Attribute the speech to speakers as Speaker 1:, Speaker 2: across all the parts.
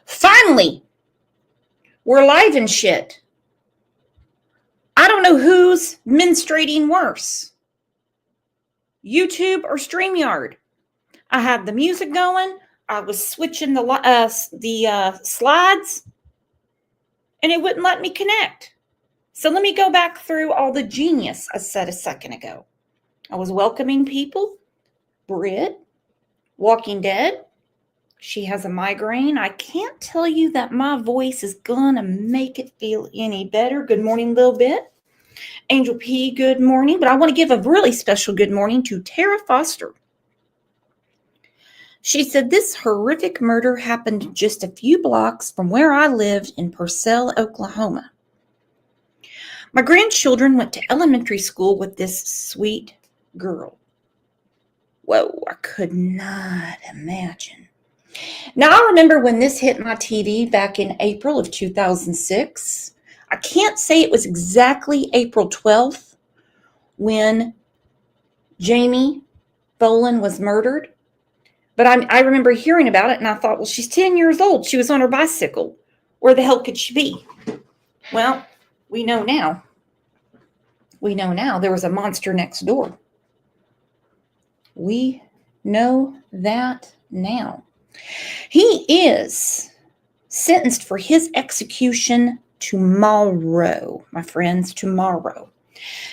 Speaker 1: Finally, we're live and shit. I don't know who's menstruating worse, YouTube or StreamYard. I had the music going. I was switching the slides, and it wouldn't let me connect. So let me go back through all the genius I said a second ago. I was welcoming people. Britt, Walking Dead. She has a migraine. I can't tell you that my voice is gonna make it feel any better. Good morning, Lil Bit. Angel P, good morning. But I want to give a really special good morning to Tara Foster. She said this horrific murder happened just a few blocks from where I lived in Purcell, Oklahoma. My grandchildren went to elementary school with this sweet girl. Whoa, I could not imagine. Now, I remember when this hit my TV back in April of 2006. I can't say it was exactly April 12th when Jamie Bolin was murdered, but I remember hearing about it, and I thought, well, she's 10 years old. She was on her bicycle. Where the hell could she be? Well, we know now. We know now there was a monster next door. We know that now. He is sentenced for his execution tomorrow, my friends, tomorrow.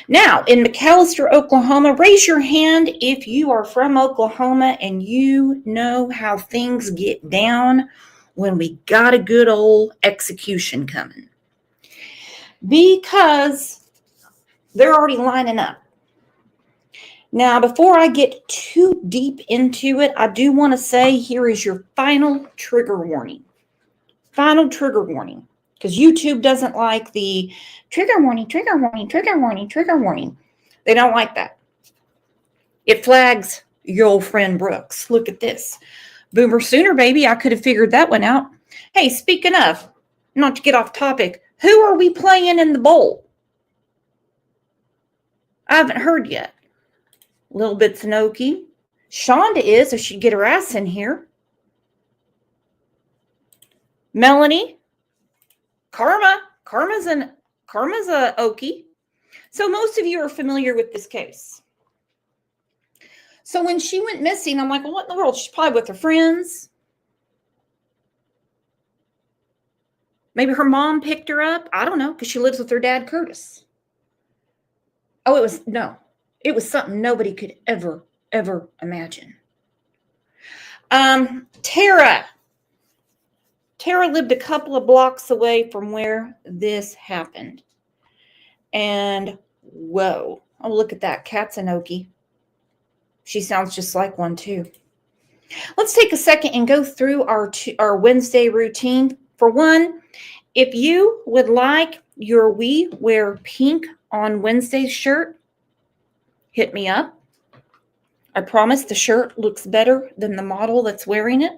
Speaker 1: Now, in McAlester, Oklahoma, raise your hand if you are from Oklahoma and you know how things get down when we got a good old execution coming. Because they're already lining up. Now, before I get too deep into it, I do want to say here is your final trigger warning. Final trigger warning. Because YouTube doesn't like the trigger warning, trigger warning, trigger warning, trigger warning. They don't like that. It flags your old friend Brooks. Look at this. Boomer Sooner, baby. I could have figured that one out. Hey, speaking of, not to get off topic, who are we playing in the bowl? I haven't heard yet. Little bit Sanoki. Shonda is, if she'd get her ass in here. Melanie. Karma's a Okie. So most of you are familiar with this case. So when she went missing, I'm like, well, what in the world? She's probably with her friends. Maybe her mom picked her up. I don't know, because she lives with her dad, Curtis. Oh, it was something nobody could ever imagine. Tara lived a couple of blocks away from where this happened. And whoa, oh, look at that, Katsanoki. She sounds just like one too. Let's take a second and go through our Wednesday routine. For one, if you would like your We Wear Pink on Wednesday's shirt, hit me up. I promise the shirt looks better than the model that's wearing it.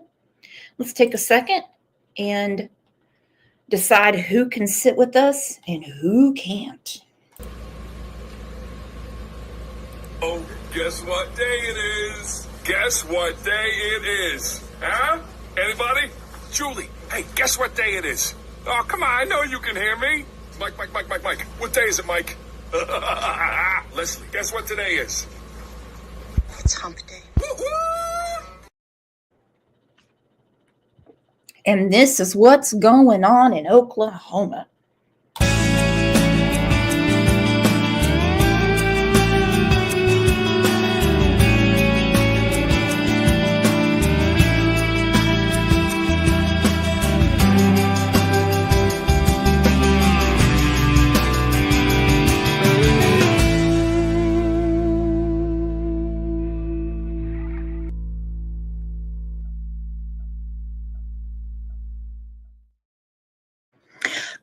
Speaker 1: Let's take a second and decide who can sit with us and who can't.
Speaker 2: Oh, guess what day it is? Guess what day it is? Huh? Anybody? Julie, hey, guess what day it is? Oh, come on, I know you can hear me. Mike. What day is it, Mike? Leslie, guess what today is?
Speaker 3: It's hump day.
Speaker 1: And this is what's going on in Oklahoma.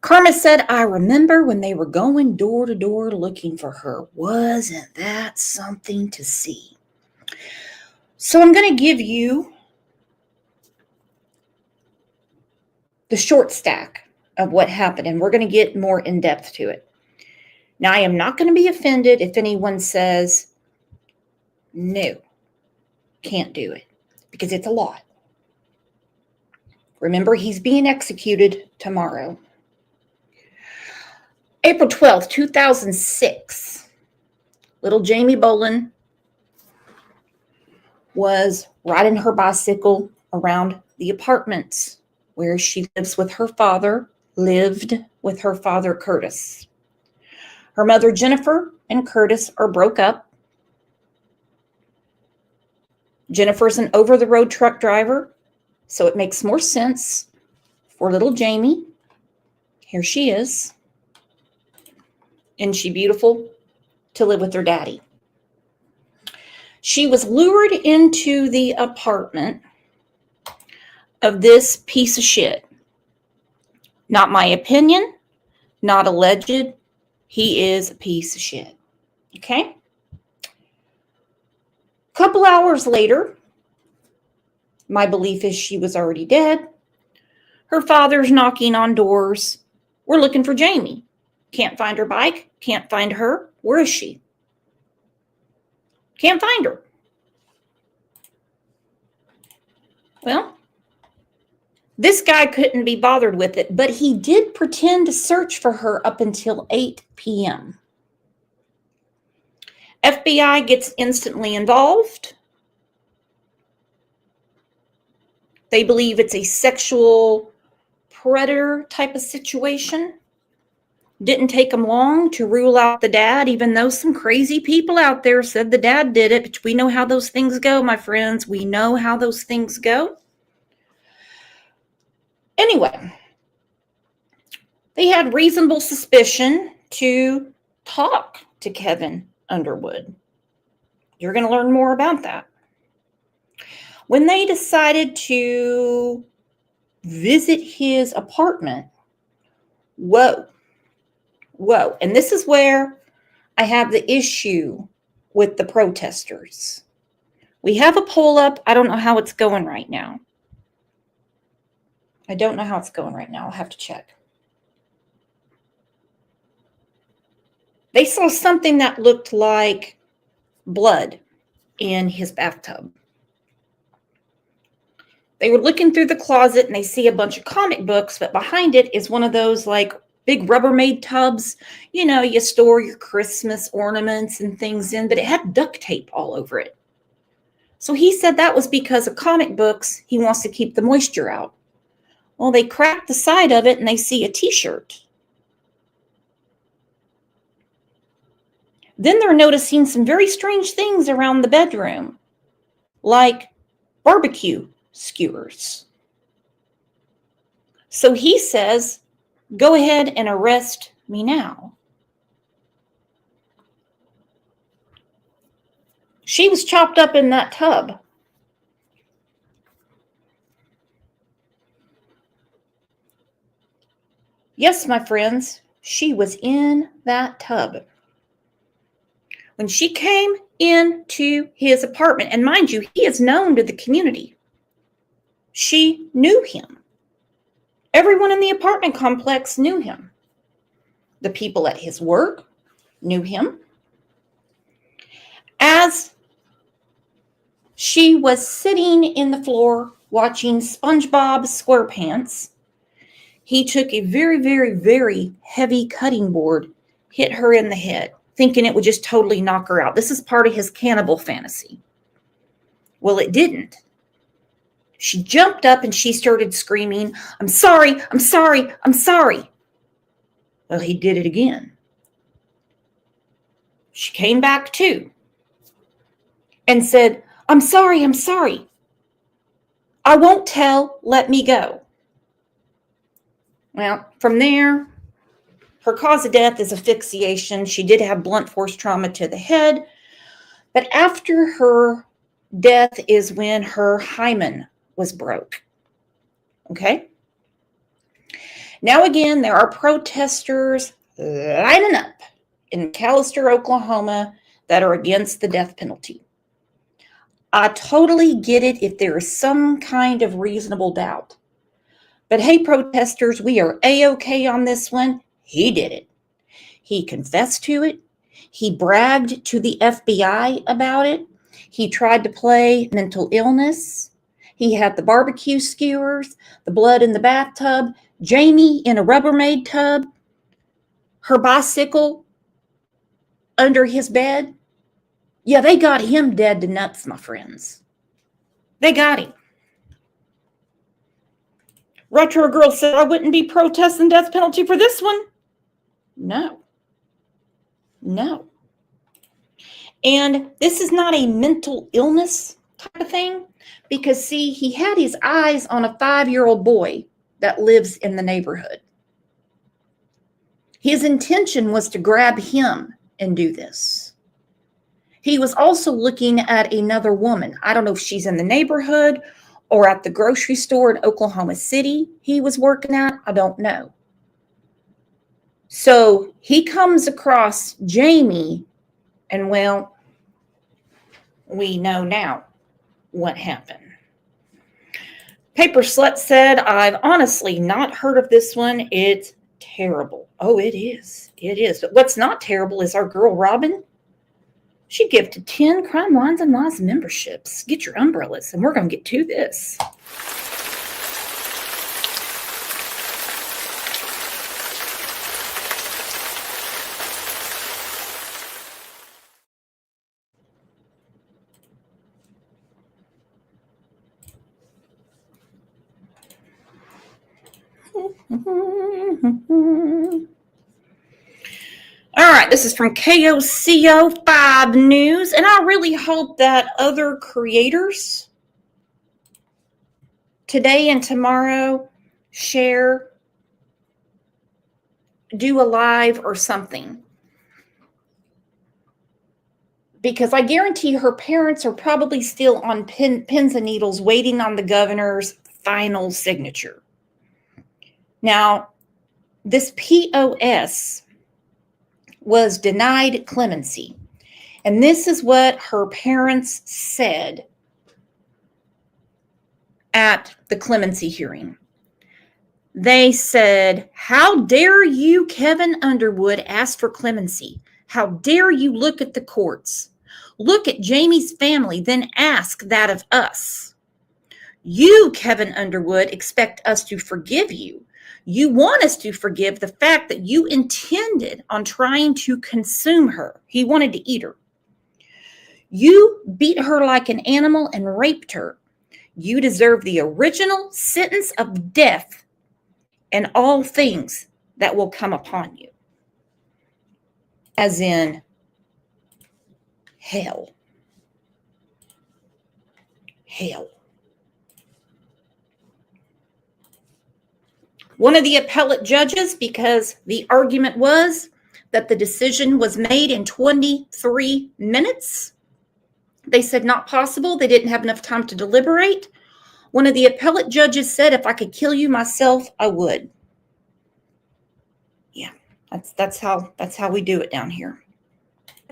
Speaker 1: Karma said, I remember when they were going door to door looking for her. Wasn't that something to see? So I'm going to give you the short stack of what happened, and we're going to get more in depth to it. Now, I am not going to be offended if anyone says, no, can't do it, because it's a lot. Remember, he's being executed tomorrow. April 12th, 2006. Little Jamie Bolin was riding her bicycle around the apartments where she lived with her father, Curtis. Her mother, Jennifer, and Curtis are broke up. Jennifer's an over-the-road truck driver, so it makes more sense for little Jamie. Here she is. Isn't she beautiful? To live with her daddy. She was lured into the apartment of this piece of shit. Not my opinion, not alleged. He is a piece of shit. Okay? A couple hours later, my belief is she was already dead. Her father's knocking on doors. We're looking for Jamie. Can't find her bike. Can't find her. Where is she? Can't find her. Well, this guy couldn't be bothered with it, but he did pretend to search for her up until 8 p.m. FBI gets instantly involved. They believe it's a sexual predator type of situation. Didn't take them long to rule out the dad, even though some crazy people out there said the dad did it. But we know how those things go, my friends. We know how those things go. Anyway, they had reasonable suspicion to talk to Kevin Underwood. You're going to learn more about that. When they decided to visit his apartment, whoa. And this is where I have the issue with the protesters. We have a poll up. I don't know how it's going right now. I'll have to check. They saw something that looked like blood in his bathtub. They were looking through the closet and they see a bunch of comic books, but behind it is one of those like big Rubbermaid tubs. You know, you store your Christmas ornaments and things in, but it had duct tape all over it. So he said that was because of comic books. He wants to keep the moisture out. Well, they crack the side of it and they see a t-shirt. Then they're noticing some very strange things around the bedroom, like barbecue skewers. So he says, go ahead and arrest me now. She was chopped up in that tub. Yes, my friends, she was in that tub. When she came into his apartment, and mind you, he is known to the community. She knew him. Everyone in the apartment complex knew him. The people at his work knew him. As she was sitting in the floor watching SpongeBob SquarePants, he took a very, very, very heavy cutting board, hit her in the head, thinking it would just totally knock her out. This is part of his cannibal fantasy. Well, it didn't. She jumped up and she started screaming, I'm sorry, I'm sorry, I'm sorry. Well, he did it again. She came back to and said, I'm sorry, I'm sorry. I won't tell, let me go. Well, from there, her cause of death is asphyxiation. She did have blunt force trauma to the head. But after her death is when her hymen was broke. Okay? Now again, there are protesters lining up in McAlester, Oklahoma, that are against the death penalty. I totally get it if there is some kind of reasonable doubt. But hey, protesters, we are A-okay on this one. He did it. He confessed to it. He bragged to the FBI about it. He tried to play mental illness. He had the barbecue skewers, the blood in the bathtub, Jamie in a Rubbermaid tub, her bicycle under his bed. Yeah, they got him dead to nuts, my friends. They got him. Retro Girl said, I wouldn't be protesting death penalty for this one. No. No. And this is not a mental illness type of thing because, see, he had his eyes on a 5-year-old boy that lives in the neighborhood. His intention was to grab him and do this. He was also looking at another woman. I don't know if she's in the neighborhood or at the grocery store in Oklahoma City he was working at. I don't know. So he comes across Jamie, and well, we know now what happened. Paper Slut said, I've honestly not heard of this one. It's terrible. Oh, it is. It is. But what's not terrible is our girl Robin. She gifted 10 Crime Lines and Laws memberships. Get your umbrellas, and we're going to get to this. All right, this is from KOCO5 News, and I really hope that other creators today and tomorrow share, do a live or something. Because I guarantee her parents are probably still on pins and needles waiting on the governor's final signature. Now, this POS was denied clemency. And this is what her parents said at the clemency hearing. They said, how dare you, Kevin Underwood, ask for clemency? How dare you look at the courts? Look at Jamie's family, then ask that of us. You, Kevin Underwood, expect us to forgive you. You want us to forgive the fact that you intended on trying to consume her. He wanted to eat her. You beat her like an animal and raped her. You deserve the original sentence of death and all things that will come upon you. As in hell. Hell. One of the appellate judges, because the argument was that the decision was made in 23 minutes. They said not possible. They didn't have enough time to deliberate. One of the appellate judges said, if I could kill you myself, I would. Yeah, that's how we do it down here.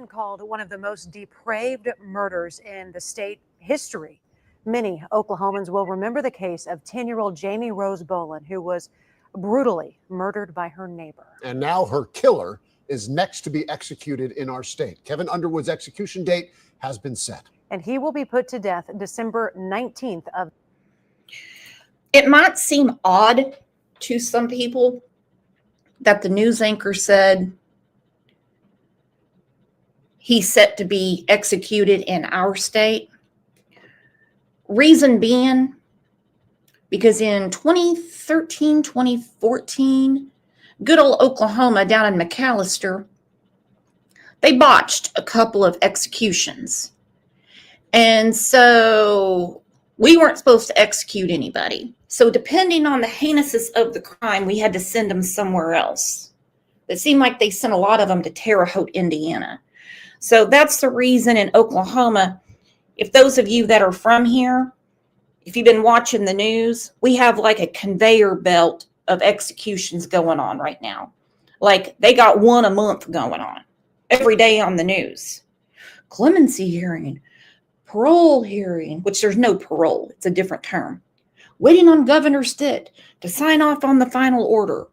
Speaker 4: Called one of the most depraved murders in the state history. Many Oklahomans will remember the case of 10-year-old Jamie Rose Bolin, who was brutally murdered by her neighbor.
Speaker 5: And now her killer is next to be executed in our state. Kevin Underwood's execution date has been set.
Speaker 4: And he will be put to death December 19th of.
Speaker 1: It might seem odd to some people that the news anchor said he's set to be executed in our state. Reason being, because in 2013, 2014, good old Oklahoma down in McAllister, they botched a couple of executions. And so we weren't supposed to execute anybody. So depending on the heinousness of the crime, we had to send them somewhere else. It seemed like they sent a lot of them to Terre Haute, Indiana. So that's the reason in Oklahoma, if those of you that are from here, if you've been watching the news, we have like a conveyor belt of executions going on right now. Like they got one a month going on every day on the news. Clemency hearing, parole hearing, which there's no parole. It's a different term. Waiting on Governor Stitt to sign off on the final order.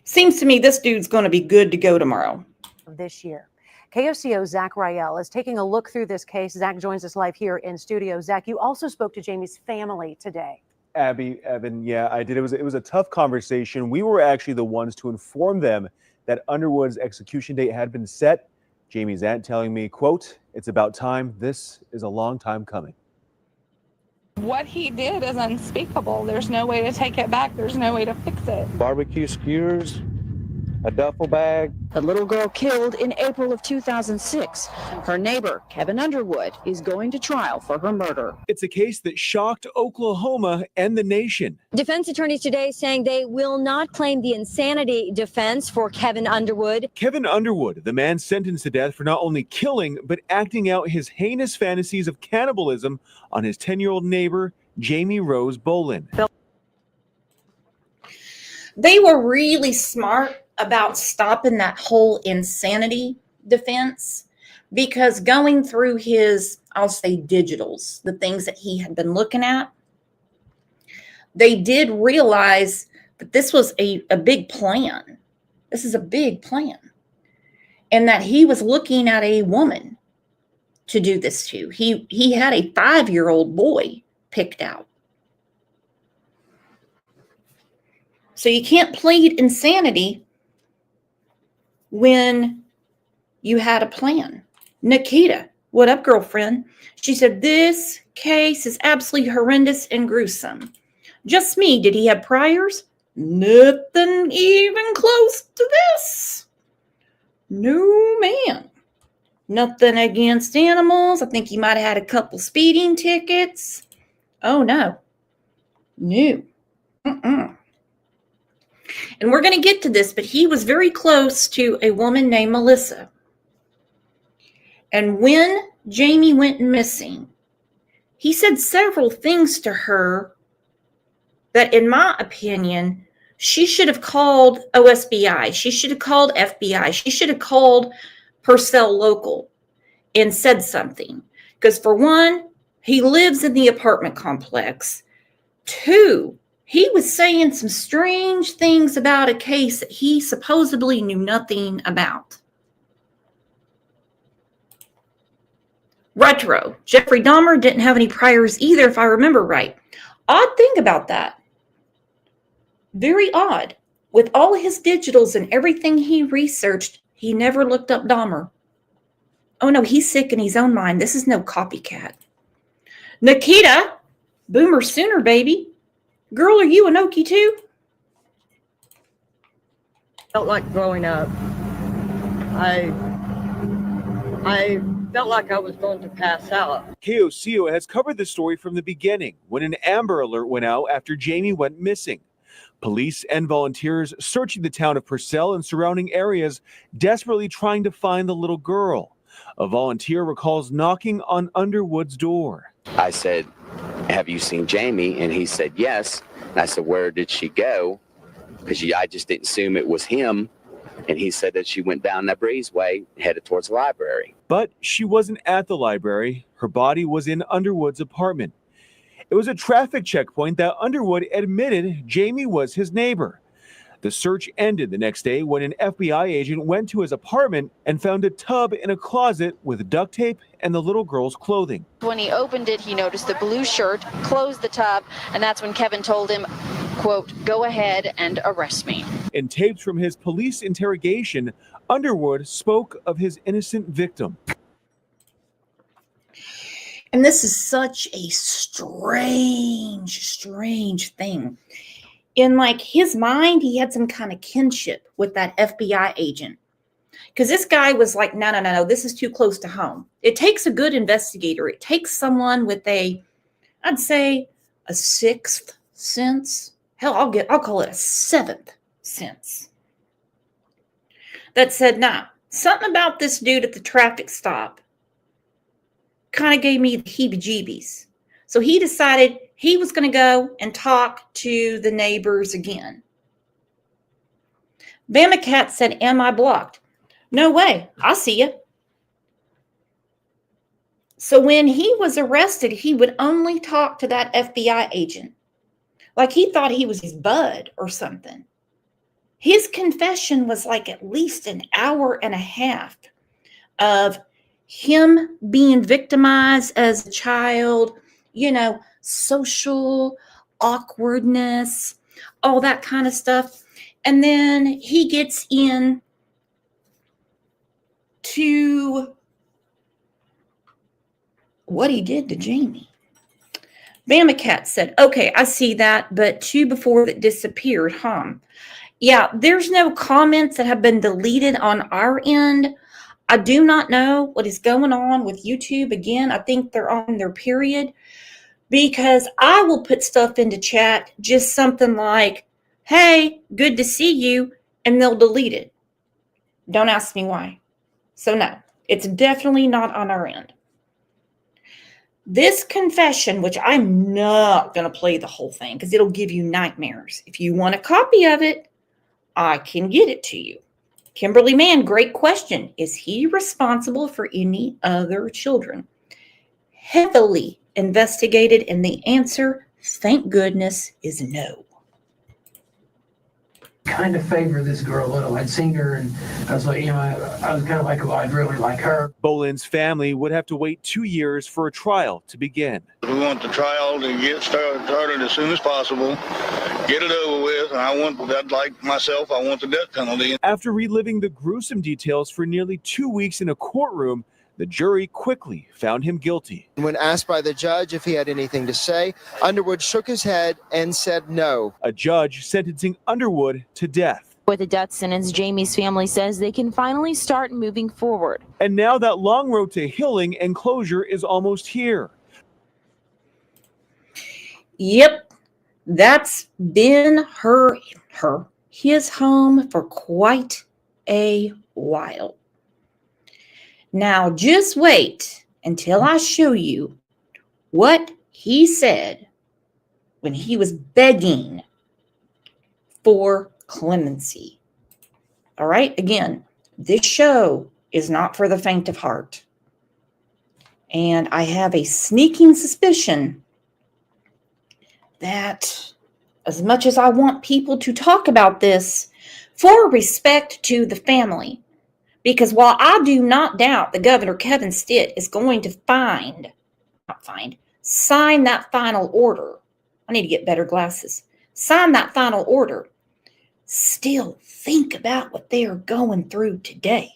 Speaker 1: Seems to me this dude's going to be good to go tomorrow.
Speaker 4: This year. KOCO Zach Rael is taking a look through this case. Zach joins us live here in studio. Zach, you also spoke to Jamie's family today.
Speaker 6: Abby, Evan, yeah, I did. It was a tough conversation. We were actually the ones to inform them that Underwood's execution date had been set. Jamie's aunt telling me, quote, "It's about time. This is a long time coming."
Speaker 7: What he did is unspeakable. There's no way to take it back. There's no way to fix it.
Speaker 8: Barbecue skewers, a duffel bag.
Speaker 9: The little girl killed in April of 2006. Her neighbor, Kevin Underwood, is going to trial for her murder.
Speaker 6: It's a case that shocked Oklahoma and the nation.
Speaker 10: Defense attorneys today saying they will not claim the insanity defense for Kevin Underwood.
Speaker 6: Kevin Underwood, the man sentenced to death for not only killing, but acting out his heinous fantasies of cannibalism on his 10-year-old neighbor, Jamie Rose Bolin.
Speaker 1: They were really smart about stopping that whole insanity defense, because going through his, I'll say, digitals, the things that he had been looking at, they did realize that this was a big plan. This is a big plan. And that he was looking at a woman to do this to. He had a 5-year-old boy picked out. So you can't plead insanity when you had a plan. Nikita, what up, girlfriend? She said, this case is absolutely horrendous and gruesome. Just me. Did he have priors? Nothing even close to this. No, man. Nothing against animals. I think he might have had a couple speeding tickets. Oh, no. No. And we're going to get to this, but he was very close to a woman named Melissa. And when Jamie went missing, he said several things to her that, in my opinion, she should have called OSBI. She should have called FBI. She should have called Purcell Local and said something. Because for one, he lives in the apartment complex. Two, he was saying some strange things about a case that he supposedly knew nothing about. Retro. Jeffrey Dahmer didn't have any priors either, if I remember right. Odd thing about that. Very odd. With all his digitals and everything he researched, he never looked up Dahmer. Oh no, he's sick in his own mind. This is no copycat. Nikita. Boomer sooner, baby. Girl, are you an Okie too?
Speaker 11: Felt like growing up. I felt like I was going to pass out.
Speaker 6: KOCO has covered the story from the beginning when an Amber Alert went out after Jamie went missing. Police and volunteers searching the town of Purcell and surrounding areas, desperately trying to find the little girl. A volunteer recalls knocking on Underwood's door.
Speaker 12: I said, "Have you seen Jamie?" And he said, "Yes." And I said, "Where did she go?" Because I just didn't assume it was him. And he said that she went down that breezeway, headed towards the library.
Speaker 6: But she wasn't at the library. Her body was in Underwood's apartment. It was a traffic checkpoint that Underwood admitted Jamie was his neighbor. The search ended the next day when an FBI agent went to his apartment and found a tub in a closet with duct tape and the little girl's clothing.
Speaker 13: When he opened it, he noticed the blue shirt, closed the tub, and that's when Kevin told him, quote, "Go ahead and arrest me."
Speaker 6: In tapes from his police interrogation, Underwood spoke of his innocent victim.
Speaker 1: And this is such a strange thing. In like his mind, he had some kind of kinship with that FBI agent. Because this guy was like, no, this is too close to home. It takes a good investigator. It takes someone with I'd say a sixth sense. Hell, I'll call it a seventh sense. That said, nah, something about this dude at the traffic stop kind of gave me the heebie-jeebies. So he decided he was going to go and talk to the neighbors again. Bamacat said, "Am I blocked?" No way. I see you. So when he was arrested, he would only talk to that FBI agent. Like he thought he was his bud or something. His confession was like at least an hour and a half. of him being victimized as a child, social awkwardness, all that kind of stuff. And then he gets in to what he did to Jamie. Bamacat said, okay, I see that, but two before that disappeared, huh? Yeah, there's no comments that have been deleted on our end. I do not know what is going on with YouTube. Again, I think they're on their period, because I will put stuff into chat, just something like, hey, good to see you, and they'll delete it. Don't ask me why. So no, it's definitely not on our end. This confession, which I'm not going to play the whole thing because it'll give you nightmares. If you want a copy of it, I can get it to you. Kimberly Mann, great question. Is he responsible for any other children? Heavily investigated, and the answer, thank goodness, is no.
Speaker 14: Kind of favor this girl a little. I'd seen her and I was like, I was kind of like, well, I'd really like her.
Speaker 6: Bolin's family would have to wait 2 years for a trial to begin.
Speaker 15: We want the trial to get started as soon as possible, get it over with. And I want the death penalty.
Speaker 6: After reliving the gruesome details for nearly 2 weeks in a courtroom, the jury quickly found him guilty.
Speaker 16: When asked by the judge if he had anything to say, Underwood shook his head and said no.
Speaker 6: A judge sentencing Underwood to death.
Speaker 9: With a death sentence, Jamie's family says they can finally start moving forward.
Speaker 6: And now that long road to healing and closure is almost here.
Speaker 1: Yep, that's been his home for quite a while. Now, just wait until I show you what he said when he was begging for clemency. All right, again, this show is not for the faint of heart. And I have a sneaking suspicion that as much as I want people to talk about this, for respect to the family, because while I do not doubt the Governor Kevin Stitt is going to sign that final order. I need to get better glasses. Sign that final order. Still think about what they are going through today.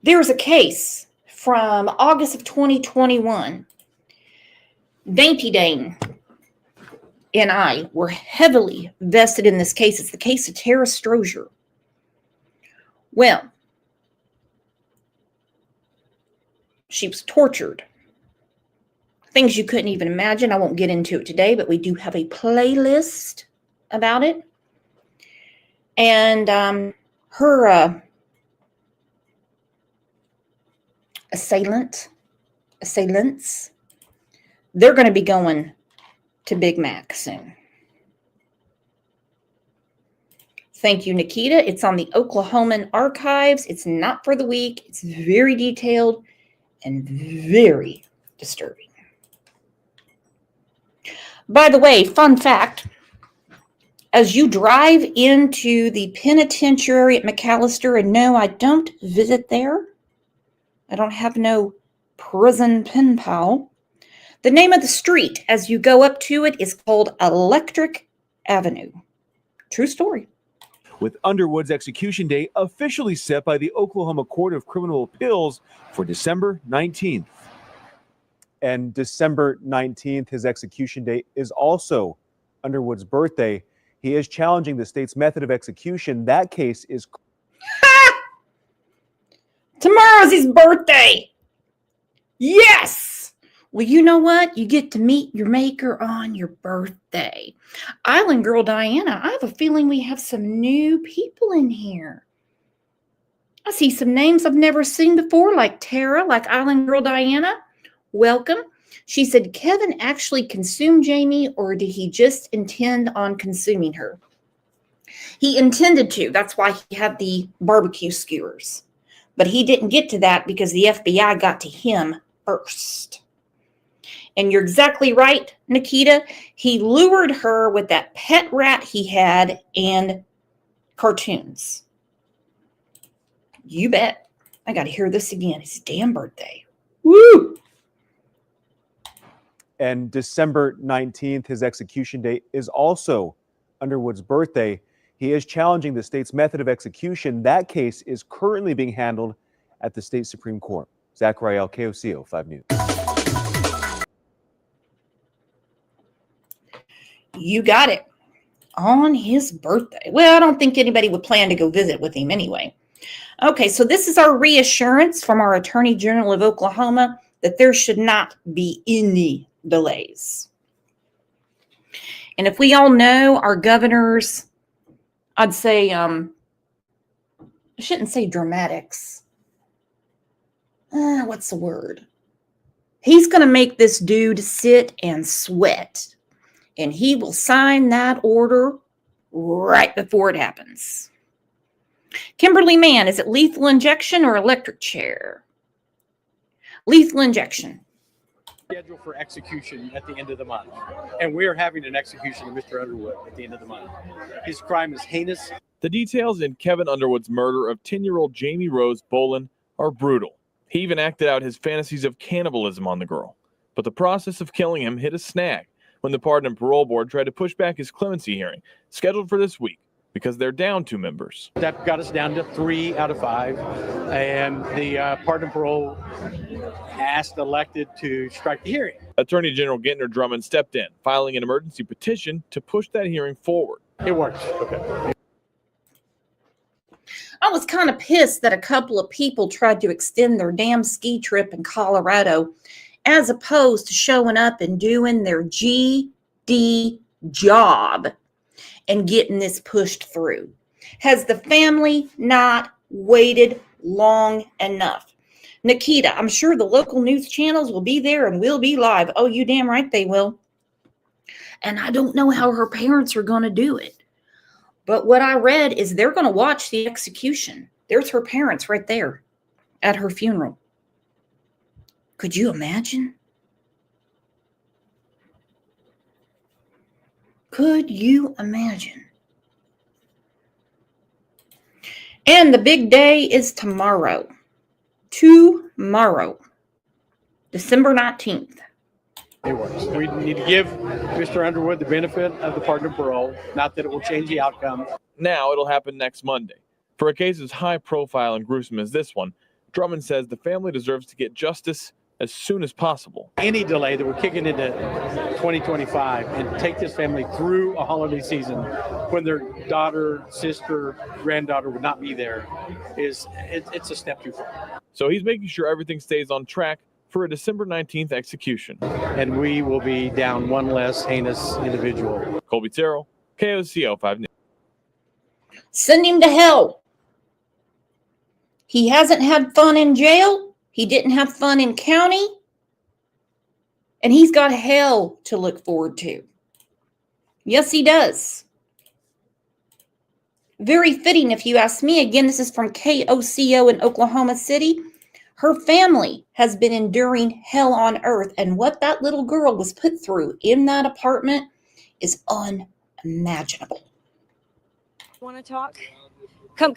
Speaker 1: There's a case from August of 2021. Dainty Dane and I were heavily vested in this case. It's the case of Tara Strozier. Well, she was tortured. Things you couldn't even imagine. I won't get into it today, but we do have a playlist about it. And her assailants, they're going to be going to Big Mac soon. Thank you, Nikita. It's on the Oklahoman archives. It's not for the weak. It's very detailed and very disturbing. By the way, fun fact, as you drive into the penitentiary at McAllister, and no, I don't visit there. I don't have no prison pen pal. The name of the street as you go up to it is called Electric Avenue. True story.
Speaker 6: With Underwood's execution date officially set by the Oklahoma Court of Criminal Appeals for December 19th.
Speaker 17: And December 19th, his execution date, is also Underwood's birthday. He is challenging the state's method of execution. That case is...
Speaker 1: Tomorrow's his birthday! Yes! Well, you know what? You get to meet your maker on your birthday. Island Girl Diana, I have a feeling we have some new people in here. I see some names I've never seen before, like Tara, like Island Girl Diana. Welcome. She said, Kevin actually consumed Jamie, or did he just intend on consuming her? He intended to. That's why he had the barbecue skewers. But he didn't get to that because the FBI got to him first. And you're exactly right, Nikita. He lured her with that pet rat he had and cartoons. You bet. I got to hear this again. It's his damn birthday. Woo!
Speaker 17: And December 19th, his execution date, is also Underwood's birthday. He is challenging the state's method of execution. That case is currently being handled at the state Supreme Court. Zach Rael, KOCO 5 News.
Speaker 1: You got it. On his birthday. Well, I don't think anybody would plan to go visit with him anyway. Okay, so this is our reassurance from our Attorney General of Oklahoma that there should not be any delays. And if we all know our governors, I'd say, I shouldn't say dramatics. What's the word? He's going to make this dude sit and sweat. And he will sign that order right before it happens. Kimberly Mann, is it lethal injection or electric chair? Lethal injection.
Speaker 18: Scheduled for execution at the end of the month. And we're having an execution of Mr. Underwood at the end of the month. His crime is heinous.
Speaker 19: The details in Kevin Underwood's murder of 10-year-old Jamie Rose Bolin are brutal. He even acted out his fantasies of cannibalism on the girl. But the process of killing him hit a snag when the Pardon and Parole Board tried to push back his clemency hearing, scheduled for this week, because they're down 2 members.
Speaker 18: That got us down to 3 out of 5. And the Pardon and Parole elected to strike the hearing.
Speaker 19: Attorney General Gentner Drummond stepped in, filing an emergency petition to push that hearing forward.
Speaker 18: It works. Okay.
Speaker 1: I was kind of pissed that a couple of people tried to extend their damn ski trip in Colorado as opposed to showing up and doing their GD job and getting this pushed through. Has the family not waited long enough? Nikita, I'm sure the local news channels will be there and will be live. Oh, you damn right they will. And I don't know how her parents are going to do it. But what I read is they're going to watch the execution. There's her parents right there at her funeral. Could you imagine? Could you imagine? And the big day is tomorrow. Tomorrow. December 19th.
Speaker 18: It works. We need to give Mr. Underwood the benefit of the pardon and parole, not that it will change the outcome.
Speaker 19: Now it'll happen next Monday. For a case as high profile and gruesome as this one, Drummond says the family deserves to get justice as soon as possible.
Speaker 18: Any delay that we're kicking into 2025 and take this family through a holiday season when their daughter, sister, granddaughter would not be there it's a step too far.
Speaker 19: So he's making sure everything stays on track for a December 19th execution.
Speaker 18: And we will be down one less heinous individual.
Speaker 19: Colby Terrell, KOCO 5 News.
Speaker 1: Send him to hell. He hasn't had fun in jail. He didn't have fun in county. And he's got hell to look forward to. Yes, he does. Very fitting, if you ask me. Again, this is from KOCO in Oklahoma City. Her family has been enduring hell on earth. And what that little girl was put through in that apartment is unimaginable.
Speaker 10: Want to talk? Come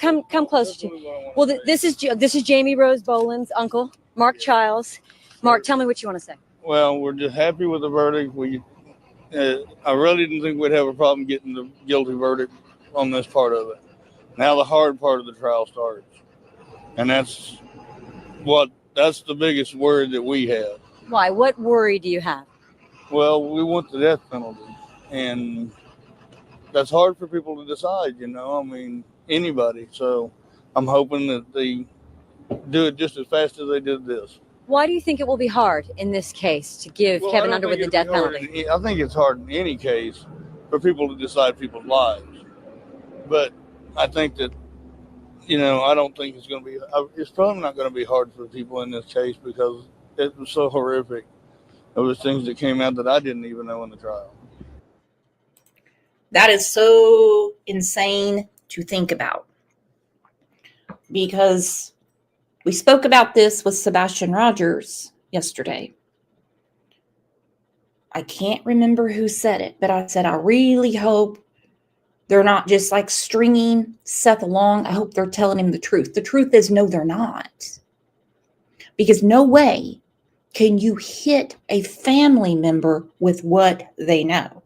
Speaker 10: closer to. Well, this is Jamie Rose Bolin's uncle, Mark Childs. Mark, tell me what you want to say.
Speaker 15: Well, we're just happy with the verdict. I really didn't think we'd have a problem getting the guilty verdict on this part of it. Now the hard part of the trial starts, and that's the biggest worry that we have.
Speaker 10: Why? What worry do you have?
Speaker 15: Well, we want the death penalty, and that's hard for people to decide, I mean, anybody. So I'm hoping that they do it just as fast as they did this.
Speaker 10: Why do you think it will be hard in this case to give Kevin Underwood the death penalty?
Speaker 15: I think it's hard in any case for people to decide people's lives. But I think that, I don't think it's probably not going to be hard for people in this case because it was so horrific. There was things that came out that I didn't even know in the trial.
Speaker 1: That is so insane to think about. Because we spoke about this with Sebastian Rogers yesterday. I can't remember who said it, but I said, I really hope They're not just like stringing Seth along. I hope they're telling him the truth. The truth is, no, they're not. Because no way can you hit a family member with what they know.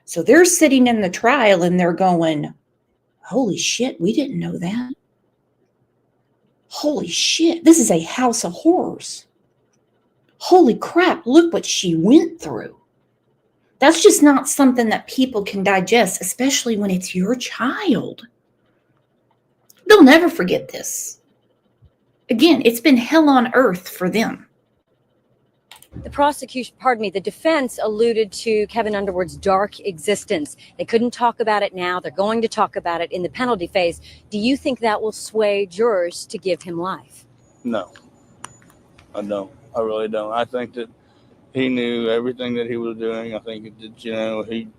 Speaker 1: So they're sitting in the trial and they're going, holy shit, we didn't know that. Holy shit, this is a house of horrors. Holy crap, look what she went through. That's just not something that people can digest, especially when it's your child. They'll never forget this. Again, it's been hell on earth for them.
Speaker 10: The prosecution, the defense alluded to Kevin Underwood's dark existence. They couldn't talk about it now. They're going to talk about it in the penalty phase. Do you think that will sway jurors to give him life?
Speaker 15: No, I don't. I really don't. I think that he knew everything that he was doing. I think that,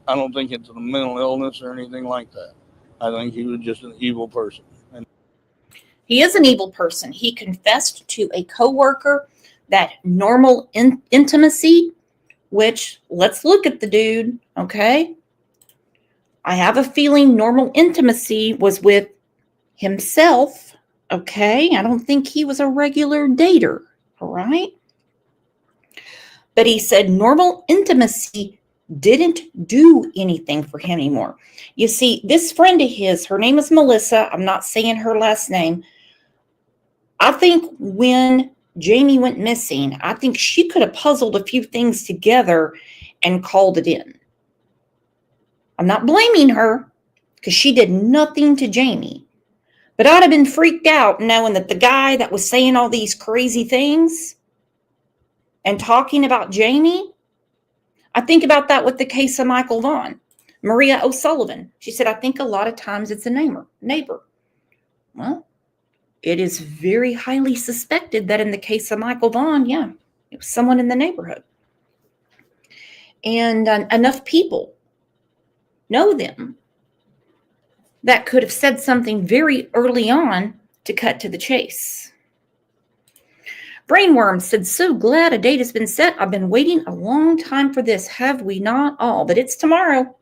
Speaker 15: I don't think it's a mental illness or anything like that. I think he was just an evil person.
Speaker 1: He is an evil person. He confessed to a coworker that normal intimacy, which, let's look at the dude, okay? I have a feeling normal intimacy was with himself, okay? I don't think he was a regular dater, all right? But he said normal intimacy didn't do anything for him anymore. You see, this friend of his, her name is Melissa. I'm not saying her last name. I think when Jamie went missing, I think she could have puzzled a few things together and called it in. I'm not blaming her because she did nothing to Jamie. But I'd have been freaked out knowing that the guy that was saying all these crazy things and talking about Jamie, I think about that with the case of Michael Vaughn. Maria O'Sullivan, she said, I think a lot of times it's a neighbor. Well, it is very highly suspected that in the case of Michael Vaughn, yeah, it was someone in the neighborhood. And enough people know them that could have said something very early on to cut to the chase. Brainworm said, so glad a date has been set. I've been waiting a long time for this. Have we not all? But it's tomorrow.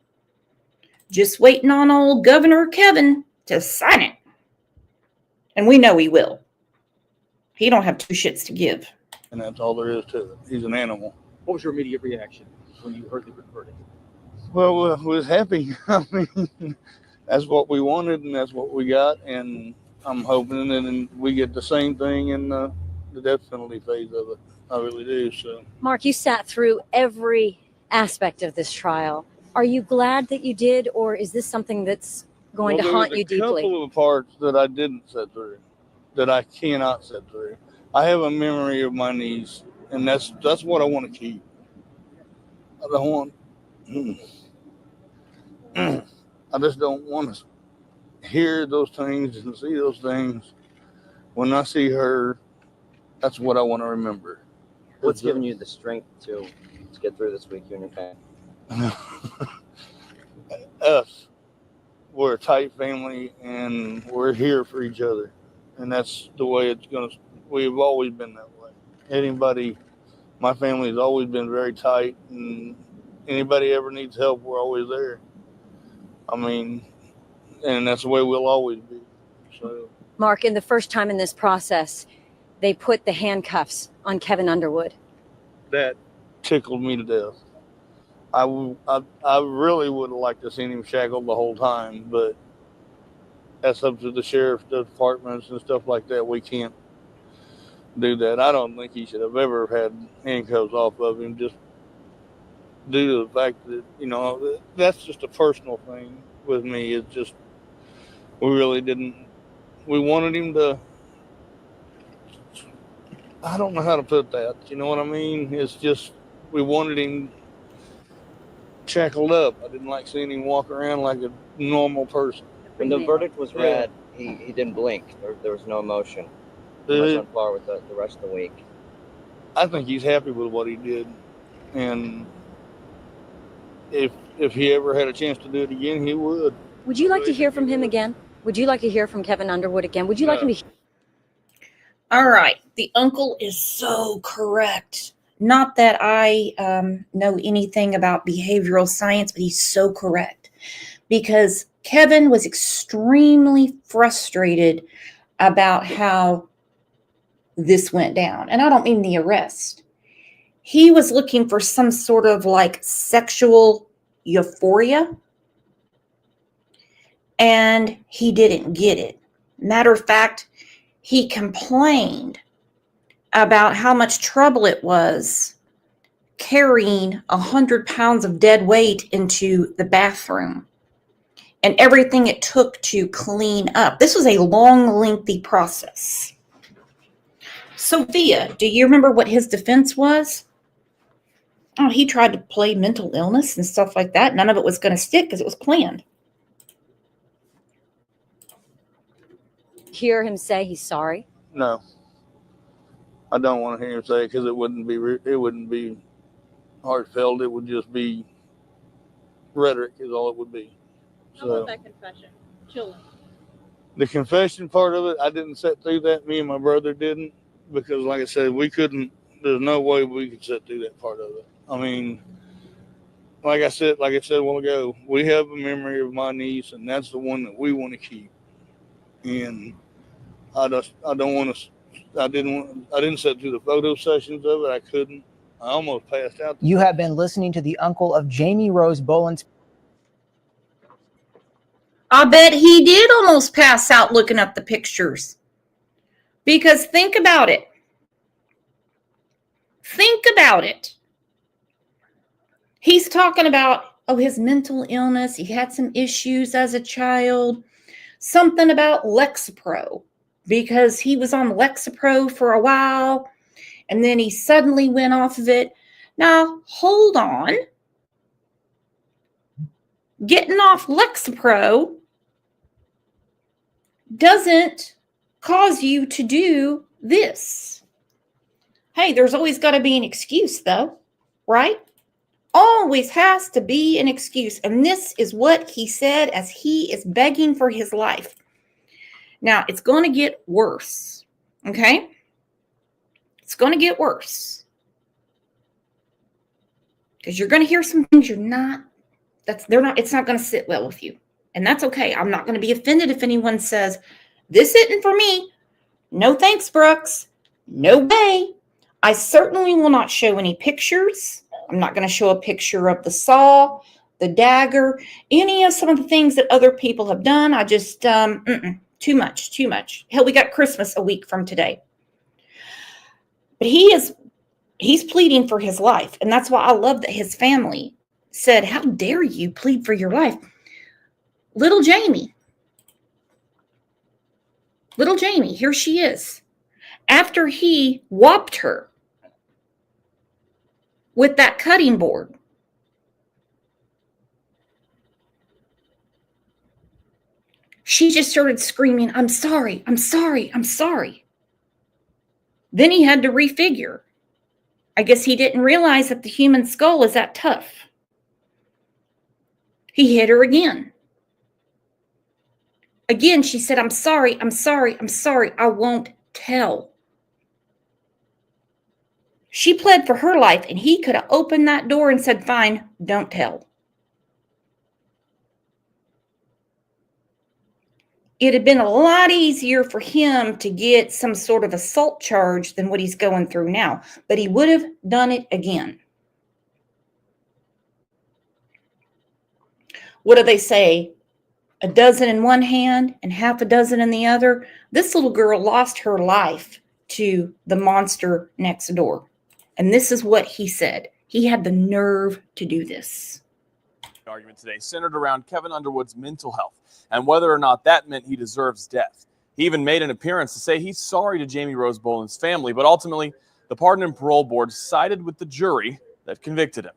Speaker 1: Just waiting on old Governor Kevin to sign it. And we know he will. He don't have two shits to give.
Speaker 15: And that's all there is to it. He's an animal.
Speaker 20: What was your immediate reaction when you heard the verdict?
Speaker 15: Well, I was happy. I mean, that's what we wanted and that's what we got. And I'm hoping that we get the same thing in the death penalty phase of it. I really do. So,
Speaker 10: Mark, you sat through every aspect of this trial. Are you glad that you did, or is this something that's going to haunt you deeply?
Speaker 15: There was a couple of parts that I didn't sit through, that I cannot sit through. I have a memory of my niece, and that's what I want to keep. I don't want. I just don't want to hear those things and see those things. When I see her, that's what I want to remember.
Speaker 8: What's giving you the strength to get through this week, you and your family?
Speaker 15: Us. We're a tight family, and we're here for each other. And that's the way it's going to... We've always been that way. Anybody... My family has always been very tight, and anybody ever needs help, we're always there. I mean, and that's the way we'll always be. So,
Speaker 10: Mark, in the first time in this process, they put the handcuffs on Kevin Underwood.
Speaker 15: That tickled me to death. I really would have liked to seen him shackled the whole time, but that's up to the sheriff's departments and stuff like that. We can't do that. I don't think he should have ever had handcuffs off of him, just due to the fact that, that's just a personal thing with me. It's just, we wanted him to, I don't know how to put that. You know what I mean? It's just, we wanted him shackled up. I didn't like seeing him walk around like a normal person.
Speaker 8: When the verdict was read, he didn't blink. There was no emotion. He was on par with the rest of the week.
Speaker 15: I think he's happy with what he did. And if he ever had a chance to do it again, he would.
Speaker 10: Would you like to hear from him again? Would you like to hear from Kevin Underwood again? Would you like him to...
Speaker 1: All right. The uncle is so correct. Not that I know anything about behavioral science, but he's so correct. Because Kevin was extremely frustrated about how this went down. And I don't mean the arrest. He was looking for some sort of like sexual euphoria, and he didn't get it. Matter of fact, he complained about how much trouble it was carrying 100 pounds of dead weight into the bathroom and everything it took to clean up. This was a long, lengthy process. Sophia, do you remember what his defense was? Oh, he tried to play mental illness and stuff like that. None of it was going to stick because it was planned.
Speaker 10: Hear him say he's sorry?
Speaker 15: No, I don't want to hear him say it because it wouldn't be heartfelt. It would just be rhetoric is all it would be.
Speaker 21: How about that confession? Chilling.
Speaker 15: The confession part of it, I didn't sit through that. Me and my brother didn't, because like I said, we couldn't, there's no way we could sit through that part of it. I mean, like I said a while ago, we have a memory of my niece, and that's the one that we want to keep. And I didn't sit through the photo sessions of it. I couldn't. I almost passed out.
Speaker 22: You have been listening to the uncle of Jamie Rose Bolin's.
Speaker 1: I bet he did almost pass out looking up the pictures. Because think about it. Think about it. He's talking about, his mental illness. He had some issues as a child. Something about Lexapro. Because he was on Lexapro for a while. And then he suddenly went off of it. Now, hold on. Getting off Lexapro doesn't cause you to do this. Hey, there's always got to be an excuse, though, right? Always has to be an excuse. And this is what he said as he is begging for his life. Now, it's going to get worse, okay? It's going to get worse. Because you're going to hear some things it's not going to sit well with you. And that's okay. I'm not going to be offended if anyone says, this isn't for me. No thanks, Brooks. No way. I certainly will not show any pictures. I'm not going to show a picture of the saw, the dagger, any of some of the things that other people have done. I just, too much. Hell, we got Christmas a week from today. But he's pleading for his life. And that's why I love that his family said, how dare you plead for your life? Little Jamie, here she is. After he whopped her with that cutting board, she just started screaming, I'm sorry. Then he had to refigure. I guess he didn't realize that the human skull is that tough. He hit her again. Again, she said, I'm sorry. I won't tell. She pled for her life, and he could have opened that door and said, fine, don't tell. It had been a lot easier for him to get some sort of assault charge than what he's going through now, but he would have done it again. What do they say? A dozen in one hand and half a dozen in the other. This little girl lost her life to the monster next door. And this is what he said. He had the nerve to do this.
Speaker 19: The argument today centered around Kevin Underwood's mental health and whether or not that meant he deserves death. He even made an appearance to say he's sorry to Jamie Rose Bolin's family, but ultimately the Pardon and Parole Board sided with the jury that convicted him.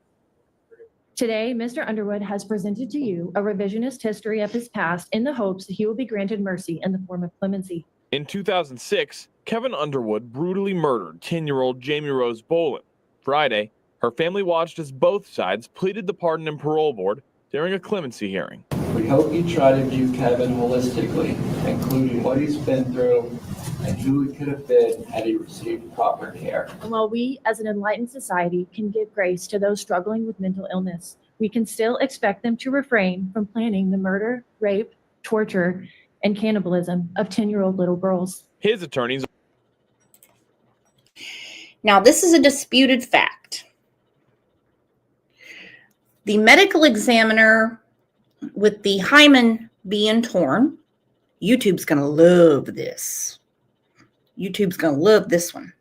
Speaker 23: Today, Mr. Underwood has presented to you a revisionist history of his past in the hopes that he will be granted mercy in the form of clemency.
Speaker 19: In 2006, Kevin Underwood brutally murdered 10-year-old Jamie Rose Bolin. Friday, her family watched as both sides pleaded the Pardon and Parole Board during a clemency hearing.
Speaker 24: We hope you try to view Kevin holistically, including what he's been through
Speaker 2: and who he could have been had he received proper care.
Speaker 23: And while we, as an enlightened society, can give grace to those struggling with mental illness, we can still expect them to refrain from planning the murder, rape, torture, and cannibalism of 10-year-old little girls.
Speaker 19: His attorneys.
Speaker 1: Now, this is a disputed fact. The medical examiner with the hymen being torn, YouTube's going to love this. YouTube's going to love this one.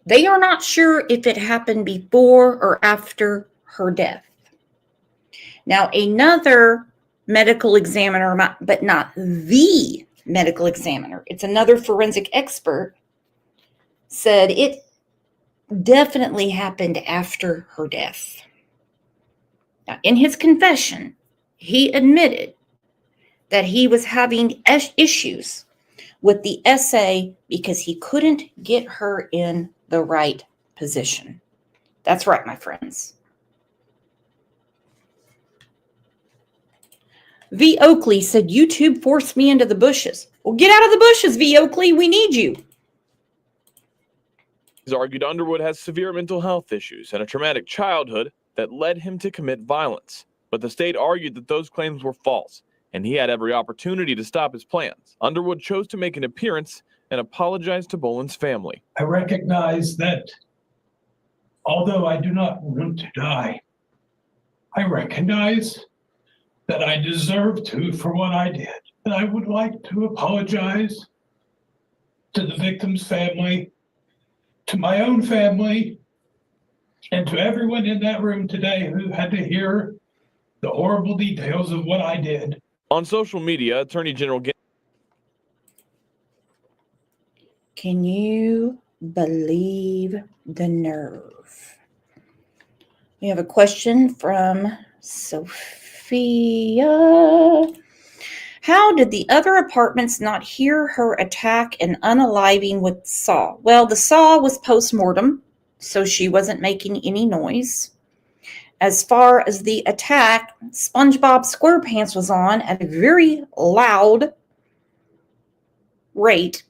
Speaker 1: They are not sure if it happened before or after her death. Now, another medical examiner, but not the medical examiner, it's another forensic expert, said it definitely happened after her death. Now, in his confession, he admitted that he was having issues with the essay because he couldn't get her in the right position. That's right, my friends. V. Oakley said, YouTube forced me into the bushes. Well, get out of the bushes, V. Oakley. We need you.
Speaker 19: He's argued Underwood has severe mental health issues and a traumatic childhood that led him to commit violence. But the state argued that those claims were false, and he had every opportunity to stop his plans. Underwood chose to make an appearance and apologize to Bolin's family.
Speaker 3: I recognize that although I do not want to die, I recognize that I deserve to for what I did. And I would like to apologize to the victim's family, to my own family, and to everyone in that room today who had to hear the horrible details of what I did.
Speaker 19: On social media, Attorney General
Speaker 1: Can you believe the nerve? We have a question from Sophia. How did the other apartments not hear her attack and unaliving with saw? Well, the saw was post-mortem, so she wasn't making any noise. As far as the attack, SpongeBob SquarePants was on at a very loud rate.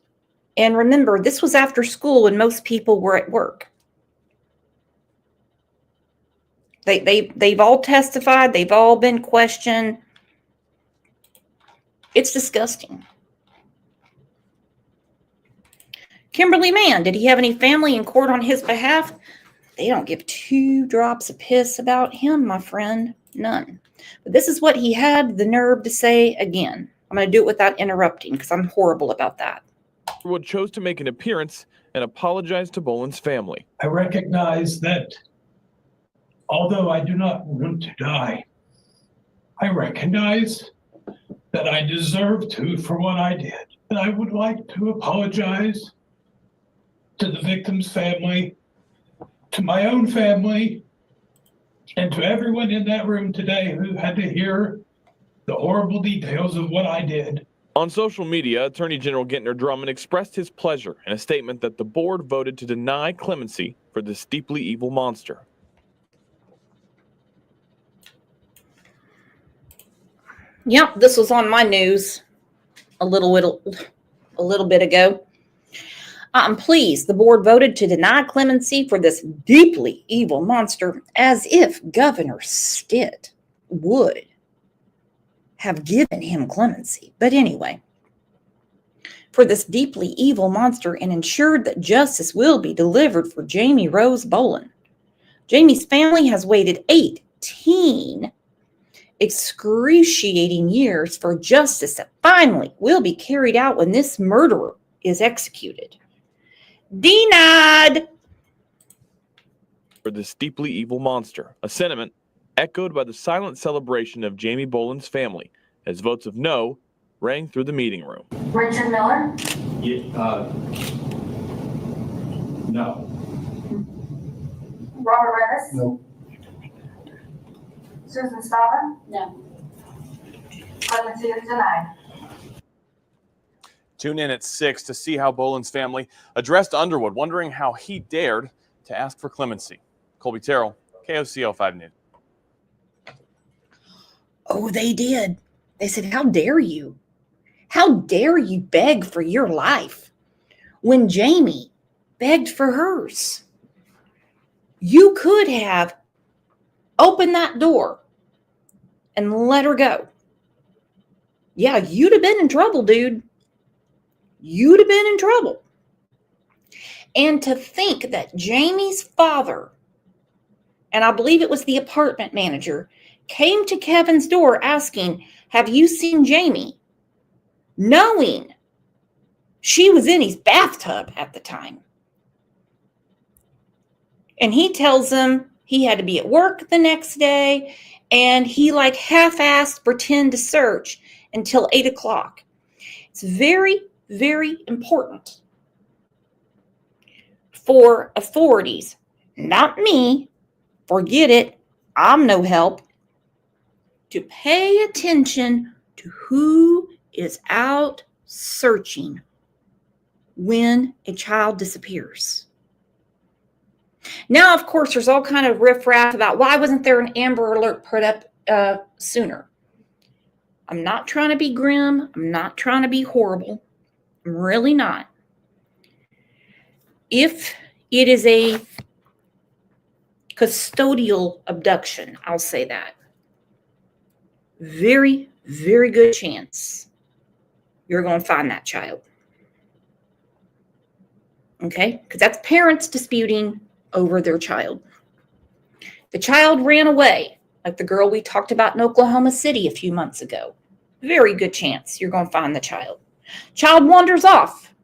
Speaker 1: And remember, this was after school when most people were at work. They've all testified. They've all been questioned. It's disgusting. Kimberly Mann, did he have any family in court on his behalf? They don't give 2 drops of piss about him, my friend. None. But this is what he had the nerve to say again. I'm going to do it without interrupting because I'm horrible about that.
Speaker 19: Underwood chose to make an appearance and apologize to Bolin's family.
Speaker 3: I recognize that although I do not want to die, I recognize that I deserve to for what I did. And I would like to apologize to the victim's family, to my own family, and to everyone in that room today who had to hear the horrible details of what I did.
Speaker 19: On social media, Attorney General Gentner Drummond expressed his pleasure in a statement that the board voted to deny clemency for this deeply evil monster.
Speaker 1: Yep, this was on my news a little bit ago. I'm pleased the board voted to deny clemency for this deeply evil monster, as if Governor Stitt would have given him clemency. But anyway, for this deeply evil monster, and ensured that justice will be delivered for Jamie Rose Bolin. Jamie's family has waited 18 excruciating years for justice that finally will be carried out when this murderer is executed. Denied!
Speaker 19: For this deeply evil monster, a sentiment echoed by the silent celebration of Jamie Bolin's family as votes of no rang through the meeting room.
Speaker 21: Richard Miller?
Speaker 3: No.
Speaker 21: Robert Rennis?
Speaker 3: No.
Speaker 21: Susan Stava? No. Clemency is denied.
Speaker 5: Tune in at 6 to see how Bolin's family addressed Underwood, wondering how he dared to ask for clemency. Colby Terrell, KOCO 5 News.
Speaker 1: Oh, they did. They said, how dare you? How dare you beg for your life when Jamie begged for hers? You could have opened that door and let her go. Yeah, you'd have been in trouble, dude. You'd have been in trouble. And to think that Jamie's father, and I believe it was the apartment manager, came to Kevin's door asking, "Have you seen Jamie?" Knowing she was in his bathtub at the time. And he tells him he had to be at work the next day, and he like half-assed pretend to search until 8 o'clock. It's very, very important for authorities, not me, forget it, I'm no help, to pay attention to who is out searching when a child disappears. Now, of course, there's all kind of riffraff about why wasn't there an Amber Alert put up sooner. I'm not trying to be grim. I'm not trying to be horrible. I'm really not. If it is a custodial abduction, I'll say that. Very, very good chance you're going to find that child. Okay? Because that's parents disputing over their child. The child ran away, like the girl we talked about in Oklahoma City a few months ago. Very good chance you're going to find the child. Child wanders off.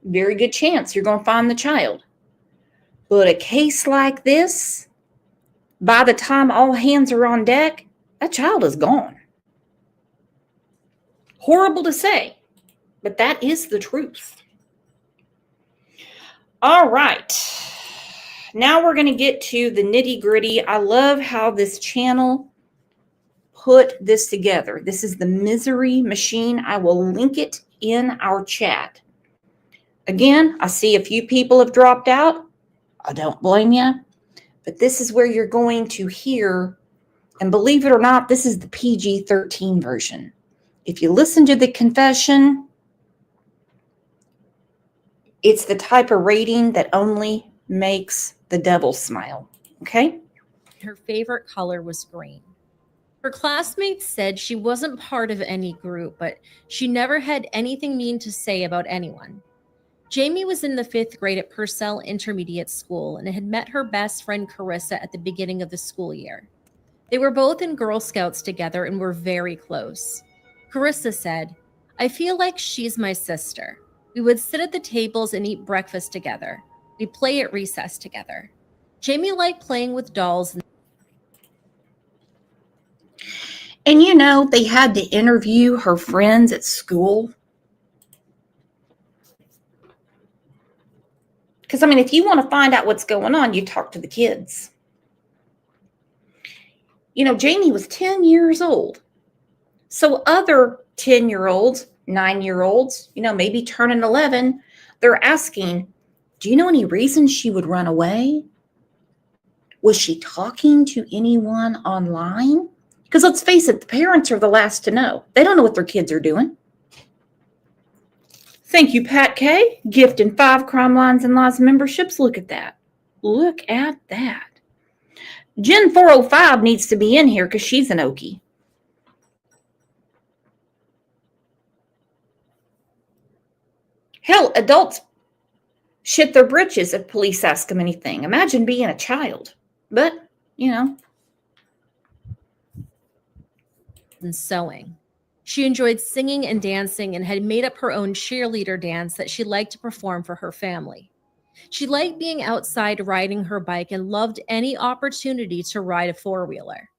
Speaker 1: Very good chance you're going to find the child. But a case like this, by the time all hands are on deck, that child is gone. Horrible to say, but that is the truth. All right. Now we're going to get to the nitty-gritty. I love how this channel put this together. This is the Misery Machine. I will link it in our chat. Again, I see a few people have dropped out. I don't blame you. But this is where you're going to hear, and believe it or not, this is the PG-13 version. If you listen to the confession, it's the type of rating that only makes the devil smile. Okay?
Speaker 4: Her favorite color was green. Her classmates said she wasn't part of any group, but she never had anything mean to say about anyone. Jamie was in the 5th grade at Purcell Intermediate School and had met her best friend Carissa at the beginning of the school year. They were both in Girl Scouts together and were very close. Carissa said, "I feel like she's my sister. We would sit at the tables and eat breakfast together. We'd play at recess together. Jamie liked playing with dolls."
Speaker 1: And you know, they had to interview her friends at school. Because, I mean, if you want to find out what's going on, you talk to the kids. You know, Jamie was 10 years old. So other 10-year-olds, 9-year-olds, you know, maybe turning 11, they're asking, do you know any reason she would run away? Was she talking to anyone online? Because let's face it, the parents are the last to know. They don't know what their kids are doing. Thank you, Pat K. Gifting 5 Crime Lines and Lies memberships. Look at that. Look at that. Jen 405 needs to be in here because she's an Okie. Hell, adults shit their britches if police ask them anything. Imagine being a child. But, you know.
Speaker 4: And sewing. She enjoyed singing and dancing and had made up her own cheerleader dance that she liked to perform for her family. She liked being outside riding her bike and loved any opportunity to ride a four-wheeler.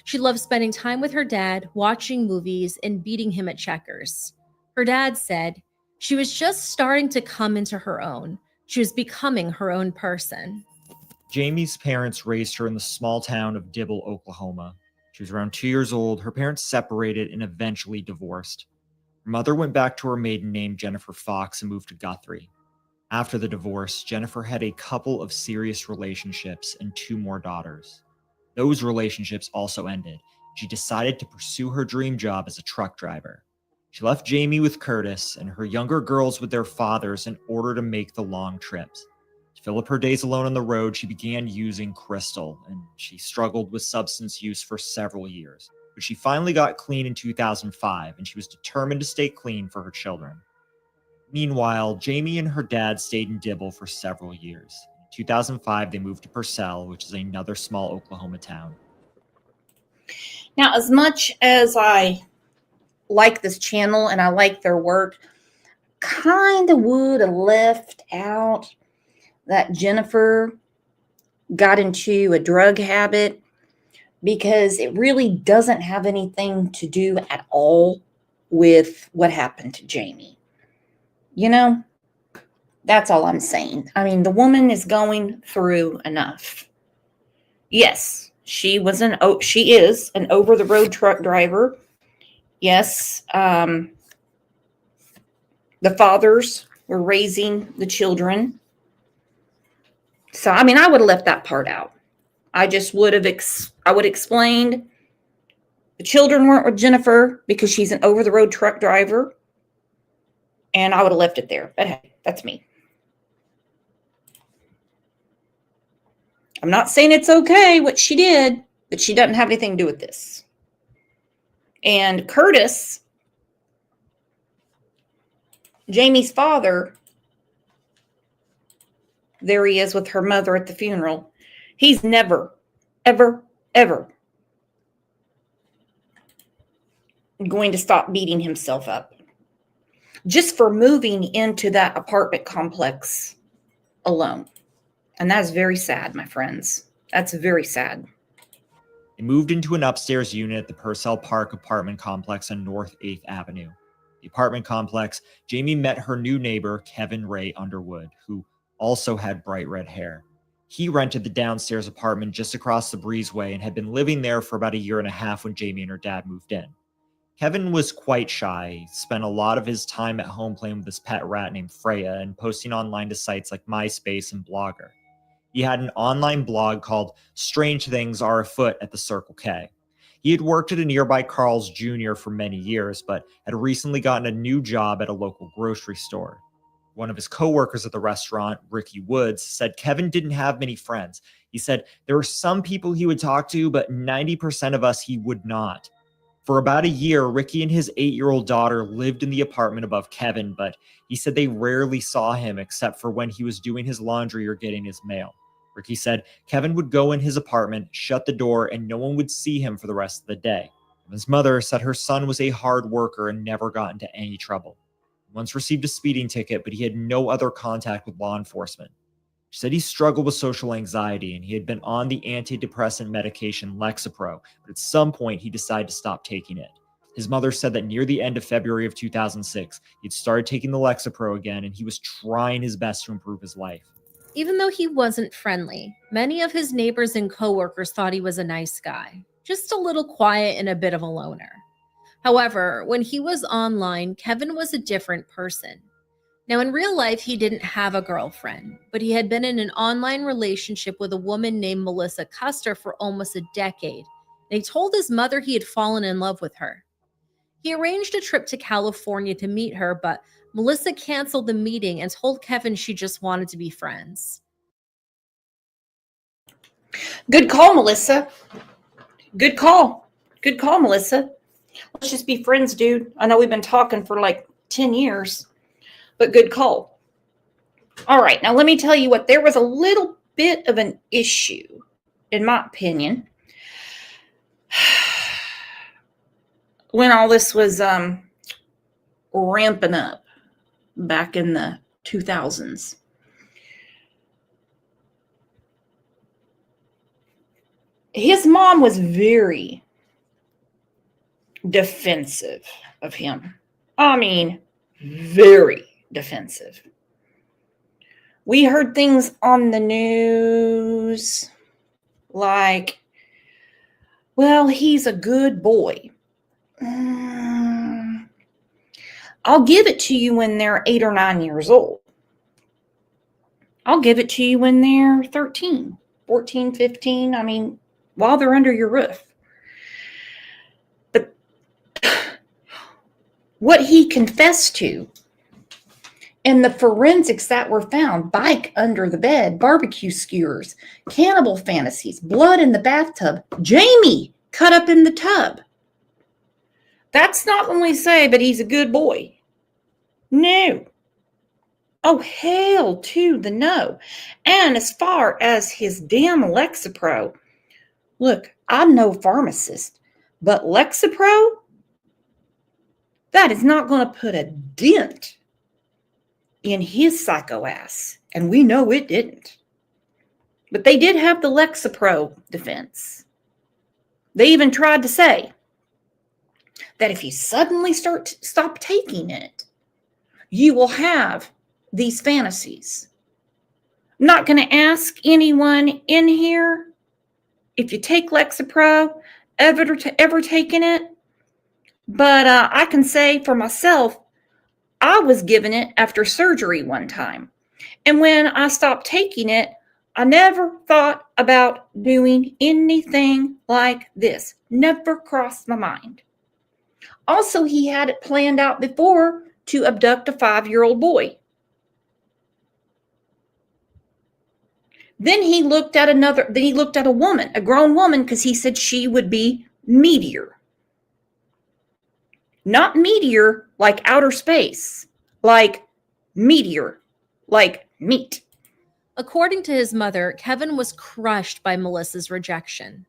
Speaker 4: She loved spending time with her dad, watching movies, and beating him at checkers. Her dad said she was just starting to come into her own. She was becoming her own person.
Speaker 7: Jamie's parents raised her in the small town of Dibble, Oklahoma. She was around 2 years old. Her parents separated and eventually divorced. Her mother went back to her maiden name, Jennifer Fox, and moved to Guthrie. After the divorce, Jennifer had a couple of serious relationships and 2 more daughters. Those relationships also ended. She decided to pursue her dream job as a truck driver. She left Jamie with Curtis and her younger girls with their fathers in order to make the long trips. To fill up her days alone on the road, she began using crystal, and she struggled with substance use for several years. But she finally got clean in 2005, and she was determined to stay clean for her children. Meanwhile, Jamie and her dad stayed in Dibble for several years. In 2005, they moved to Purcell, which is another small Oklahoma town.
Speaker 1: Now, as much as I like this channel and I like their work, kind of would have left out that Jennifer got into a drug habit, because it really doesn't have anything to do at all with what happened to Jamie. You know, that's all I'm saying. I mean, the woman is going through enough. Yes, she is an over-the-road truck driver. Yes, the fathers were raising the children. So, I mean, I would have left that part out. I just would have explained the children weren't with Jennifer because she's an over-the-road truck driver. And I would have left it there. But hey, that's me. I'm not saying it's okay what she did, but she doesn't have anything to do with this. And Curtis, Jamie's father, there he is with her mother at the funeral. He's never, ever, ever going to stop beating himself up just for moving into that apartment complex alone. And that's very sad, my friends. That's very sad.
Speaker 7: They moved into an upstairs unit at the Purcell Park apartment complex on North 8th Avenue. The apartment complex, Jamie met her new neighbor, Kevin Ray Underwood, who also had bright red hair. He rented the downstairs apartment just across the breezeway and had been living there for about a year and a half when Jamie and her dad moved in. Kevin was quite shy. He spent a lot of his time at home playing with his pet rat named Freya and posting online to sites like MySpace and Blogger. He had an online blog called Strange Things Are Afoot at the Circle K. He had worked at a nearby Carl's Jr. for many years, but had recently gotten a new job at a local grocery store. One of his coworkers at the restaurant, Ricky Woods, said Kevin didn't have many friends. He said there were some people he would talk to, but 90% of us he would not. For about a year, Ricky and his 8-year-old daughter lived in the apartment above Kevin, but he said they rarely saw him except for when he was doing his laundry or getting his mail. Ricky said Kevin would go in his apartment, shut the door, and no one would see him for the rest of the day. His mother said her son was a hard worker and never got into any trouble. He once received a speeding ticket, but he had no other contact with law enforcement. She said he struggled with social anxiety and he had been on the antidepressant medication Lexapro, but at some point he decided to stop taking it. His mother said that near the end of February of 2006, he'd started taking the Lexapro again and he was trying his best to improve his life.
Speaker 4: Even though he wasn't friendly, many of his neighbors and coworkers thought he was a nice guy, just a little quiet and a bit of a loner. However, when he was online, Kevin was a different person. Now, in real life, he didn't have a girlfriend, but he had been in an online relationship with a woman named Melissa Custer for almost a decade, and he told his mother he had fallen in love with her. He arranged a trip to California to meet her, but Melissa canceled the meeting and told Kevin she just wanted to be friends.
Speaker 1: Good call, Melissa. Good call. Good call, Melissa. Let's just be friends, dude. I know we've been talking for like 10 years. But good call. All right, now let me tell you what. There was a little bit of an issue, in my opinion, when all this was ramping up back in the 2000s. His mom was very defensive of him. I mean, very defensive. We heard things on the news like, well, he's a good boy. I'll give it to you when they're 8 or 9 years old. I'll give it to you when they're 13, 14, 15. I mean, while they're under your roof. But what he confessed to. And the forensics that were found: bike under the bed, barbecue skewers, cannibal fantasies, blood in the bathtub, Jamie cut up in the tub. That's not when we say, but he's a good boy. No. Oh, hell to the no. And as far as his damn Lexapro, look, I'm no pharmacist, but Lexapro, that is not going to put a dent in his psycho ass. And we know it didn't. But they did have the Lexapro defense. They even tried to say that if you suddenly stop taking it, you will have these fantasies. I'm not going to ask anyone in here if you take Lexapro, ever taken it, but I can say for myself, I was given it after surgery one time. And when I stopped taking it, I never thought about doing anything like this. Never crossed my mind. Also, he had it planned out before to abduct a 5-year-old boy. Then he looked at a woman, a grown woman, because he said she would be meteor. Not meteor like outer space, like meteor, like meat.
Speaker 4: According to his mother, Kevin was crushed by Melissa's rejection.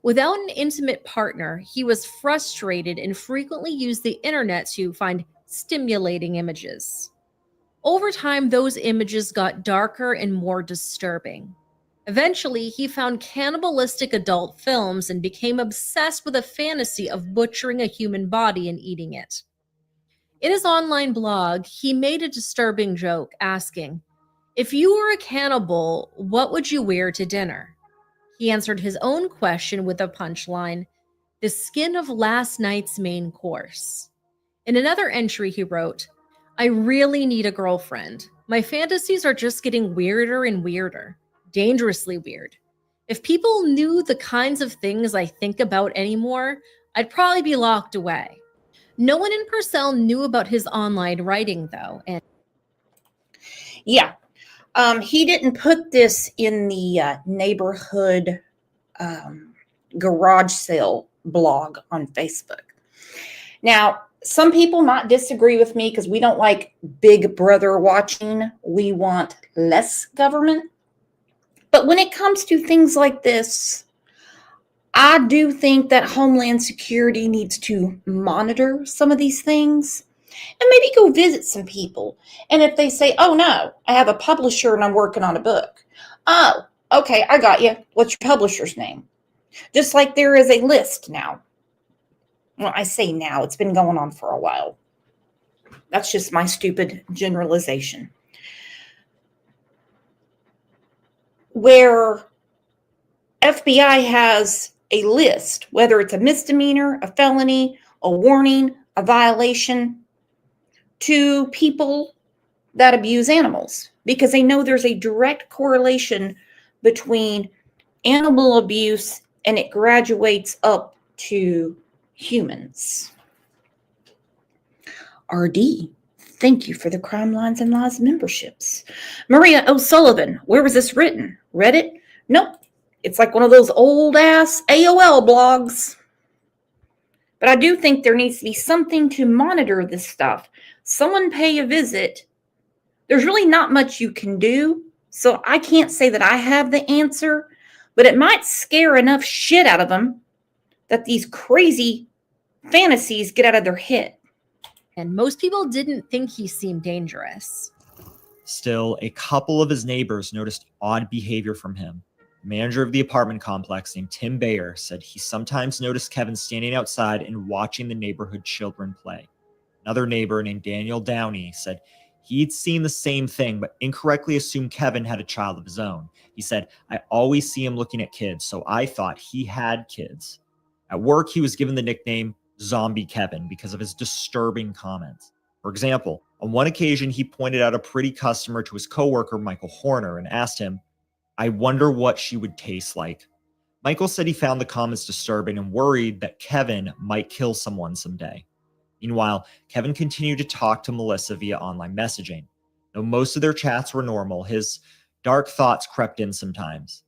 Speaker 4: Without an intimate partner, he was frustrated and frequently used the internet to find stimulating images. Over time, those images got darker and more disturbing. Eventually, he found cannibalistic adult films and became obsessed with a fantasy of butchering a human body and eating it. In his online blog, he made a disturbing joke asking, "If you were a cannibal, what would you wear to dinner?" He answered his own question with a punchline, "The skin of last night's main course." In another entry, he wrote, "I really need a girlfriend. My fantasies are just getting weirder and weirder. Dangerously weird. If people knew the kinds of things I think about anymore, I'd probably be locked away." No one in Purcell knew about his online writing, though. And
Speaker 1: yeah, he didn't put this in the neighborhood garage sale blog on Facebook. Now, some people might disagree with me because we don't like Big Brother watching. We want less government. But when it comes to things like this, I do think that Homeland Security needs to monitor some of these things and maybe go visit some people. And if they say, "Oh no, I have a publisher and I'm working on a book." "Oh, okay, I got you. What's your publisher's name?" Just like there is a list now. Well, I say now, it's been going on for a while. That's just my stupid generalization. Where FBI has a list, whether it's a misdemeanor, a felony, a warning, a violation, to people that abuse animals, because they know there's a direct correlation between animal abuse and it graduates up to humans. RD, thank you for the Crime Lines and Laws memberships. Maria O'Sullivan, where was this written? Reddit? Nope. It's like one of those old ass AOL blogs. But I do think there needs to be something to monitor this stuff. Someone pay a visit. There's really not much you can do, so I can't say that I have the answer, but it might scare enough shit out of them that these crazy fantasies get out of their head.
Speaker 4: And most people didn't think he seemed dangerous.
Speaker 7: Still, a couple of his neighbors noticed odd behavior from him. The manager of the apartment complex named Tim Bayer said he sometimes noticed Kevin standing outside and watching the neighborhood children play. Another neighbor named Daniel Downey said he'd seen the same thing, but incorrectly assumed Kevin had a child of his own. He said, "I always see him looking at kids, so I thought he had kids." At work, he was given the nickname Zombie Kevin because of his disturbing comments. For example, on one occasion, he pointed out a pretty customer to his coworker, Michael Horner, and asked him, "I wonder what she would taste like." Michael said he found the comments disturbing and worried that Kevin might kill someone someday. The Meanwhile, Kevin continued to talk to Melissa via online messaging. Though most of their chats were normal, his dark thoughts crept in sometimes.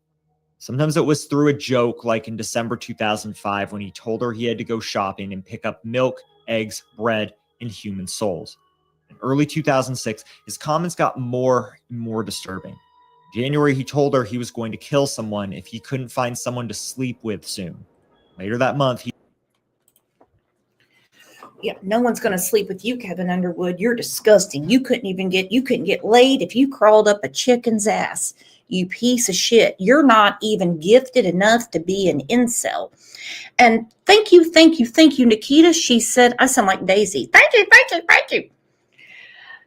Speaker 7: Sometimes it was through a joke, like in December 2005 when he told her he had to go shopping and pick up milk, eggs, bread, and human souls. In early 2006, his comments got more and more disturbing. In January, he told her he was going to kill someone if he couldn't find someone to sleep with soon. Later that month,
Speaker 1: Yeah, no one's going to sleep with you, Kevin Underwood. You're disgusting. You couldn't get laid if you crawled up a chicken's ass. You piece of shit. You're not even gifted enough to be an incel. And thank you, Nikita. She said, I sound like Daisy. Thank you.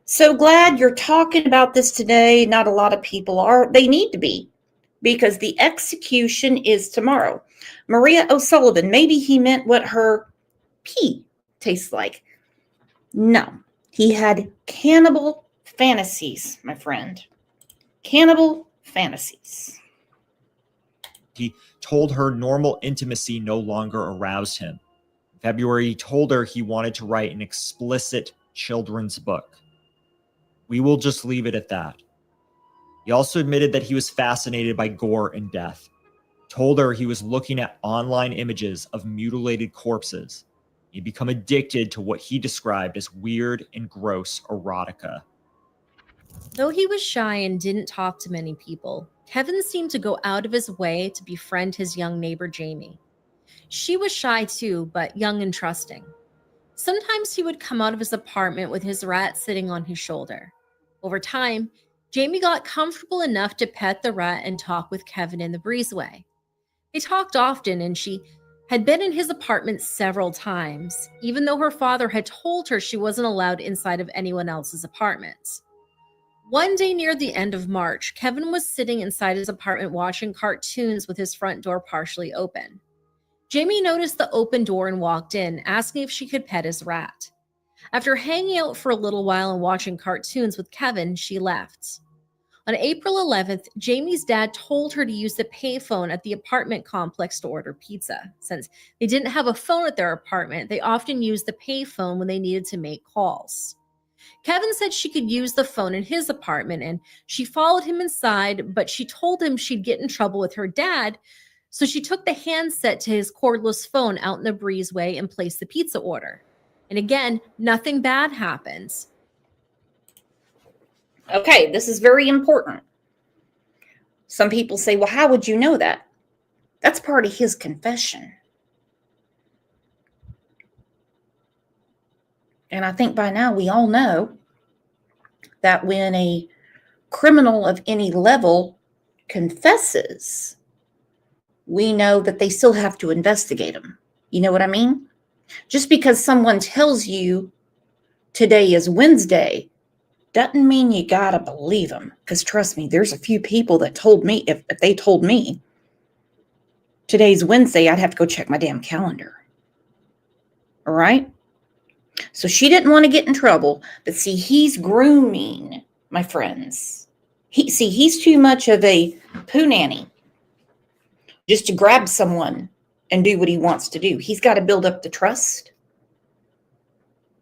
Speaker 1: So glad you're talking about this today. Not a lot of people are. They need to be, because the execution is tomorrow. Maria O'Sullivan, maybe he meant what her pee tastes like. No, he had cannibal fantasies, my friend. Cannibal fantasies.
Speaker 7: he told her normal intimacy no longer aroused him. In February, he told her he wanted to write an explicit children's book. We will just leave it at that. He also admitted that he was fascinated by gore and death. Told her he was looking at online images of mutilated corpses. He'd become addicted to what he described as weird and gross erotica.
Speaker 4: Though he was shy and didn't talk to many people, Kevin seemed to go out of his way to befriend his young neighbor Jamie. She was shy too, but young and trusting. Sometimes he would come out of his apartment with his rat sitting on his shoulder. Over time, Jamie got comfortable enough to pet the rat and talk with Kevin in the breezeway. They talked often, and she had been in his apartment several times, even though her father had told her she wasn't allowed inside of anyone else's apartments. One day near the end of March, Kevin was sitting inside his apartment watching cartoons with his front door partially open. Jamie noticed the open door and walked in, asking if she could pet his rat. After hanging out for a little while and watching cartoons with Kevin, she left. On April 11th, Jamie's dad told her to use the payphone at the apartment complex to order pizza. Since they didn't have a phone at their apartment, they often used the payphone when they needed to make calls. Kevin said she could use the phone in his apartment, and she followed him inside, but she told him she'd get in trouble with her dad, so she took the handset to his cordless phone out in the breezeway and placed the pizza order. And again, nothing bad happens.
Speaker 1: Okay, this is very important. Some people say, well, how would you know that? That's part of his confession. And I think by now we all know that when a criminal of any level confesses, we know that they still have to investigate them. You know what I mean? Just because someone tells you today is Wednesday doesn't mean you gotta believe them. Because trust me, there's a few people that told me, if they told me today's Wednesday, I'd have to go check my damn calendar. All right? So she didn't want to get in trouble, but see, he's grooming, my friends. He's too much of a poo nanny just to grab someone and do what he wants to do. He's got to build up the trust.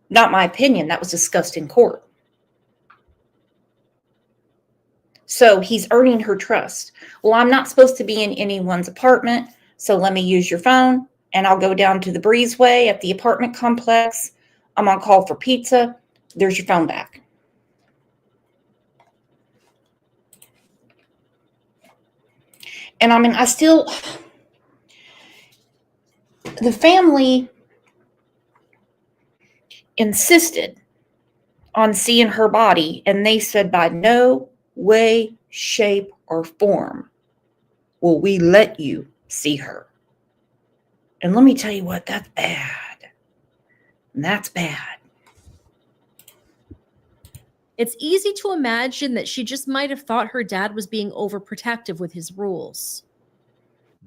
Speaker 1: Not my opinion. That was discussed in court. So he's earning her trust. Well, I'm not supposed to be in anyone's apartment, so let me use your phone, and I'll go down to the breezeway at the apartment complex. I'm on call for pizza. There's your phone back. And I mean, the family insisted on seeing her body, and they said by no way, shape, or form will we let you see her. And let me tell you what, that's bad. That's bad.
Speaker 4: It's easy to imagine that she just might have thought her dad was being overprotective with his rules.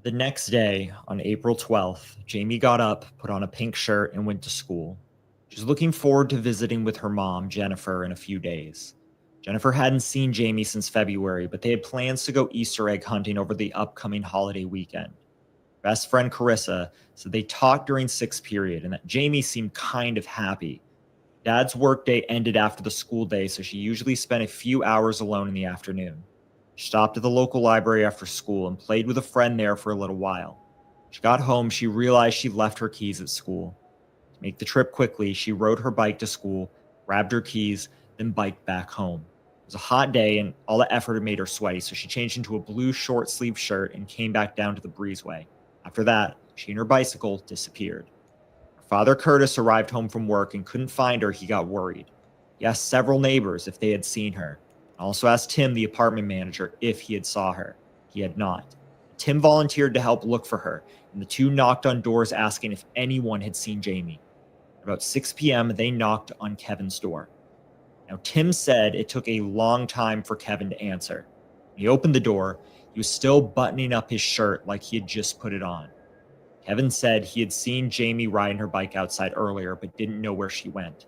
Speaker 7: The next day, on April 12th, Jamie got up, put on a pink shirt, and went to school. She was looking forward to visiting with her mom, Jennifer, in a few days. Jennifer hadn't seen Jamie since February, but they had plans to go Easter egg hunting over the upcoming holiday weekend. Best friend Carissa said they talked during sixth period and that Jamie seemed kind of happy. Dad's workday ended after the school day, so she usually spent a few hours alone in the afternoon. She stopped at the local library after school and played with a friend there for a little while. She got home, she realized she left her keys at school. To make the trip quickly, she rode her bike to school, grabbed her keys, then biked back home. It was a hot day and all the effort had made her sweaty, so she changed into a blue short-sleeved shirt and came back down to the breezeway. After that, she and her bicycle disappeared. Her father, Curtis, arrived home from work and couldn't find her. He got worried. He asked several neighbors if they had seen her, and also asked Tim, the apartment manager, if he had saw her. He had not. Tim volunteered to help look for her, and the two knocked on doors asking if anyone had seen Jamie. At about 6 p.m., they knocked on Kevin's door. Now, Tim said it took a long time for Kevin to answer. When he opened the door, he was still buttoning up his shirt like he had just put it on. Kevin said he had seen Jamie riding her bike outside earlier, but didn't know where she went.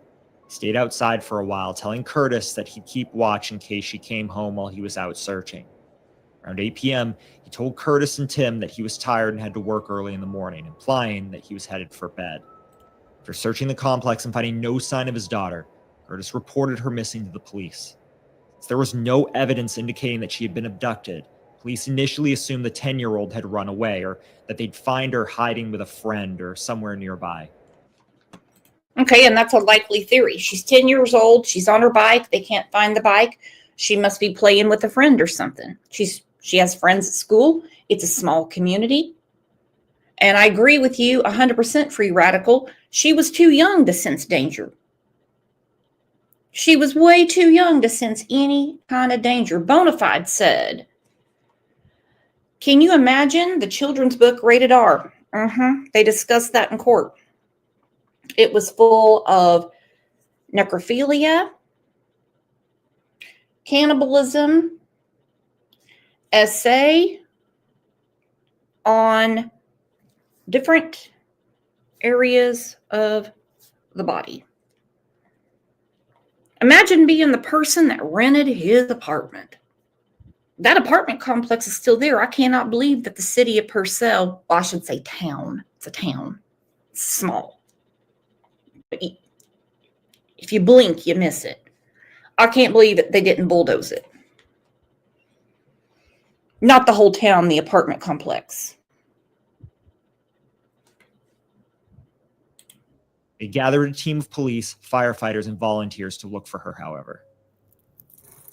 Speaker 7: He stayed outside for a while, telling Curtis that he'd keep watch in case she came home while he was out searching. Around 8 p.m., he told Curtis and Tim that he was tired and had to work early in the morning, implying that he was headed for bed. After searching the complex and finding no sign of his daughter, Curtis reported her missing to the police. Since there was no evidence indicating that she had been abducted, police initially assumed the 10-year-old had run away or that they'd find her hiding with a friend or somewhere nearby.
Speaker 1: Okay, and that's a likely theory. She's 10 years old. She's on her bike. They can't find the bike. She must be playing with a friend or something. She has friends at school. It's a small community. And I agree with you 100%, Free Radical. She was too young to sense danger. She was way too young to sense any kind of danger. Bonafide said, can you imagine the children's book rated R? They discussed that in court. It was full of necrophilia, cannibalism, essay on different areas of the body. Imagine being the person that rented his apartment. That apartment complex is still there. I cannot believe that the city of Purcell, well, I should say town. It's a town. It's small. But if you blink, you miss it. I can't believe that they didn't bulldoze it. Not the whole town, the apartment complex.
Speaker 7: They gathered a team of police, firefighters, and volunteers to look for her, however.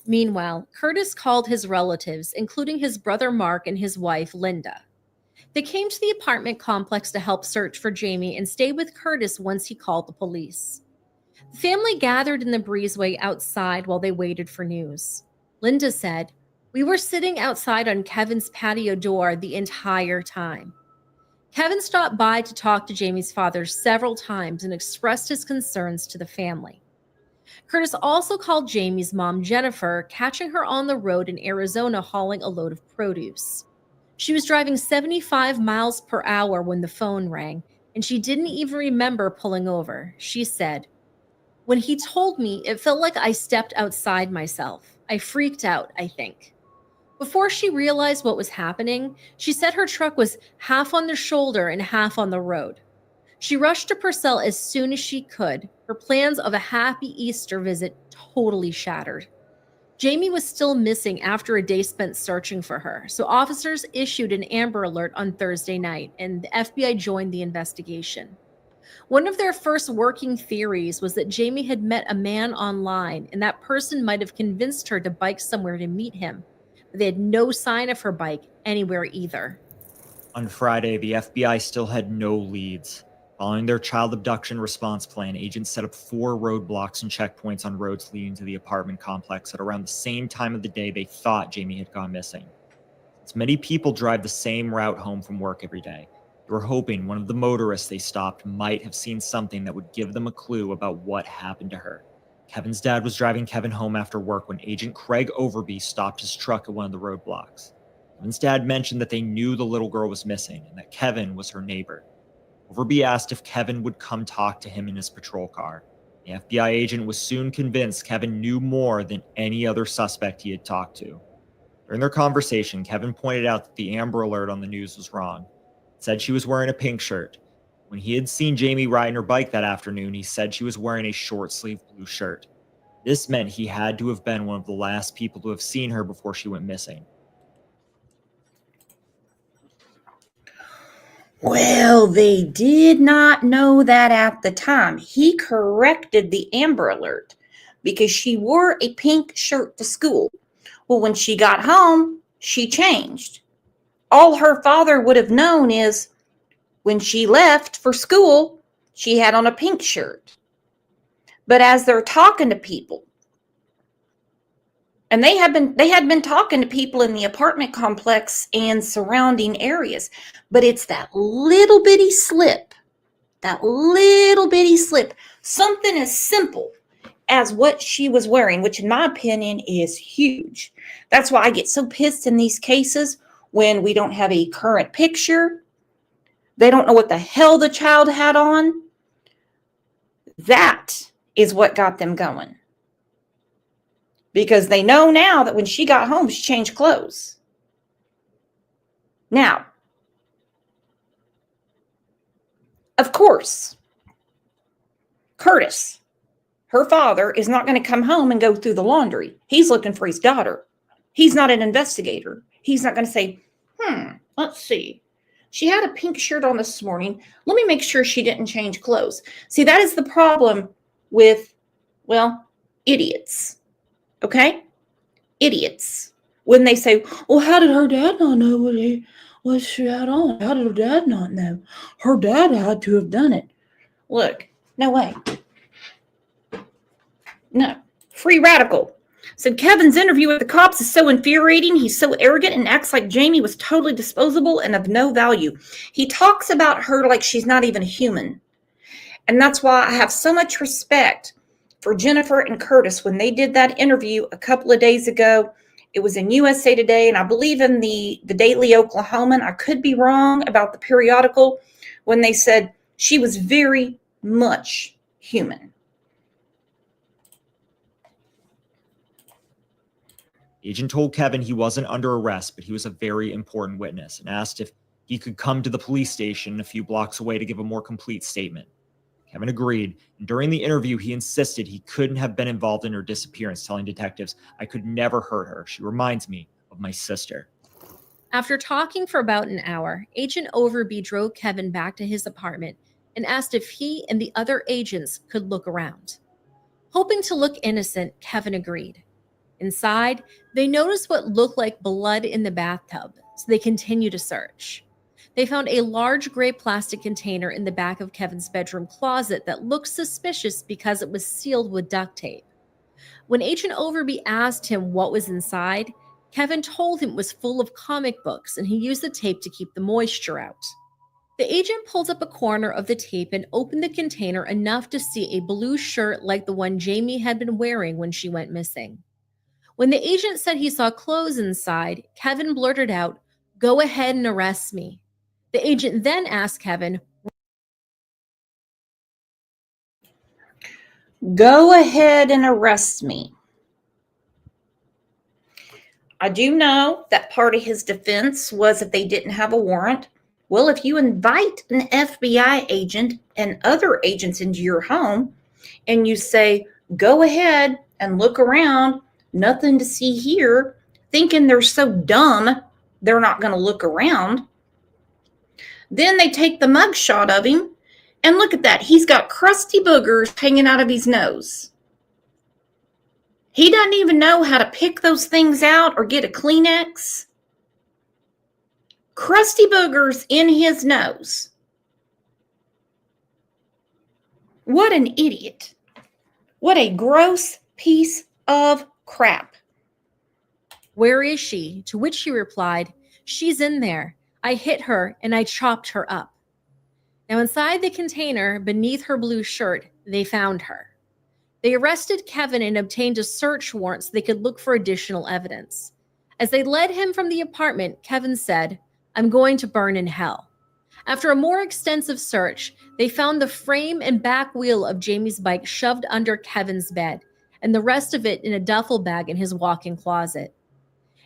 Speaker 4: Meanwhile, Curtis called his relatives, including his brother Mark and his wife Linda. They came to the apartment complex to help search for Jamie and stayed with Curtis once he called the police. The family gathered in the breezeway outside while they waited for news. Linda said, "We were sitting outside on Kevin's patio door the entire time." Kevin stopped by to talk to Jamie's father several times and expressed his concerns to the family. Curtis also called Jamie's mom, Jennifer, catching her on the road in Arizona hauling a load of produce. She was driving 75 miles per hour when the phone rang, and she didn't even remember pulling over. She said, "When he told me, it felt like I stepped outside myself. I freaked out, I think." Before she realized what was happening, she said her truck was half on the shoulder and half on the road. She rushed to Purcell as soon as she could, her plans of a happy Easter visit totally shattered. Jamie was still missing after a day spent searching for her, so officers issued an Amber Alert on Thursday night, and the FBI joined the investigation. One of their first working theories was that Jamie had met a man online, and that person might have convinced her to bike somewhere to meet him, but they had no sign of her bike anywhere either.
Speaker 7: On Friday, the FBI still had no leads. Following their child abduction response plan, agents set up 4 roadblocks and checkpoints on roads leading to the apartment complex at around the same time of the day they thought Jamie had gone missing. Since many people drive the same route home from work every day, they were hoping one of the motorists they stopped might have seen something that would give them a clue about what happened to her. Kevin's dad was driving Kevin home after work when Agent Craig Overby stopped his truck at one of the roadblocks. Kevin's dad mentioned that they knew the little girl was missing and that Kevin was her neighbor. Overby asked if Kevin would come talk to him in his patrol car. The FBI agent was soon convinced Kevin knew more than any other suspect he had talked to. During their conversation, Kevin pointed out that the Amber Alert on the news was wrong. said she was wearing a pink shirt. When he had seen Jamie riding her bike that afternoon, he said she was wearing a short-sleeved blue shirt. This meant he had to have been one of the last people to have seen her before she went missing.
Speaker 1: Well, they did not know that at the time. He corrected the Amber Alert because she wore a pink shirt to school. Well, when she got home, she changed. All her father would have known is when she left for school, she had on a pink shirt. But as they're talking to people, and they had been talking to people in the apartment complex and surrounding areas, but it's that little bitty slip, something as simple as what she was wearing, which in my opinion is huge. That's why I get so pissed in these cases when we don't have a current picture. They don't know what the hell the child had on. That is what got them going. Because they know now that when she got home, she changed clothes. Now, of course, Curtis, her father, is not going to come home and go through the laundry. He's looking for his daughter. He's not an investigator. He's not going to say, let's see. She had a pink shirt on this morning. Let me make sure she didn't change clothes. See, that is the problem with, well, idiots. Okay? Idiots. When they say, well, how did her dad not know what she had on? How did her dad not know? Her dad had to have done it. Look, no way. No. Free radical. Said Kevin's interview with the cops is so infuriating. He's so arrogant and acts like Jamie was totally disposable and of no value. He talks about her like she's not even a human. And that's why I have so much respect for Jennifer and Curtis when they did that interview a couple of days ago. It was in USA Today, and I believe in the Daily Oklahoman. I could be wrong about the periodical when they said she was very much human.
Speaker 7: The agent told Kevin he wasn't under arrest, but he was a very important witness and asked if he could come to the police station a few blocks away to give a more complete statement. Kevin agreed, and during the interview, he insisted he couldn't have been involved in her disappearance, telling detectives, "I could never hurt her. She reminds me of my sister."
Speaker 4: After talking for about an hour, Agent Overby drove Kevin back to his apartment and asked if he and the other agents could look around. Hoping to look innocent, Kevin agreed. Inside, they noticed what looked like blood in the bathtub, so they continued to search. They found a large gray plastic container in the back of Kevin's bedroom closet that looked suspicious because it was sealed with duct tape. When Agent Overby asked him what was inside, Kevin told him it was full of comic books and he used the tape to keep the moisture out. The agent pulled up a corner of the tape and opened the container enough to see a blue shirt like the one Jamie had been wearing when she went missing. When the agent said he saw clothes inside, Kevin blurted out, "Go ahead and arrest me." The agent then asked Kevin,
Speaker 1: Go ahead and arrest me. I do know that part of his defense was that they didn't have a warrant. Well, if you invite an FBI agent and other agents into your home and you say, go ahead and look around, nothing to see here, thinking they're so dumb they're not going to look around, then they take the mugshot of him, and look at that. He's got crusty boogers hanging out of his nose. He doesn't even know how to pick those things out or get a Kleenex. Crusty boogers in his nose. What an idiot. What a gross piece of crap.
Speaker 4: "Where is she?" To which he replied, "She's in there. I hit her and I chopped her up." Now inside the container, beneath her blue shirt, they found her. They arrested Kevin and obtained a search warrant so they could look for additional evidence. As they led him from the apartment, Kevin said, "I'm going to burn in hell." After a more extensive search, they found the frame and back wheel of Jamie's bike shoved under Kevin's bed, and the rest of it in a duffel bag in his walk-in closet.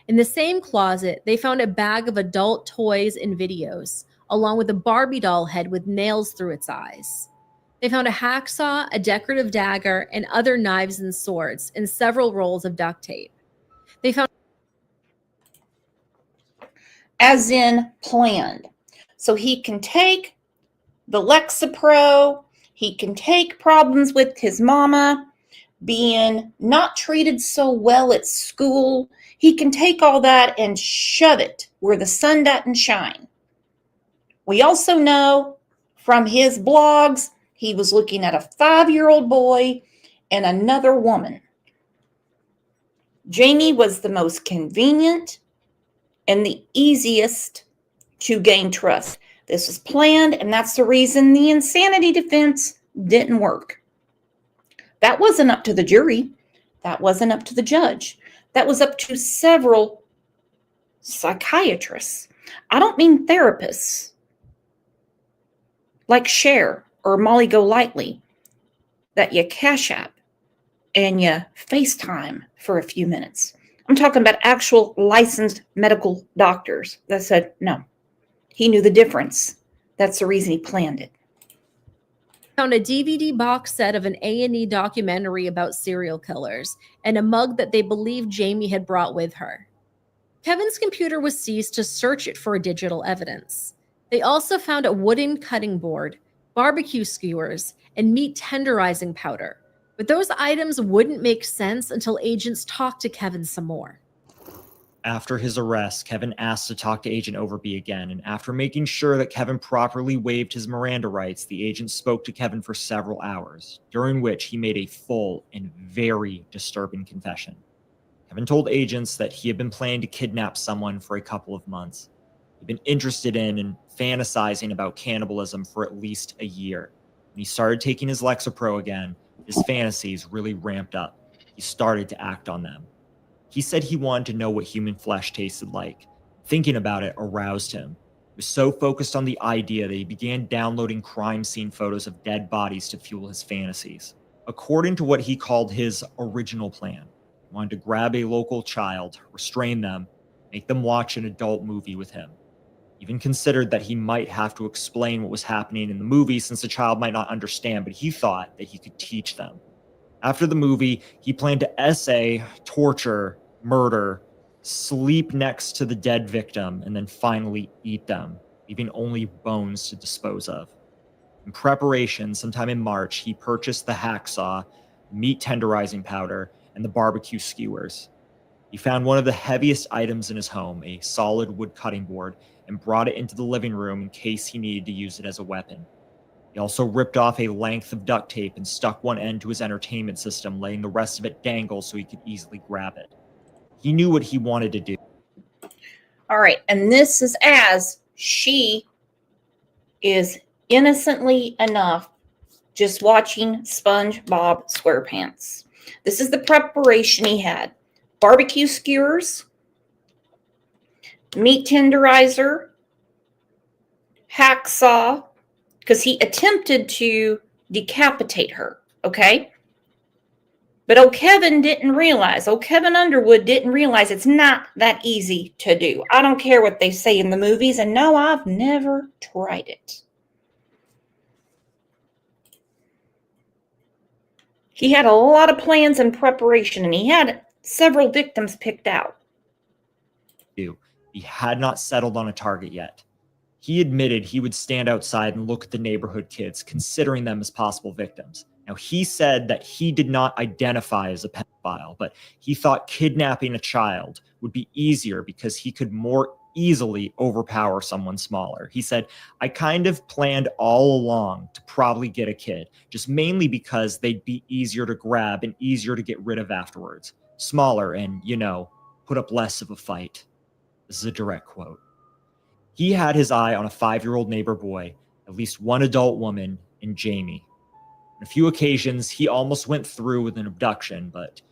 Speaker 4: In the same closet, they found a bag of adult toys and videos, along with a Barbie doll head with nails through its eyes. They found a hacksaw, a decorative dagger, and other knives and swords, and several rolls of duct tape. They found
Speaker 1: as in planned. So he can take the Lexapro, he can take problems with his mama, being not treated so well at school. He can take all that and shove it where the sun doesn't shine. We also know from his blogs, he was looking at a 5-year-old boy and another woman. Jamie was the most convenient and the easiest to gain trust. This was planned, and that's the reason the insanity defense didn't work. That wasn't up to the jury. That wasn't up to the judge. That was up to several psychiatrists. I don't mean therapists like Cher or Molly Golightly that you cash app and you FaceTime for a few minutes. I'm talking about actual licensed medical doctors that said, no, he knew the difference. That's the reason he planned it.
Speaker 4: Found a DVD box set of an A&E documentary about serial killers and a mug that they believed Jamie had brought with her. Kevin's computer was seized to search it for digital evidence. They also found a wooden cutting board, barbecue skewers, and meat tenderizing powder. But those items wouldn't make sense until agents talked to Kevin some more.
Speaker 7: After his arrest, Kevin asked to talk to Agent Overby again, and after making sure that Kevin properly waived his Miranda rights, the agent spoke to Kevin for several hours, during which he made a full and very disturbing confession. Kevin told agents that he had been planning to kidnap someone for a couple of months. He'd been interested in and fantasizing about cannibalism for at least a year. When he started taking his Lexapro again, his fantasies really ramped up. He started to act on them. He said he wanted to know what human flesh tasted like. Thinking about it aroused him. He was so focused on the idea that he began downloading crime scene photos of dead bodies to fuel his fantasies. According to what he called his original plan, he wanted to grab a local child, restrain them, make them watch an adult movie with him. He even considered that he might have to explain what was happening in the movie since the child might not understand, but he thought that he could teach them. After the movie, he planned to essay, torture, murder, sleep next to the dead victim, and then finally eat them, leaving only bones to dispose of. In preparation, sometime in March, he purchased the hacksaw, meat tenderizing powder, and the barbecue skewers. He found one of the heaviest items in his home, a solid wood cutting board, and brought it into the living room in case he needed to use it as a weapon. He also ripped off a length of duct tape and stuck one end to his entertainment system, letting the rest of it dangle so he could easily grab it. He knew what he wanted to do.
Speaker 1: All right, and this is as she is innocently enough just watching SpongeBob SquarePants. This is the preparation he had. Barbecue skewers, meat tenderizer, hacksaw, because he attempted to decapitate her, okay? But Kevin didn't realize, Kevin Underwood didn't realize it's not that easy to do. I don't care what they say in the movies, and no, I've never tried it. He had a lot of plans and preparation, and he had several victims picked out.
Speaker 7: He had not settled on a target yet. He admitted he would stand outside and look at the neighborhood kids, considering them as possible victims. Now, he said that he did not identify as a pedophile, but he thought kidnapping a child would be easier because he could more easily overpower someone smaller. He said, I kind of planned all along to probably get a kid, just mainly because they'd be easier to grab and easier to get rid of afterwards. Smaller and, put up less of a fight. This is a direct quote. He had his eye on a 5-year-old neighbor boy, at least one adult woman, and Jamie. On a few occasions, he almost went through with an abduction, but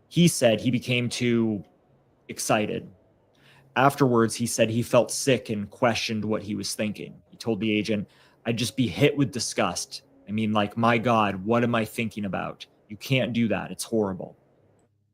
Speaker 7: he said he became too excited. Afterwards, he said he felt sick and questioned what he was thinking. He told the agent, I'd just be hit with disgust. I mean, like, my God, what am I thinking about? You can't do that. It's horrible.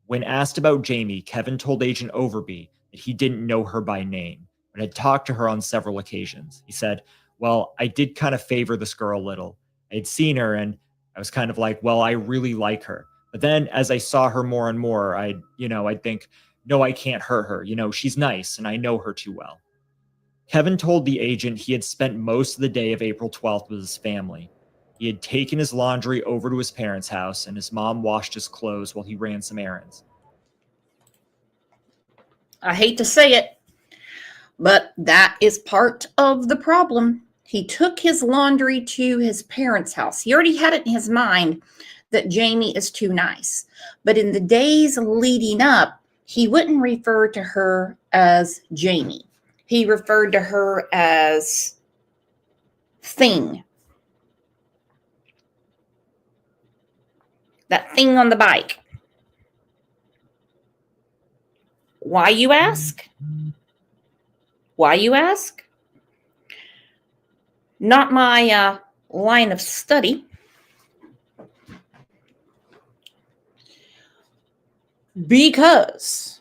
Speaker 7: When asked about Jamie, Kevin told Agent Overby that that he didn't know her by name, but had talked to her on several occasions. He said, well, I did kind of favor this girl a little. I'd seen her and I was kind of like, well, I really like her. But then as I saw her more and more, I'd think, no, I can't hurt her. She's nice and I know her too well. Kevin told the agent he had spent most of the day of April 12th with his family. He had taken his laundry over to his parents' house and his mom washed his clothes while he ran some errands.
Speaker 1: I hate to say it, but that is part of the problem. He took his laundry to his parents' house. He already had it in his mind that Jamie is too nice. But in the days leading up, he wouldn't refer to her as Jamie. He referred to her as Thing. That thing on the bike. Why, you ask? Why, you ask? Not my line of study. Because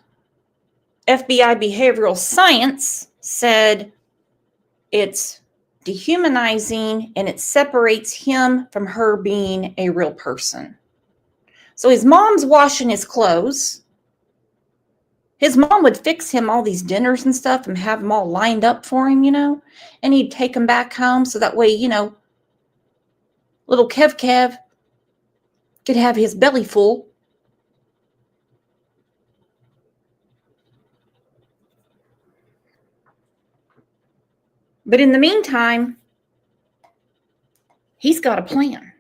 Speaker 1: FBI behavioral science said it's dehumanizing and it separates him from her being a real person. So his mom's washing his clothes. His mom would fix him all these dinners and stuff and have them all lined up for him, and he'd take them back home so that way, little Kev could have his belly full. But in the meantime, he's got a plan.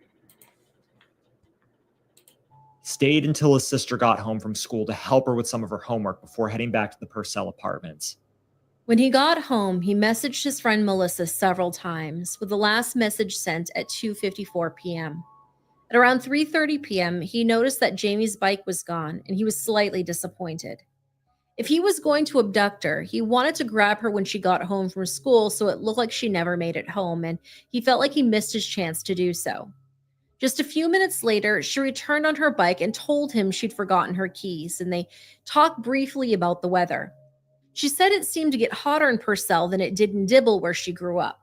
Speaker 7: Stayed until his sister got home from school to help her with some of her homework before heading back to the Purcell apartments.
Speaker 4: When he got home, he messaged his friend Melissa several times, with the last message sent at 2:54 p.m. At around 3:30 p.m., he noticed that Jamie's bike was gone, and he was slightly disappointed. If he was going to abduct her, he wanted to grab her when she got home from school so it looked like she never made it home, and he felt like he missed his chance to do so. Just a few minutes later, she returned on her bike and told him she'd forgotten her keys, and they talked briefly about the weather. She said it seemed to get hotter in Purcell than it did in Dibble, where she grew up.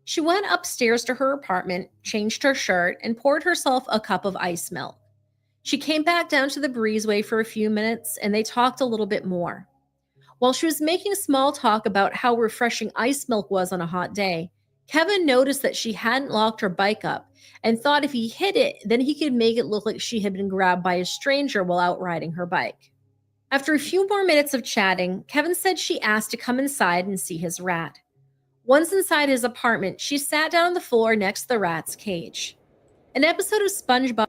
Speaker 4: She went upstairs to her apartment, changed her shirt, and poured herself a cup of ice milk. She came back down to the breezeway for a few minutes, and they talked a little bit more. While she was making small talk about how refreshing ice milk was on a hot day, Kevin noticed that she hadn't locked her bike up and thought if he hid it, then he could make it look like she had been grabbed by a stranger while out riding her bike. After a few more minutes of chatting, Kevin said she asked to come inside and see his rat. Once inside his apartment, she sat down on the floor next to the rat's cage. An episode of SpongeBob.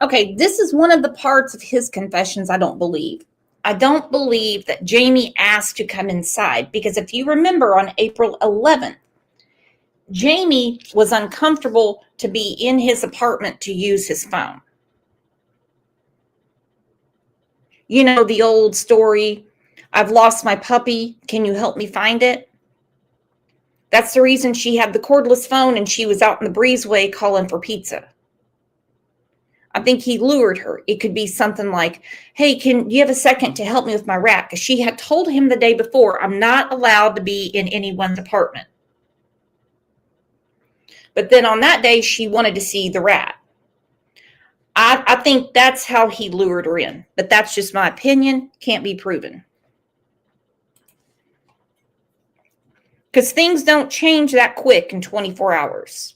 Speaker 1: Okay, this is one of the parts of his confessions I don't believe. I don't believe that Jamie asked to come inside, because if you remember on April 11th, Jamie was uncomfortable to be in his apartment to use his phone. You know the old story, I've lost my puppy, can you help me find it? That's the reason she had the cordless phone and she was out in the breezeway calling for pizza. I think he lured her. It could be something like, hey, do you have a second to help me with my rat? Because she had told him the day before, I'm not allowed to be in anyone's apartment. But then on that day, she wanted to see the rat. I think that's how he lured her in. But that's just my opinion. Can't be proven. Because things don't change that quick in 24 hours.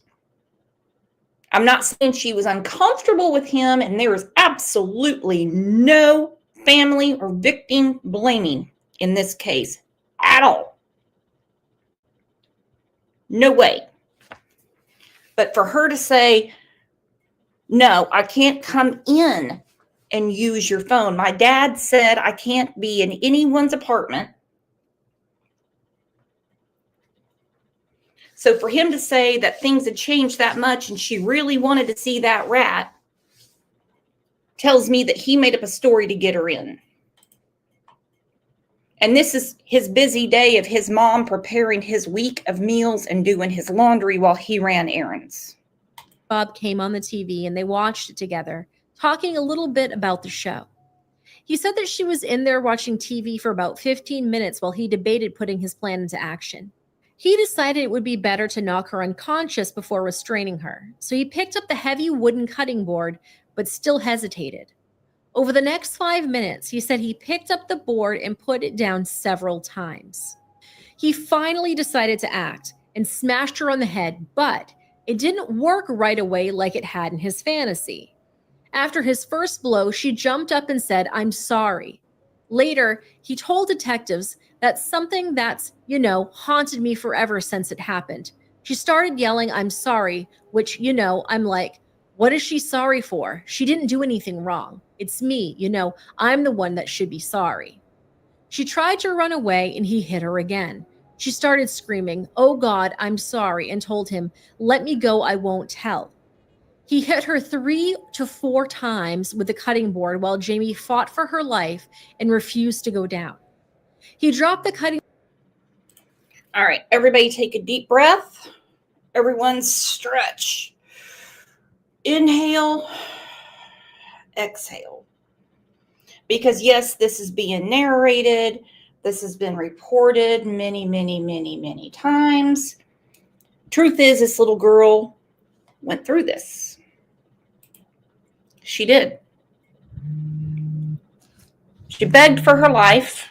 Speaker 1: I'm not saying she was uncomfortable with him, and there is absolutely no family or victim blaming in this case at all. No way. But for her to say, no, I can't come in and use your phone. My dad said I can't be in anyone's apartment. So for him to say that things had changed that much and she really wanted to see that rat tells me that he made up a story to get her in. And this is his busy day of his mom preparing his week of meals and doing his laundry while he ran errands.
Speaker 4: Bob came on the TV and they watched it together, talking a little bit about the show. He said that she was in there watching TV for about 15 minutes while he debated putting his plan into action. He decided it would be better to knock her unconscious before restraining her, so he picked up the heavy wooden cutting board, but still hesitated. Over the next 5 minutes, he said he picked up the board and put it down several times. He finally decided to act and smashed her on the head, but it didn't work right away like it had in his fantasy. After his first blow, she jumped up and said, "I'm sorry." Later, he told detectives that's something that's, haunted me forever since it happened. She started yelling, "I'm sorry," which, I'm like, what is she sorry for? She didn't do anything wrong. It's me, I'm the one that should be sorry. She tried to run away and he hit her again. She started screaming, "Oh God, I'm sorry," and told him, "Let me go, I won't tell." He hit her 3 to 4 times with the cutting board while Jamie fought for her life and refused to go down. He dropped the cutting.
Speaker 1: All right, everybody take a deep breath. Everyone stretch. Inhale, exhale. Because yes, this is being narrated. This has been reported many, many, many, many times. Truth is, this little girl went through this. She did. She begged for her life.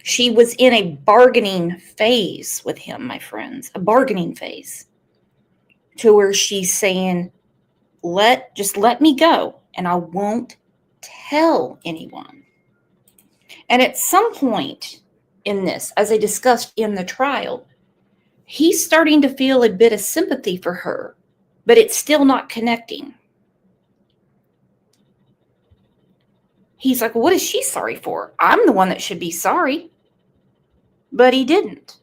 Speaker 1: She was in a bargaining phase with him, my friends, a bargaining phase, to where she's saying, just let me go and I won't tell anyone. And at some point in this, as I discussed in the trial, he's starting to feel a bit of sympathy for her, but it's still not connecting. He's like, "What is she sorry for? I'm the one that should be sorry." But he didn't.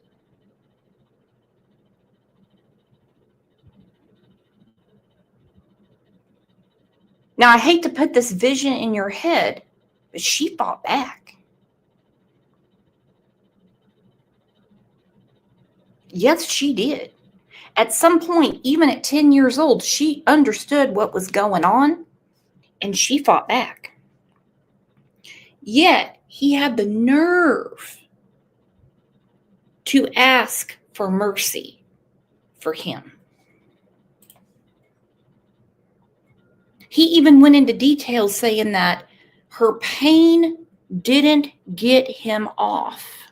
Speaker 1: Now, I hate to put this vision in your head, but she fought back. Yes, she did. At some point, even at 10 years old, she understood what was going on, and she fought back. Yet, he had the nerve to ask for mercy for him. He even went into detail saying that her pain didn't get him off.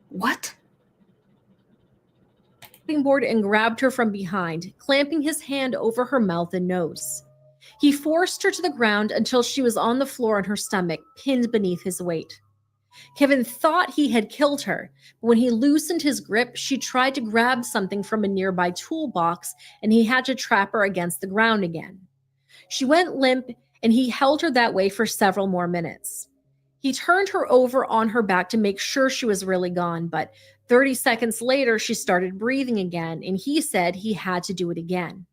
Speaker 1: What?
Speaker 4: Board and grabbed her from behind, clamping his hand over her mouth and nose. He forced her to the ground until she was on the floor on her stomach, pinned beneath his weight. Kevin thought he had killed her, but when he loosened his grip, she tried to grab something from a nearby toolbox, and he had to trap her against the ground again. She went limp, and he held her that way for several more minutes. He turned her over on her back to make sure she was really gone, but 30 seconds later, she started breathing again, and he said he had to do it again.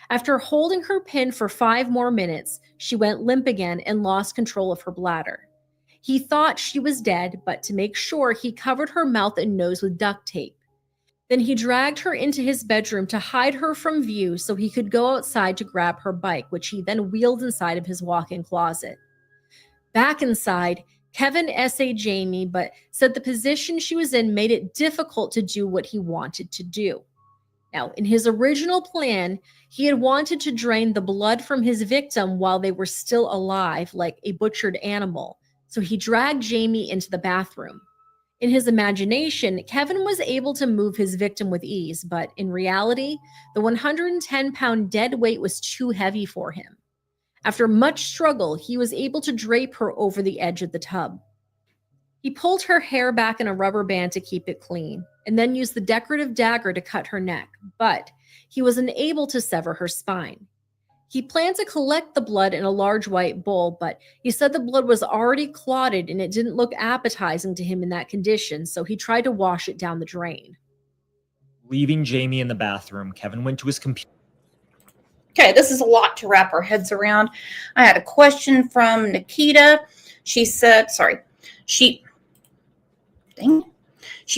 Speaker 4: After holding her pinned for 5 more minutes, she went limp again and lost control of her bladder. He thought she was dead, but to make sure, he covered her mouth and nose with duct tape. Then he dragged her into his bedroom to hide her from view so he could go outside to grab her bike, which he then wheeled inside of his walk-in closet. Back inside, Kevin essayed Jamie, but said the position she was in made it difficult to do what he wanted to do. Now, in his original plan, he had wanted to drain the blood from his victim while they were still alive, like a butchered animal. So he dragged Jamie into the bathroom. In his imagination, Kevin was able to move his victim with ease, but in reality, the 110-pound dead weight was too heavy for him. After much struggle, he was able to drape her over the edge of the tub. He pulled her hair back in a rubber band to keep it clean, and then used the decorative dagger to cut her neck, but he was unable to sever her spine. He planned to collect the blood in a large white bowl, but he said the blood was already clotted and it didn't look appetizing to him in that condition, so he tried to wash it down the drain.
Speaker 7: Leaving Jamie in the bathroom, Kevin went to his computer.
Speaker 1: Okay, this is a lot to wrap our heads around. I had a question from Nikita. She said, she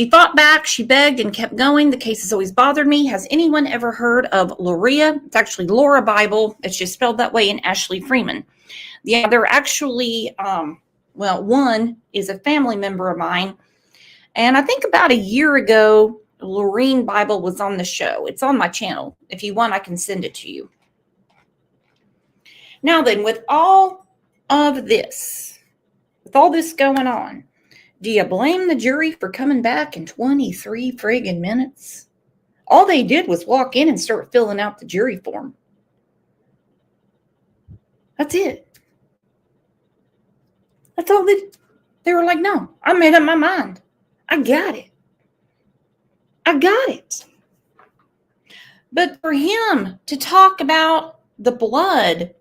Speaker 1: fought back, she begged and kept going. The case has always bothered me. Has anyone ever heard of Loria? It's actually Laura Bible. It's just spelled that way in Ashley Freeman. Yeah, they're actually, well, one is a family member of mine. And I think about a year ago, Lorene Bible was on the show. It's on my channel. If you want, I can send it to you. Now then, with all this going on, do you blame the jury for coming back in 23 friggin' minutes? All they did was walk in and start filling out the jury form. That's it. That's all they were like, no, I made up my mind. I got it. I got it. But for him to talk about the blood,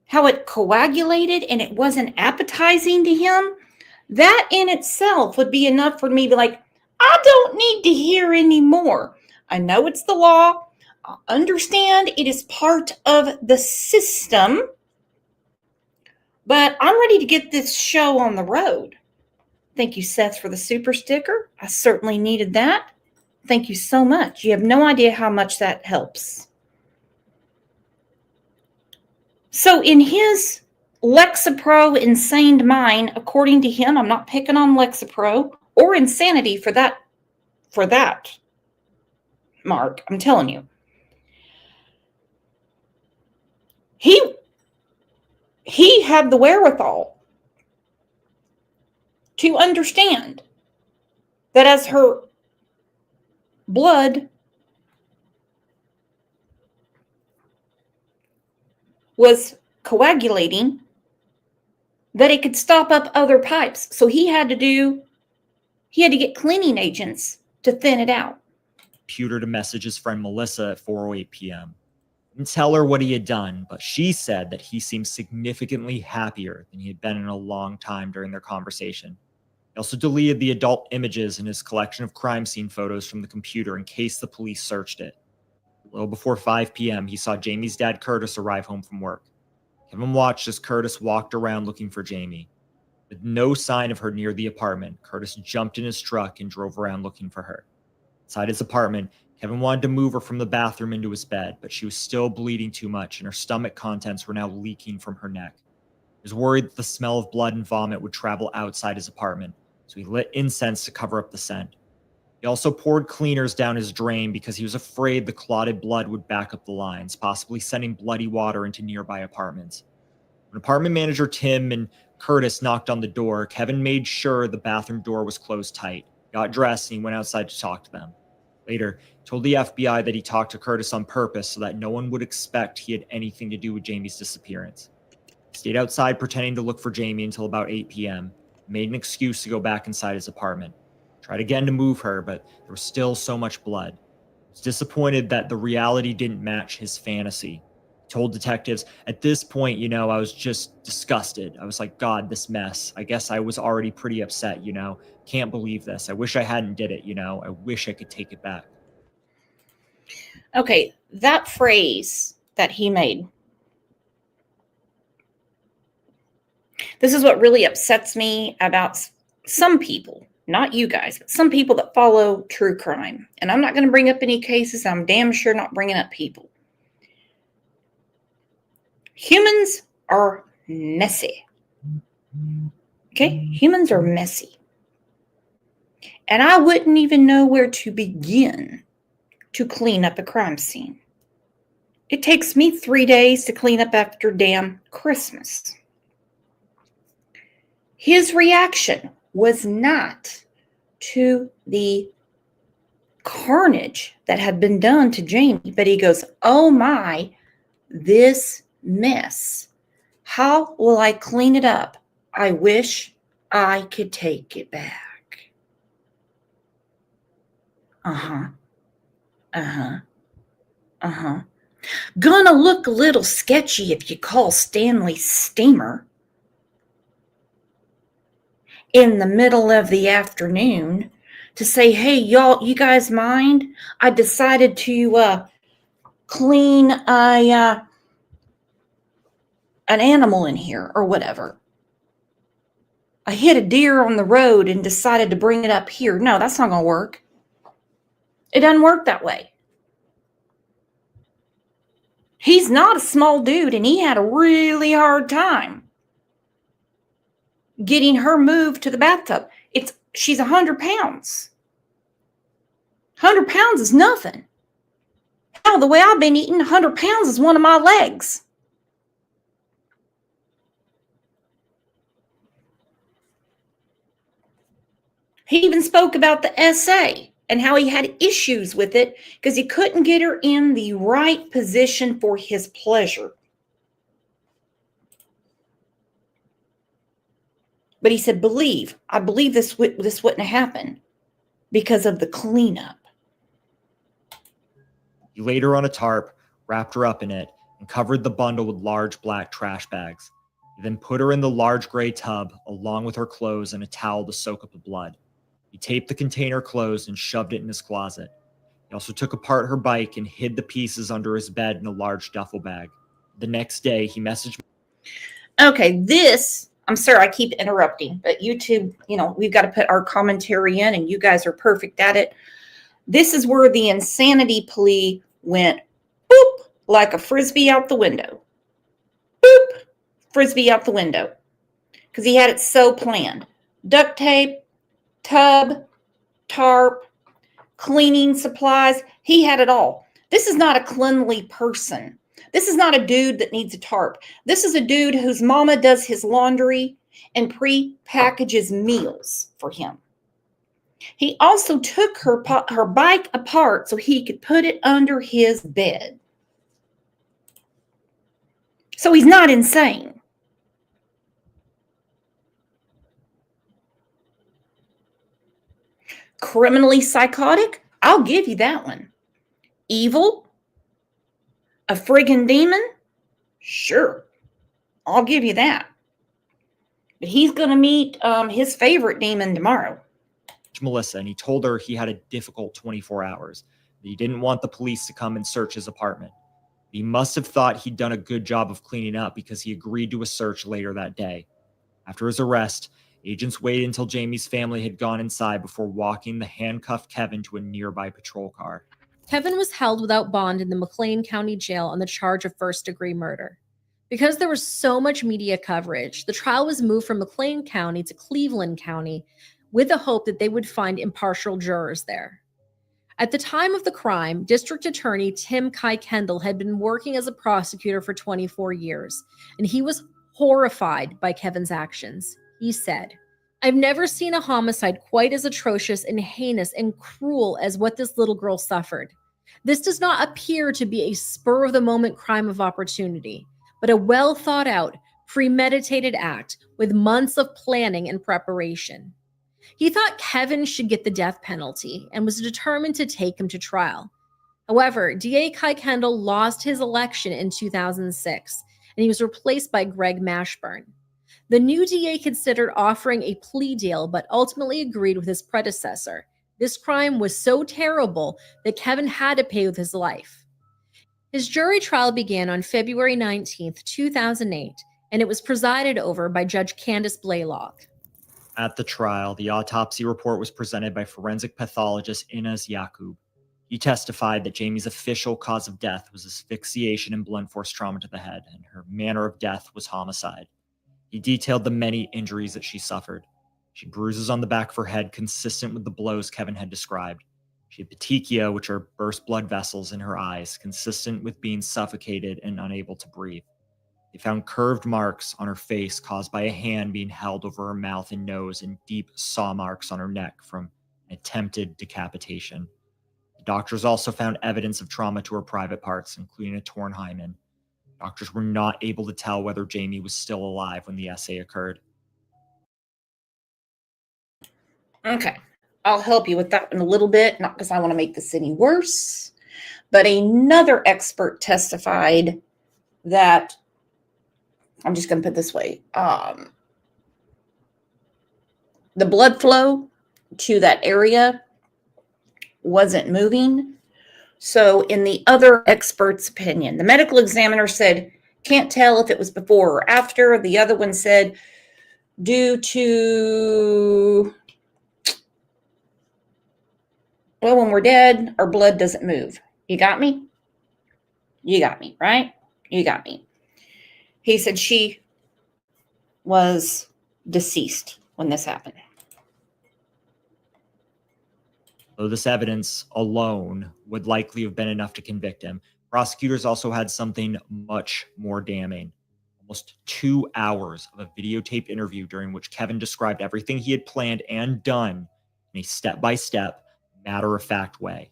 Speaker 1: how it coagulated and it wasn't appetizing to him, that in itself would be enough for me to be like, I don't need to hear any more. I know it's the law. I understand it is part of the system. But I'm ready to get this show on the road. Thank you, Seth, for the super sticker. I certainly needed that. Thank you so much. You have no idea how much that helps. So in his Lexapro insane mind, according to him, I'm not picking on Lexapro or insanity for that, Mark. I'm telling you. He had the wherewithal to understand that as her blood was coagulating, that it could stop up other pipes. So he had to get cleaning agents to thin it out.
Speaker 7: Computer to message his friend Melissa at 4:08 p.m. Didn't tell her what he had done, but she said that he seemed significantly happier than he had been in a long time during their conversation. He also deleted the adult images in his collection of crime scene photos from the computer in case the police searched it. A little before 5 p.m., he saw Jamie's dad, Curtis, arrive home from work. Kevin watched as Curtis walked around looking for Jamie. With no sign of her near the apartment, Curtis jumped in his truck and drove around looking for her. Inside his apartment, Kevin wanted to move her from the bathroom into his bed, but she was still bleeding too much and her stomach contents were now leaking from her neck. He was worried that the smell of blood and vomit would travel outside his apartment, so he lit incense to cover up the scent. He also poured cleaners down his drain because he was afraid the clotted blood would back up the lines, possibly sending bloody water into nearby apartments. When apartment manager Tim and Curtis knocked on the door, Kevin made sure the bathroom door was closed tight, got dressed, and he went outside to talk to them. Later, he told the FBI that he talked to Curtis on purpose so that no one would expect he had anything to do with Jamie's disappearance. He stayed outside pretending to look for Jamie until about 8 p.m., made an excuse to go back inside his apartment. Tried again to move her, but there was still so much blood. He was disappointed that the reality didn't match his fantasy. He told detectives, at this point, I was just disgusted. I was like, God, this mess. I guess I was already pretty upset, Can't believe this. I wish I hadn't did it, I wish I could take it back.
Speaker 1: Okay, that phrase that he made. This is what really upsets me about some people. Not you guys, but some people that follow true crime. And I'm not going to bring up any cases. I'm damn sure not bringing up people. Humans are messy. Okay? Humans are messy. And I wouldn't even know where to begin to clean up a crime scene. It takes me 3 days to clean up after damn Christmas. His reaction was not to the carnage that had been done to Jamie, but he goes, oh my, this mess. How will I clean it up? I wish I could take it back. Gonna look a little sketchy if you call Stanley Steamer in the middle of the afternoon to say, hey, y'all, you guys mind? I decided to clean an animal in here or whatever. I hit a deer on the road and decided to bring it up here. No, that's not going to work. It doesn't work that way. He's not a small dude, and he had a really hard time getting her moved to the bathtub. She's 100 pounds. 100 pounds is nothing. Hell, the way I've been eating, 100 pounds is one of my legs. He even spoke about the essay and how he had issues with it because he couldn't get her in the right position for his pleasure. But he said, I believe this wouldn't happen because of the cleanup.
Speaker 7: He laid her on a tarp, wrapped her up in it, and covered the bundle with large black trash bags. He then put her in the large gray tub, along with her clothes and a towel to soak up the blood. He taped the container closed and shoved it in his closet. He also took apart her bike and hid the pieces under his bed in a large duffel bag. The next day, he messaged me.
Speaker 1: Okay, I'm sorry I keep interrupting, but YouTube, we've got to put our commentary in, and you guys are perfect at it. This is where the insanity plea went boop, like a frisbee out the window. Boop, frisbee out the window. Because he had it so planned. Duct tape, tub, tarp, cleaning supplies. He had it all. This is not a cleanly person. This is not a dude that needs a tarp. This is a dude whose mama does his laundry and pre-packages meals for him. He also took her bike apart so he could put it under his bed. So he's not insane. Criminally psychotic? I'll give you that one. Evil? A friggin' demon? Sure. I'll give you that. But he's going to meet his favorite demon tomorrow.
Speaker 7: Melissa, and he told her he had a difficult 24 hours. That he didn't want the police to come and search his apartment. He must have thought he'd done a good job of cleaning up because he agreed to a search later that day. After his arrest, agents waited until Jamie's family had gone inside before walking the handcuffed Kevin to a nearby patrol car.
Speaker 4: Kevin was held without bond in the McLean County Jail on the charge of first-degree murder. Because there was so much media coverage, the trial was moved from McLean County to Cleveland County with the hope that they would find impartial jurors there. At the time of the crime, District Attorney Tim Kendall had been working as a prosecutor for 24 years, and he was horrified by Kevin's actions. He said, "I've never seen a homicide quite as atrocious and heinous and cruel as what this little girl suffered. This does not appear to be a spur-of-the-moment crime of opportunity, but a well-thought-out, premeditated act with months of planning and preparation." He thought Kevin should get the death penalty and was determined to take him to trial. However, DA Kai Kendall lost his election in 2006, and he was replaced by Greg Mashburn. The new DA considered offering a plea deal, but ultimately agreed with his predecessor. This crime was so terrible that Kevin had to pay with his life. His jury trial began on February 19, 2008, and it was presided over by Judge Candace Blaylock.
Speaker 7: At the trial, the autopsy report was presented by forensic pathologist Inez Yakub. He testified that Jamie's official cause of death was asphyxiation and blunt force trauma to the head, and her manner of death was homicide. He detailed the many injuries that she suffered. She had bruises on the back of her head consistent with the blows Kevin had described. She had petechia, which are burst blood vessels in her eyes, consistent with being suffocated and unable to breathe. They found curved marks on her face caused by a hand being held over her mouth and nose, and deep saw marks on her neck from an attempted decapitation. The doctors also found evidence of trauma to her private parts, including a torn hymen. Doctors were not able to tell whether Jamie was still alive when the essay occurred.
Speaker 1: Okay, I'll help you with that in a little bit, not because I want to make this any worse, but another expert testified that, I'm just going to put it this way, the blood flow to that area wasn't moving. So in the other expert's opinion, the medical examiner said, can't tell if it was before or after. The other one said, due to, well, when we're dead, our blood doesn't move. You got me? You got me, right? You got me. He said she was deceased when this happened.
Speaker 7: Though this evidence alone would likely have been enough to convict him, prosecutors also had something much more damning. Almost 2 hours of a videotaped interview during which Kevin described everything he had planned and done in a step-by-step, matter-of-fact way.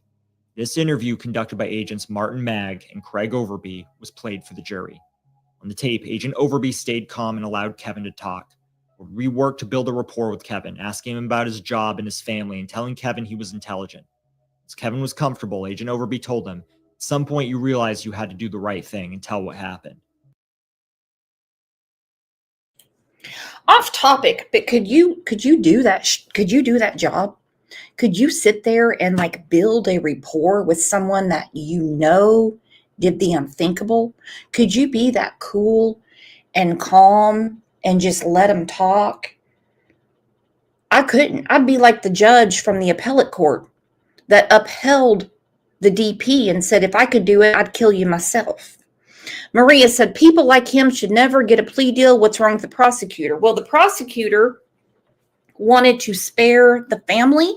Speaker 7: This interview, conducted by agents Martin Magg and Craig Overby, was played for the jury. On the tape, Agent Overby stayed calm and allowed Kevin to talk. We worked to build a rapport with Kevin, asking him about his job and his family, and telling Kevin he was intelligent. As Kevin was comfortable, Agent Overby told him, "At some point you realized you had to do the right thing and tell what happened."
Speaker 1: Off topic, but could you do that? Could you do that job? Could you sit there and like build a rapport with someone that you know did the unthinkable? Could you be that cool and calm and just let them talk? I couldn't. I'd be like the judge from the appellate court that upheld the DP and said, if I could do it, I'd kill you myself. Maria said, people like him should never get a plea deal. What's wrong with the prosecutor? Well, the prosecutor wanted to spare the family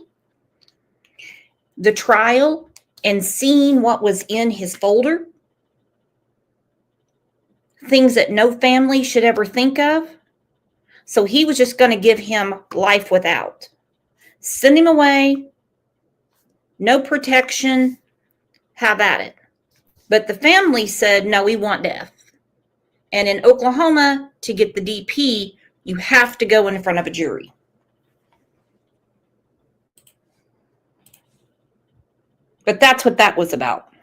Speaker 1: the trial and seeing what was in his folder, things that no family should ever think of. So he was just going to give him life without. Send him away, no protection, have at it. But the family said, no, we want death. And in Oklahoma, to get the DP, you have to go in front of a jury. But that's what that was about.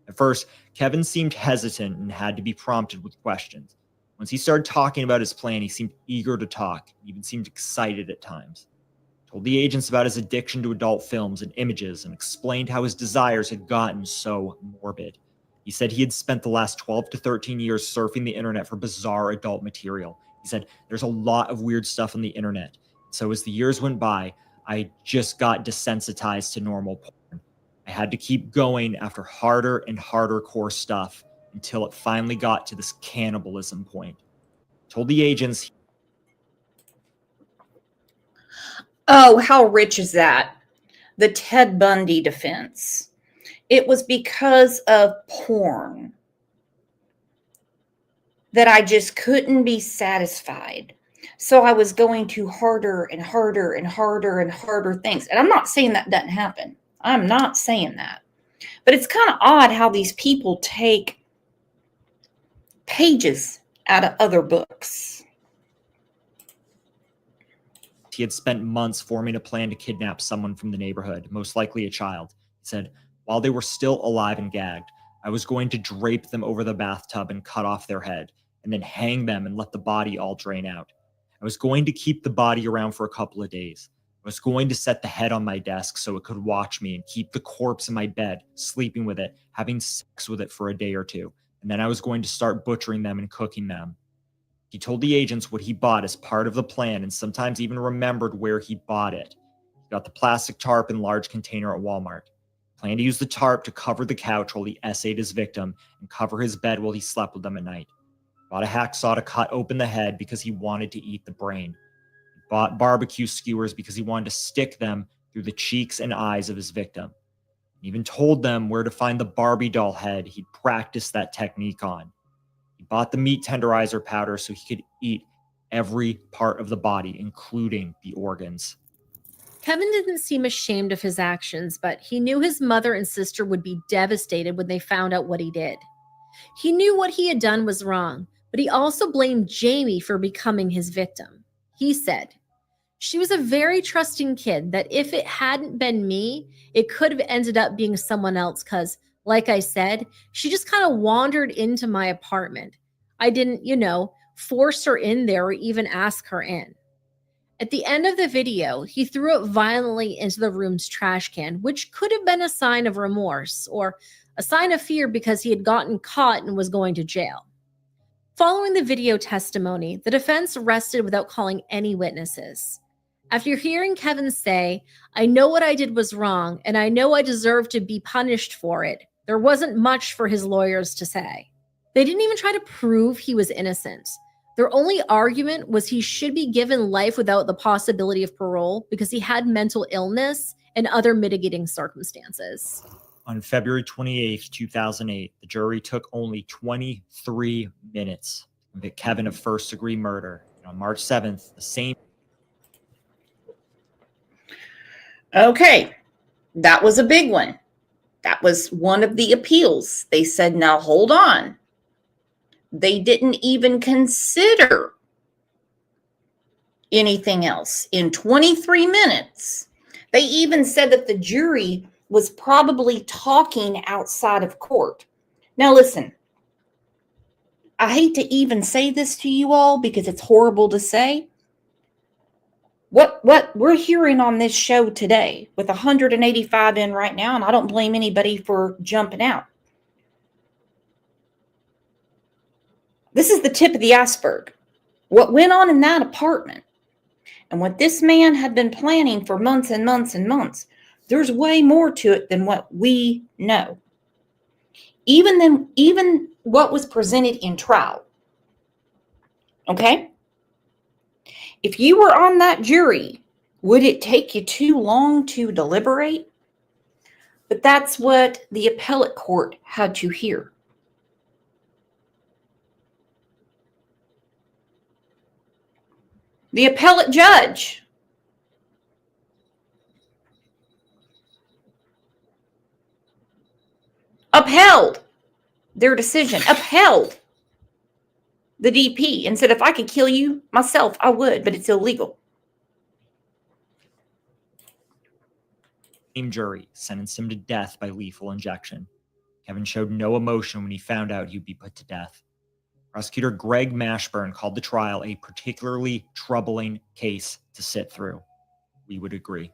Speaker 7: At first, Kevin seemed hesitant and had to be prompted with questions. Once he started talking about his plan, he seemed eager to talk, and even seemed excited at times. He told the agents about his addiction to adult films and images and explained how his desires had gotten so morbid. He said he had spent the last 12 to 13 years surfing the internet for bizarre adult material. He said, there's a lot of weird stuff on the internet. So as the years went by, I just got desensitized to normal porn. I had to keep going after harder and harder core stuff until it finally got to this cannibalism point. He told the agents.
Speaker 1: Oh, how rich is that? The Ted Bundy defense. It was because of porn that I just couldn't be satisfied. So I was going to harder and harder and harder and harder things. And I'm not saying that doesn't happen. I'm not saying that. But it's kind of odd how these people take pages out of other books.
Speaker 7: He had spent months forming a plan to kidnap someone from the neighborhood, most likely a child. He said, while they were still alive and gagged, I was going to drape them over the bathtub and cut off their head, and then hang them and let the body all drain out. I was going to keep the body around for a couple of days. I was going to set the head on my desk so it could watch me and keep the corpse in my bed, sleeping with it, having sex with it for a day or two. And then I was going to start butchering them and cooking them. He told the agents what he bought as part of the plan and sometimes even remembered where he bought it. He got the plastic tarp in large container at Walmart. He planned to use the tarp to cover the couch while he essayed his victim and cover his bed while he slept with them at night. He bought a hacksaw to cut open the head because he wanted to eat the brain. He bought barbecue skewers because he wanted to stick them through the cheeks and eyes of his victim. He even told them where to find the Barbie doll head he'd practiced that technique on. He bought the meat tenderizer powder so he could eat every part of the body, including the organs.
Speaker 4: Kevin didn't seem ashamed of his actions, but he knew his mother and sister would be devastated when they found out what he did. He knew what he had done was wrong, but he also blamed Jamie for becoming his victim. He said, she was a very trusting kid that if it hadn't been me, it could have ended up being someone else because, like I said, she just kind of wandered into my apartment. I didn't, force her in there or even ask her in. At the end of the video, he threw it violently into the room's trash can, which could have been a sign of remorse or a sign of fear because he had gotten caught and was going to jail. Following the video testimony, the defense rested without calling any witnesses. After hearing Kevin say, I know what I did was wrong and I know I deserve to be punished for it, There wasn't much for his lawyers to say. They didn't even try to prove he was innocent. Their only argument was he should be given life without the possibility of parole because he had mental illness and other mitigating circumstances.
Speaker 7: On February 28, 2008, the jury took only 23 minutes to convict Kevin of first-degree murder. And on March 7th, the same...
Speaker 1: Okay, that was a big one. That was one of the appeals. They said, now hold on. They didn't even consider anything else. In 23 minutes, they even said that the jury was probably talking outside of court. Now listen, I hate to even say this to you all because it's horrible to say. What we're hearing on this show today with 185 in right now, and I don't blame anybody for jumping out. This is the tip of the iceberg. What went on in that apartment and what this man had been planning for months and months and months, there's way more to it than what we know. Even what was presented in trial. Okay? If you were on that jury, would it take you too long to deliberate? But that's what the appellate court had to hear. The appellate judge upheld their decision, upheld the DP, and said, if I could kill you myself, I would, but it's illegal.
Speaker 7: Same jury sentenced him to death by lethal injection. Kevin showed no emotion when he found out he'd be put to death. Prosecutor Greg Mashburn called the trial a particularly troubling case to sit through. We would agree.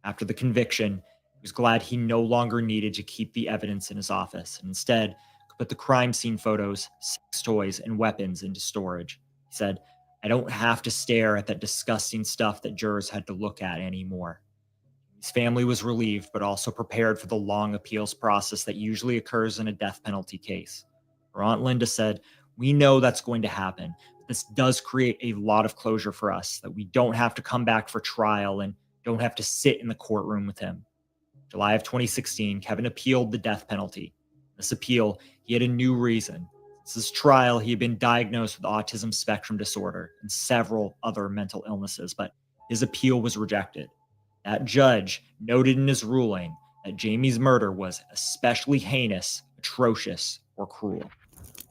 Speaker 7: After the conviction, he was glad he no longer needed to keep the evidence in his office and instead could put the crime scene photos, sex toys, and weapons into storage. He said, I don't have to stare at that disgusting stuff that jurors had to look at anymore. His family was relieved, but also prepared for the long appeals process that usually occurs in a death penalty case. Her Aunt Linda said, we know that's going to happen. This does create a lot of closure for us, that we don't have to come back for trial and don't have to sit in the courtroom with him. July of 2016, Kevin appealed the death penalty. This appeal, he had a new reason. Since his trial, he had been diagnosed with autism spectrum disorder and several other mental illnesses, but his appeal was rejected. That judge noted in his ruling that Jamie's murder was especially heinous, atrocious, or cruel.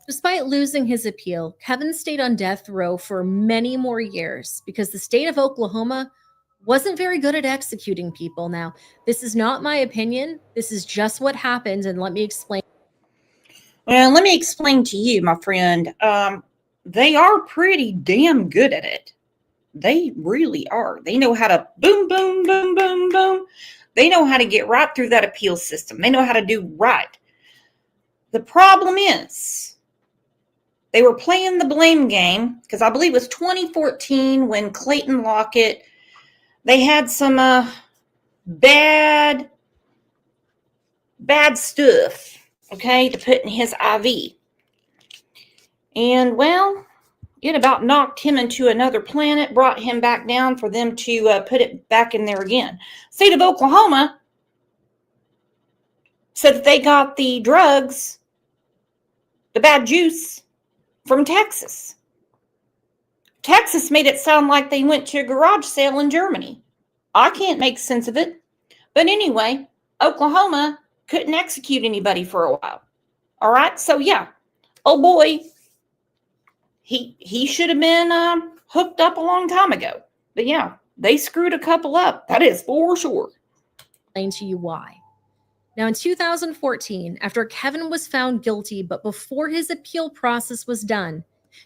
Speaker 4: Despite losing his appeal, Kevin stayed on death row for many more years because the state of Oklahoma wasn't very good at executing people. Now, this is not my opinion. This is just what happened, and let me explain.
Speaker 1: Well, let me explain to you, my friend. They are pretty damn good at it. They really are. They know how to boom, boom, boom, boom, boom. They know how to get right through that appeal system. They know how to do right. The problem is they were playing the blame game because I believe it was 2014 when Clayton Lockett, they had some bad stuff, okay, to put in his IV. And, well, it about knocked him into another planet, brought him back down for them to put it back in there again. State of Oklahoma said that they got the drugs, the bad juice, from Texas. Texas made it sound like they went to a garage sale in Germany. I can't make sense of it. But anyway, Oklahoma couldn't execute anybody for a while. All right, so yeah, oh boy, he should have been hooked up a long time ago. But yeah, they screwed a couple up. That is for sure.
Speaker 4: Explain to you why. Now, in 2014, after Kevin was found guilty, but before his appeal process was done,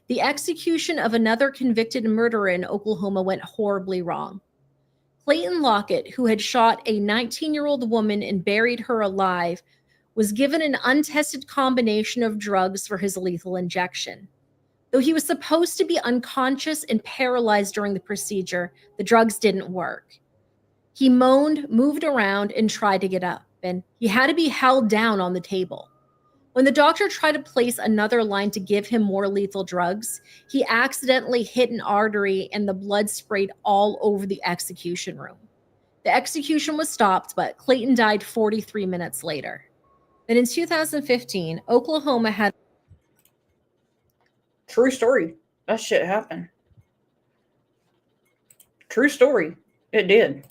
Speaker 4: the execution of another convicted murderer in Oklahoma went horribly wrong. Clayton Lockett, who had shot a 19-year-old woman and buried her alive, was given an untested combination of drugs for his lethal injection. Though he was supposed to be unconscious and paralyzed during the procedure, the drugs didn't work. He moaned, moved around, and tried to get up. happen, he had to be held down on the table. When the doctor tried to place another line to give him more lethal drugs, he accidentally hit an artery and the blood sprayed all over the execution room. The execution was stopped, but Clayton died 43 minutes later. Then in 2015, Oklahoma had...
Speaker 1: True story. That shit happened. True story. It did.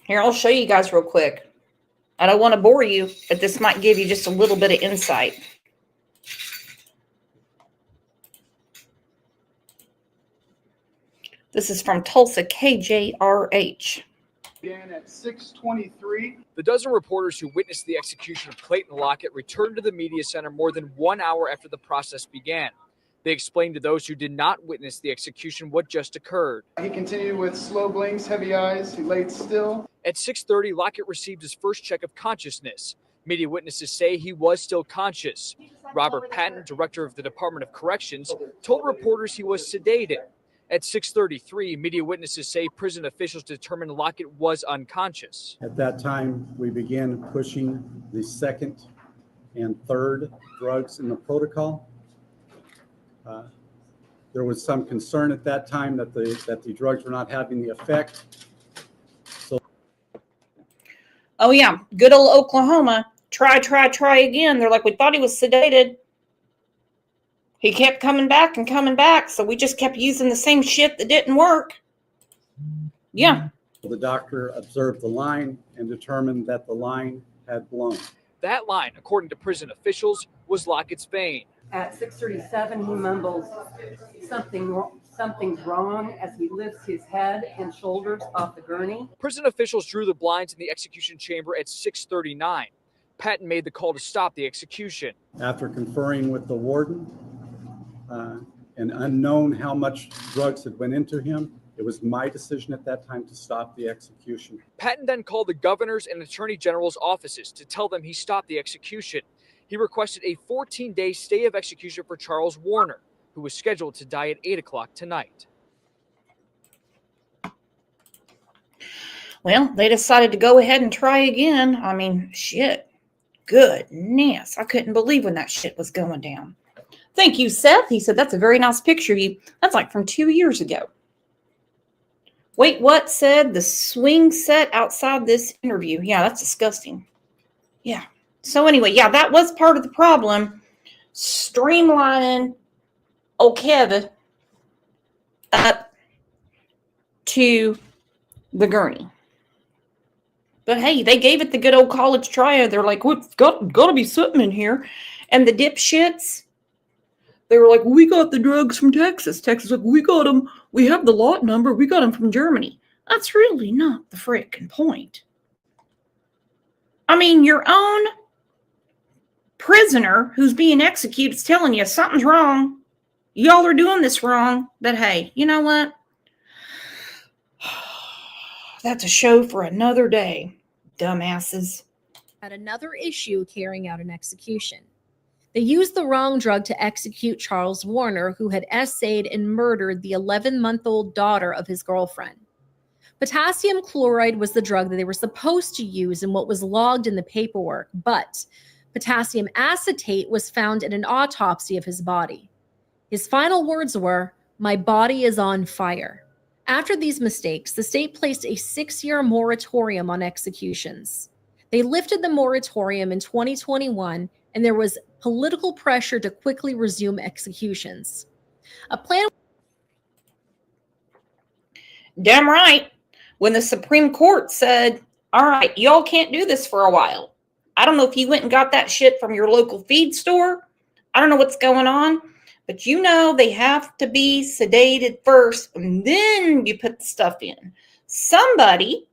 Speaker 1: Here, I'll show you guys real quick. I don't want to bore you, but this might give you just a little bit of insight. This is from Tulsa, KJRH.
Speaker 11: Began at 6:23.
Speaker 12: The dozen reporters who witnessed the execution of Clayton Lockett returned to the media center more than 1 hour after the process began. They explained to those who did not witness the execution what just occurred.
Speaker 11: He continued with slow blinks, heavy eyes. He laid still.
Speaker 12: At 6:30, Lockett received his first check of consciousness. Media witnesses say he was still conscious. Robert Patton, director of the Department of Corrections, told reporters he was sedated. At 6:33, media witnesses say prison officials determined Lockett was unconscious.
Speaker 13: At that time, we began pushing the second and third drugs in the protocol. There was some concern at that time that the drugs were not having the effect.
Speaker 1: Oh yeah, good old Oklahoma. Try again. They're like, we thought he was sedated. He kept coming back, so we just kept using the same shit that didn't work. Yeah.
Speaker 13: The doctor observed the line and determined that the line had blown.
Speaker 12: That line, according to prison officials, was Lockett's vein.
Speaker 24: At 6:37, he mumbles, something's wrong, as he lifts his head and shoulders off the gurney.
Speaker 12: Prison officials drew the blinds in the execution chamber at 6:39. Patton made the call to stop the execution.
Speaker 13: After conferring with the warden and unknown how much drugs had went into him, it was my decision at that time to stop the execution.
Speaker 12: Patton then called the governor's and attorney general's offices to tell them he stopped the execution. He requested a 14-day stay of execution for Charles Warner, who was scheduled to die at 8 o'clock tonight.
Speaker 1: Well, they decided to go ahead and try again. I mean, shit. Goodness. I couldn't believe when that shit was going down. Thank you, Seth. He said, that's a very nice picture. That's like from 2 years ago. Wait, what? Said the swing set outside this interview. Yeah, that's disgusting. Yeah. So anyway, yeah, that was part of the problem. Streamlining old Kevin up to the gurney. But hey, they gave it the good old college try. They're like, what's got to be something in here. And the dipshits, they were like, we got the drugs from Texas. Texas, like, we got them. We have the lot number. We got them from Germany. That's really not the frickin' point. I mean, your own prisoner who's being executed is telling you something's wrong. Y'all are doing this wrong. But hey, you know what? That's a show for another day, dumbasses.
Speaker 4: Had another issue carrying out an execution. They used the wrong drug to execute Charles Warner, who had essayed and murdered the 11-month-old daughter of his girlfriend. Potassium chloride was the drug that they were supposed to use in what was logged in the paperwork, but potassium acetate was found in an autopsy of his body. His final words were, "My body is on fire." After these mistakes, the state placed a 6-year moratorium on executions. They lifted the moratorium in 2021, and there was political pressure to quickly resume executions. A plan.
Speaker 1: Damn right. When the Supreme Court said, all right, y'all can't do this for a while. I don't know if you went and got that shit from your local feed store. I don't know what's going on. But you know they have to be sedated first, and then you put the stuff in. Somebody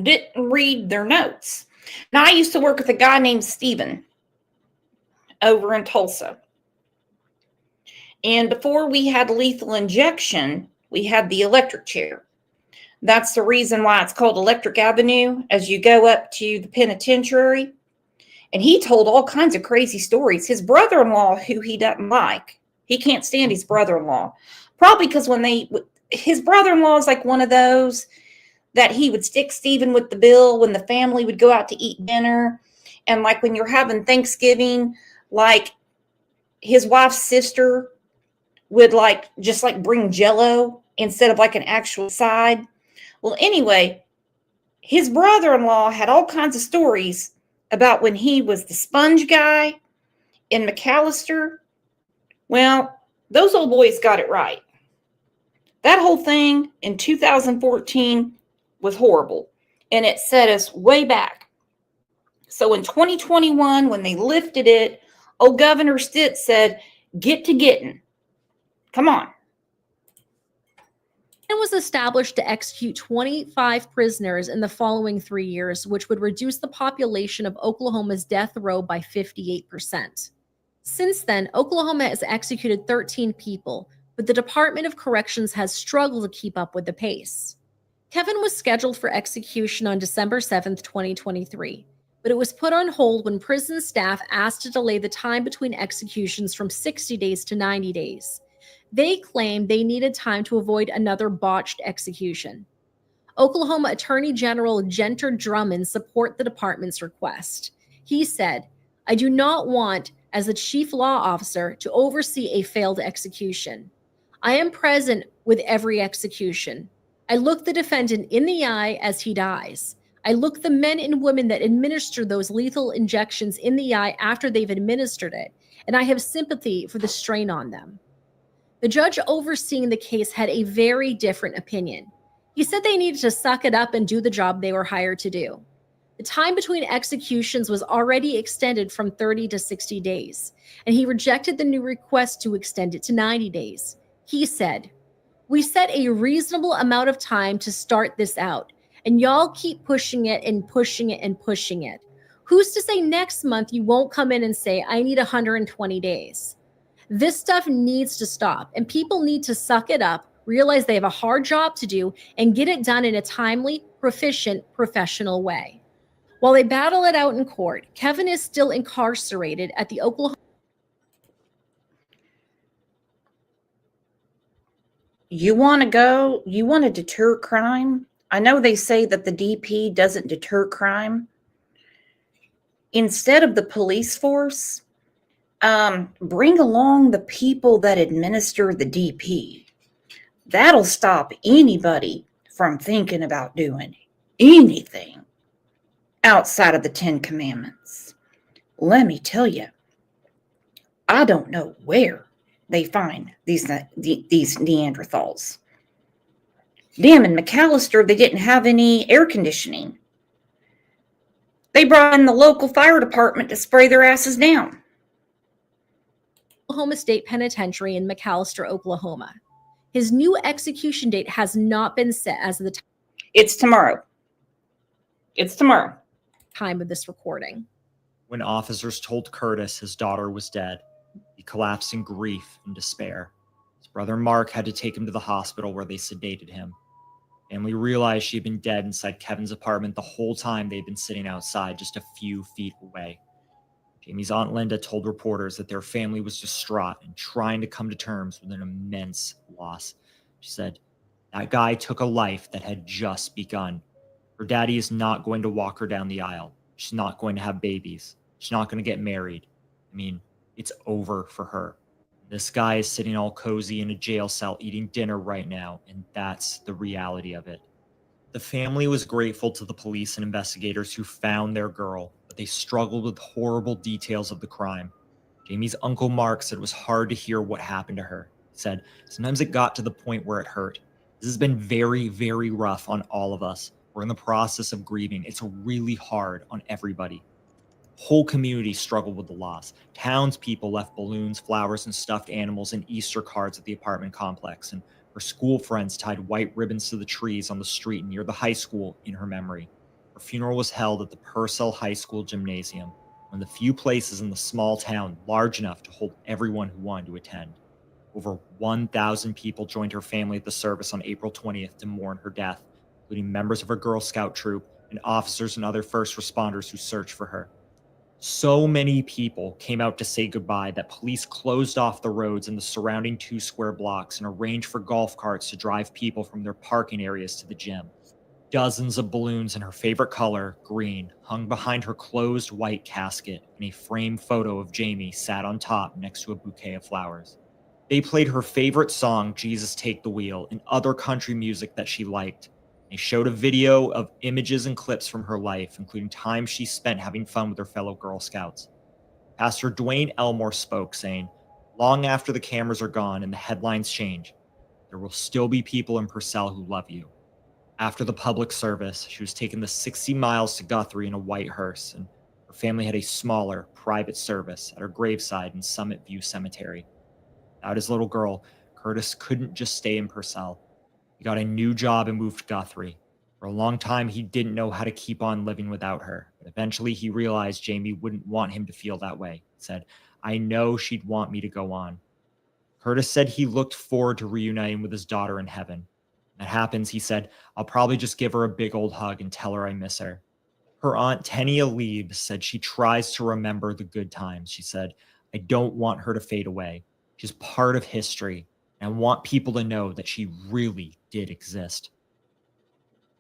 Speaker 1: didn't read their notes. Now, I used to work with a guy named Steven over in Tulsa. And before we had lethal injection, we had the electric chair. That's the reason why it's called Electric Avenue as you go up to the penitentiary. And he told all kinds of crazy stories. His brother-in-law, who he doesn't like, he can't stand his brother-in-law. Probably because his brother-in-law is like one of those that he would stick Stephen with the bill when the family would go out to eat dinner. And like when you're having Thanksgiving, like his wife's sister would just bring Jello instead of like an actual side. Well, anyway, his brother-in-law had all kinds of stories about when he was the sponge guy in McAllister. Well, those old boys got it right. That whole thing in 2014 was horrible, and it set us way back. So in 2021, when they lifted it, old Governor Stitt said, get to getting. Come on.
Speaker 4: It was established to execute 25 prisoners in the following 3 years, which would reduce the population of Oklahoma's death row by 58%. Since then, Oklahoma has executed 13 people, but the Department of Corrections has struggled to keep up with the pace. Kevin was scheduled for execution on December 7th, 2023, but it was put on hold when prison staff asked to delay the time between executions from 60 days to 90 days. They claimed they needed time to avoid another botched execution. Oklahoma Attorney General Genter Drummond supported the department's request. He said, I do not want, as the chief law officer, to oversee a failed execution. I am present with every execution. I look the defendant in the eye as he dies. I look the men and women that administer those lethal injections in the eye after they've administered it, and I have sympathy for the strain on them. The judge overseeing the case had a very different opinion. He said they needed to suck it up and do the job they were hired to do. The time between executions was already extended from 30 to 60 days, and he rejected the new request to extend it to 90 days. He said, we set a reasonable amount of time to start this out, and y'all keep pushing it and pushing it and pushing it. Who's to say next month you won't come in and say, I need 120 days? This stuff needs to stop, and people need to suck it up, realize they have a hard job to do, and get it done in a timely, proficient, professional way. While they battle it out in court, Kevin is still incarcerated at the Oklahoma.
Speaker 1: You want to deter crime? I know they say that the DP doesn't deter crime. Instead of the police force, bring along the people that administer the DP. That'll stop anybody from thinking about doing anything outside of the 10 Commandments. Let me tell you, I don't know where they find these Neanderthals. Damn, in McAllister, they didn't have any air conditioning. They brought in the local fire department to spray their asses down.
Speaker 4: Oklahoma State Penitentiary in McAllister, Oklahoma. His new execution date has not been set as of the
Speaker 1: It's tomorrow. It's tomorrow.
Speaker 4: Time of this recording.
Speaker 7: When officers told Curtis his daughter was dead, he collapsed in grief and despair. His brother Mark had to take him to the hospital where they sedated him. Family realized she had been dead inside Kevin's apartment the whole time they'd been sitting outside just a few feet away. Jamie's Aunt Linda told reporters that their family was distraught and trying to come to terms with an immense loss. She said, that guy took a life that had just begun. Her daddy is not going to walk her down the aisle. She's not going to have babies. She's not going to get married. I mean, it's over for her. This guy is sitting all cozy in a jail cell eating dinner right now, and that's the reality of it. The family was grateful to the police and investigators who found their girl, but they struggled with horrible details of the crime. Jamie's uncle Mark said it was hard to hear what happened to her. He said, sometimes it got to the point where it hurt. This has been very, very rough on all of us. We're in the process of grieving. It's really hard on everybody. Whole community struggled with the loss. Townspeople left balloons, flowers, and stuffed animals and Easter cards at the apartment complex, and her school friends tied white ribbons to the trees on the street near the high school in her memory. Her funeral was held at the Purcell High School gymnasium, one of the few places in the small town large enough to hold everyone who wanted to attend. Over 1,000 people joined her family at the service on April 20th to mourn her death, including members of her Girl Scout troop and officers and other first responders who searched for her. So many people came out to say goodbye that police closed off the roads in the surrounding 2 square blocks and arranged for golf carts to drive people from their parking areas to the gym. Dozens of balloons in her favorite color, green, hung behind her closed white casket, and a framed photo of Jamie sat on top next to a bouquet of flowers. They played her favorite song, Jesus Take the Wheel, and other country music that she liked. They showed a video of images and clips from her life, including time she spent having fun with her fellow Girl Scouts. Pastor Dwayne Elmore spoke, saying, "Long after the cameras are gone and the headlines change, there will still be people in Purcell who love you." After the public service, she was taken the 60 miles to Guthrie in a white hearse, and her family had a smaller, private service at her graveside in Summit View Cemetery. Without his little girl, Curtis couldn't just stay in Purcell. He got a new job and moved to Guthrie. For a long time, he didn't know how to keep on living without her, but eventually he realized Jamie wouldn't want him to feel that way. He said, "I know she'd want me to go on." Curtis said he looked forward to reuniting with his daughter in heaven. When that happens, he said, "I'll probably just give her a big old hug and tell her I miss her." Her aunt Tenia Lieb said she tries to remember the good times. She said, "I don't want her to fade away. She's part of history, and I want people to know that she really did exist."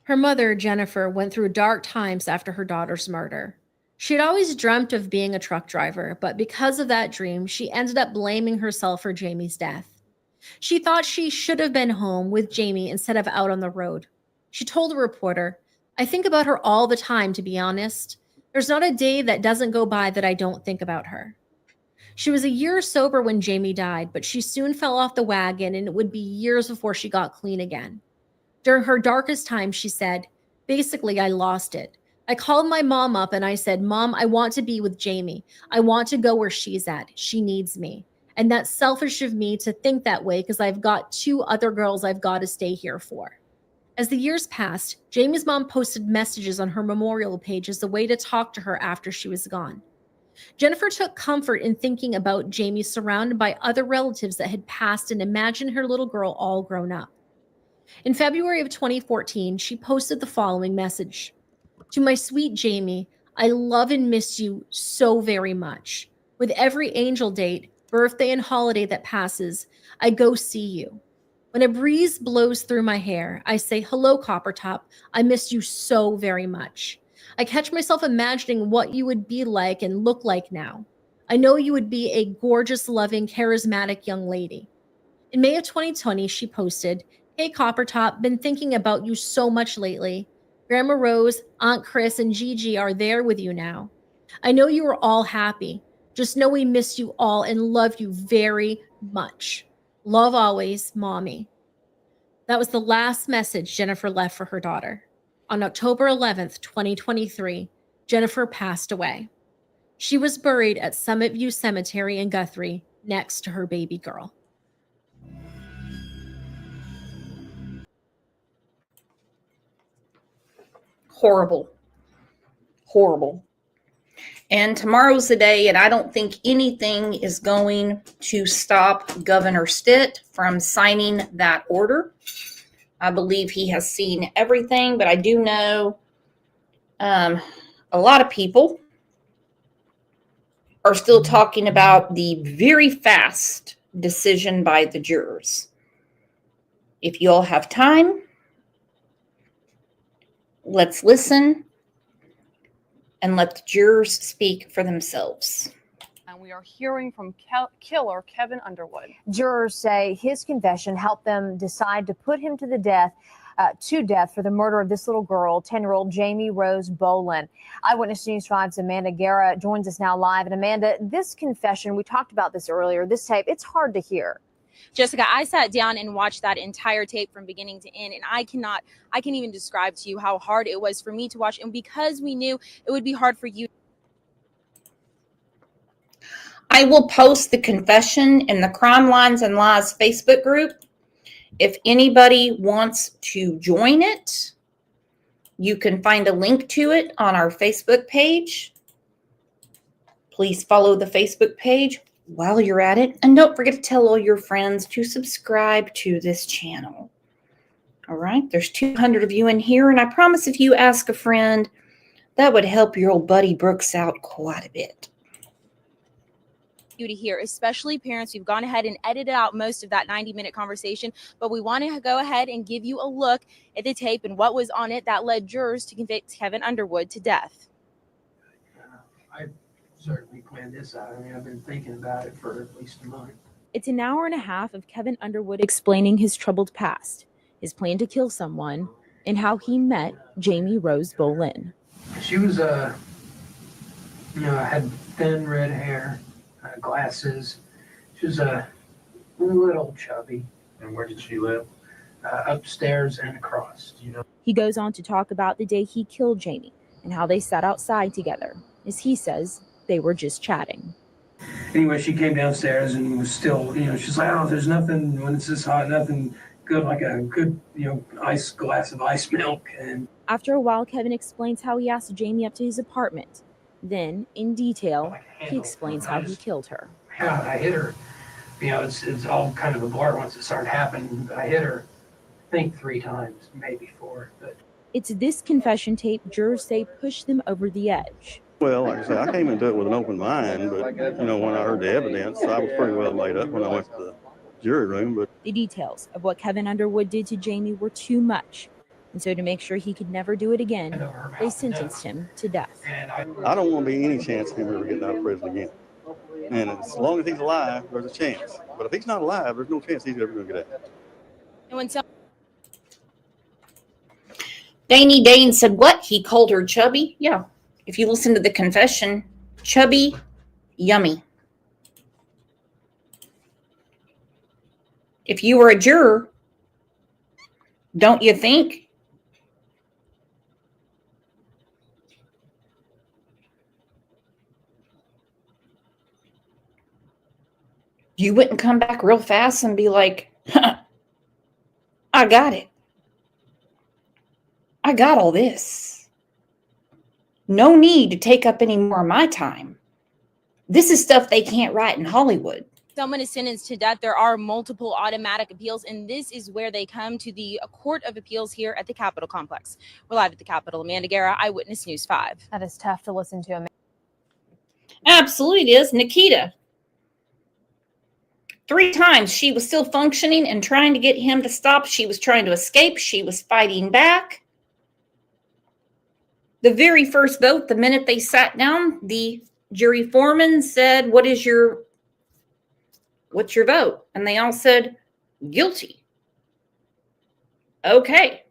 Speaker 4: Her mother, Jennifer, went through dark times after her daughter's murder. She had always dreamt of being a truck driver, but because of that dream, she ended up blaming herself for Jamie's death. She thought she should have been home with Jamie instead of out on the road. She told a reporter, "I think about her all the time, to be honest. There's not a day that doesn't go by that I don't think about her." She was a year sober when Jamie died, but she soon fell off the wagon, and it would be years before she got clean again. During her darkest time, she said, "Basically, I lost it. I called my mom up and I said, 'Mom, I want to be with Jamie. I want to go where she's at. She needs me.' And that's selfish of me to think that way because I've got 2 other girls I've got to stay here for." As the years passed, Jamie's mom posted messages on her memorial page as a way to talk to her after she was gone. Jennifer took comfort in thinking about Jamie surrounded by other relatives that had passed and imagined her little girl all grown up. In February of 2014, she posted the following message: "To my sweet Jamie, I love and miss you so very much. With every angel date, birthday, and holiday that passes, I go see you. When a breeze blows through my hair, I say, 'Hello, Coppertop. I miss you so very much.' I catch myself imagining what you would be like and look like now. I know you would be a gorgeous, loving, charismatic young lady." In May of 2020, she posted, "Hey, Coppertop, been thinking about you so much lately. Grandma Rose, Aunt Chris, and Gigi are there with you now. I know you are all happy. Just know we miss you all and love you very much. Love always, Mommy." That was the last message Jennifer left for her daughter. On October 11th, 2023, Jennifer passed away. She was buried at Summit View Cemetery in Guthrie next to her baby girl.
Speaker 1: Horrible. Horrible. And tomorrow's the day, and I don't think anything is going to stop Governor Stitt from signing that order. I believe he has seen everything, but I do know a lot of people are still talking about the very fast decision by the jurors. If you all have time, let's listen and let the jurors speak for themselves.
Speaker 6: And we are hearing from killer Kevin Underwood.
Speaker 9: Jurors say his confession helped them decide to put him to death for the murder of this little girl, 10-year-old Jamie Rose Bolin. Eyewitness News 5's Amanda Guerra joins us now live. And Amanda, this confession, we talked about this earlier, this tape, it's hard to hear.
Speaker 14: Jessica, I sat down and watched that entire tape from beginning to end, and I can't even describe to you how hard it was for me to watch. And because we knew it would be hard for you.
Speaker 1: I will post the confession in the Crime Lines and Lies Facebook group. If anybody wants to join it, you can find a link to it on our Facebook page. Please follow the Facebook page while you're at it. And don't forget to tell all your friends to subscribe to this channel. All right, there's 200 of you in here. And I promise if you ask a friend, That would help your old buddy Brooks out quite a bit.
Speaker 14: You to hear, especially parents. We've gone ahead and edited out most of that 90-minute conversation, but we want to go ahead and give you a look at the tape and what was on it that led jurors to convict Kevin Underwood to death.
Speaker 16: I certainly planned this out. I mean, I've been thinking about it for at least a month.
Speaker 14: It's an hour and a half of Kevin Underwood explaining his troubled past, his plan to kill someone, and how he met Jamie Rose Bolin.
Speaker 16: She was had thin red hair, glasses. She was a little chubby.
Speaker 17: And where did she live?
Speaker 16: Upstairs and across,
Speaker 14: He goes on to talk about the day he killed Jamie and how they sat outside together. As he says, they were just chatting.
Speaker 16: Anyway, she came downstairs and was still, she's like, oh, there's nothing, when it's this hot, nothing good like a good, glass of ice milk. And
Speaker 14: After a while, Kevin explains how he asked Jamie up to his apartment. Then, in detail, he explains how he killed her.
Speaker 16: yeah, I hit her. It's all kind of a blur once it started happening. But I hit her, I think 3 times, maybe 4. But
Speaker 14: It's this confession tape jurors say pushed them over the edge.
Speaker 18: Well, like I said, I came into it with an open mind, but, when I heard the evidence, I was pretty well made up when I went to the jury room. But
Speaker 14: The details of what Kevin Underwood did to Jamie were too much. And so to make sure he could never do it again, they sentenced him to death.
Speaker 18: I don't want to be any chance of him ever getting out of prison again. And as long as he's alive, there's a chance. But if he's not alive, there's no chance he's ever going to get out.
Speaker 14: And when
Speaker 1: Danny Dane said what? He called her chubby? Yeah. If you listen to the confession, chubby, yummy. If you were a juror, don't you think you wouldn't come back real fast and be like, I got it. I got all this. No need to take up any more of my time. This is stuff they can't write in Hollywood.
Speaker 14: someone is sentenced to death, there are multiple automatic appeals, and this is where they come to the Court of Appeals here at the Capitol Complex. We're live at the Capitol. Amanda Guerra, Eyewitness News 5.
Speaker 9: That is tough to listen to.
Speaker 1: Absolutely it is. Nikita. 3 times she was still functioning and trying to get him to stop. She was trying to escape. She was fighting back. The very first vote, the minute they sat down, the jury foreman said, what's your vote? And they all said, guilty. Okay,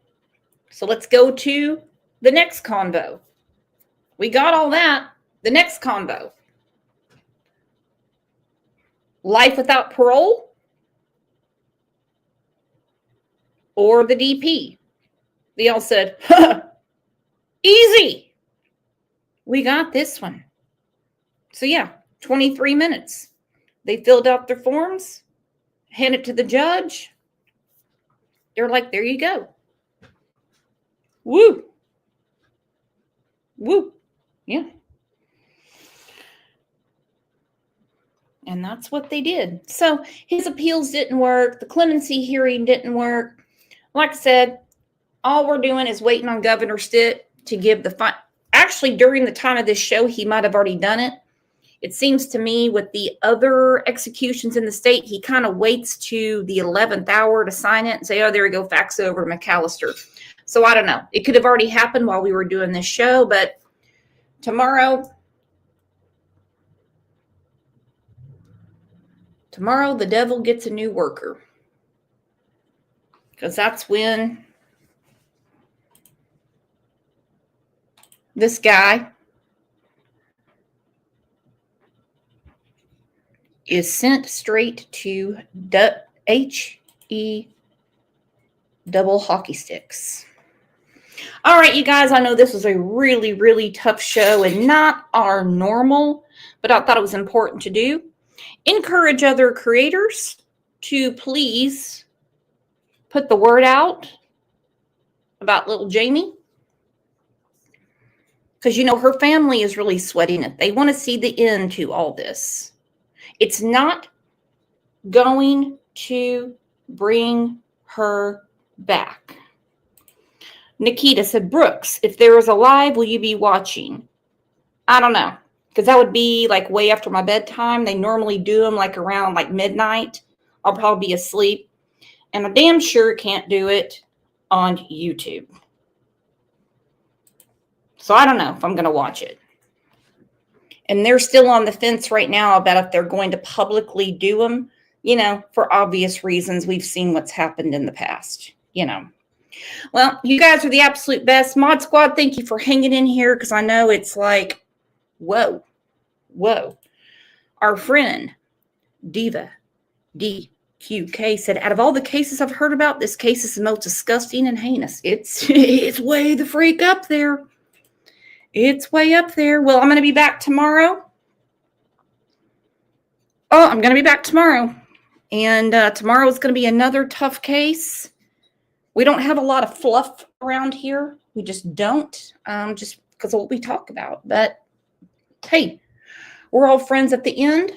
Speaker 1: so let's go to the next convo. We got all that. The next convo. Life without parole or the DP? They all said, easy. We got this one. So yeah, 23 minutes. They filled out their forms, handed it to the judge. They're like, there you go. Woo. Woo. Yeah. And that's what they did. So his appeals didn't work. The clemency hearing didn't work. Like I said, all we're doing is waiting on Governor Stitt to give the Actually, during the time of this show, he might have already done it. It seems to me with the other executions in the state, he kind of waits to the 11th hour to sign it and say, oh, there we go, fax it over to McAllister. So I don't know. It could have already happened while we were doing this show, but tomorrow the devil gets a new worker. Because that's when this guy is sent straight to HE double hockey sticks. All right, you guys, I know this was a really, really tough show and not our normal, but I thought it was important to do. Encourage other creators to please put the word out about little Jamie. Because, you know, her family is really sweating it. They want to see the end to all this. It's not going to bring her back. Nikita said, Brooks, if there is a live, will you be watching? I don't know, because that would be like way after my bedtime. They normally do them like around like midnight. I'll probably be asleep. And I damn sure can't do it on YouTube. So I don't know if I'm going to watch it. And they're still on the fence right now about if they're going to publicly do them, you know, for obvious reasons. We've seen what's happened in the past, you know. Well, you guys are the absolute best. Mod Squad, thank you for hanging in here, because I know it's like, whoa. Our friend, Diva DQK, said, out of all the cases I've heard about, this case is the most disgusting and heinous. It's way the freak up there. It's way up there. Well, I'm going to be back tomorrow. I'm going to be back tomorrow. And tomorrow is going to be another tough case. We don't have a lot of fluff around here. We just don't, just because of what we talk about. But, hey, we're all friends at the end.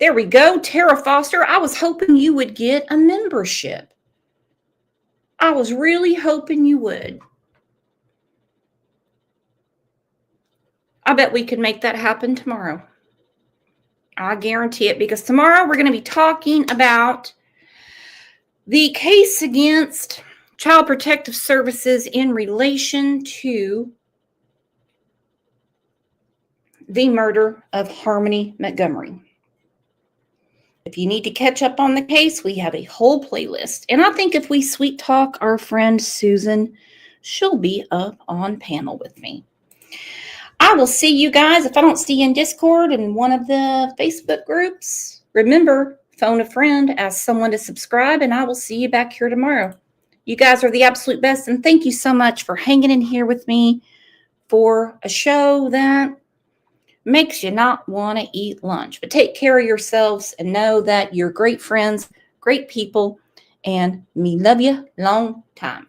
Speaker 1: There we go. Tara Foster, I was hoping you would get a membership. I was really hoping you would. I bet we could make that happen tomorrow. I guarantee it, because tomorrow we're going to be talking about the case against Child Protective Services in relation to the murder of Harmony Montgomery. If you need to catch up on the case, we have a whole playlist. And I think if we sweet talk our friend Susan, she'll be up on panel with me. I will see you guys. If I don't see you in Discord and one of the Facebook groups, remember, phone a friend, ask someone to subscribe, and I will see you back here tomorrow. You guys are the absolute best, and thank you so much for hanging in here with me for a show that makes you not want to eat lunch. But take care of yourselves and know that you're great friends, great people, and me love you long time.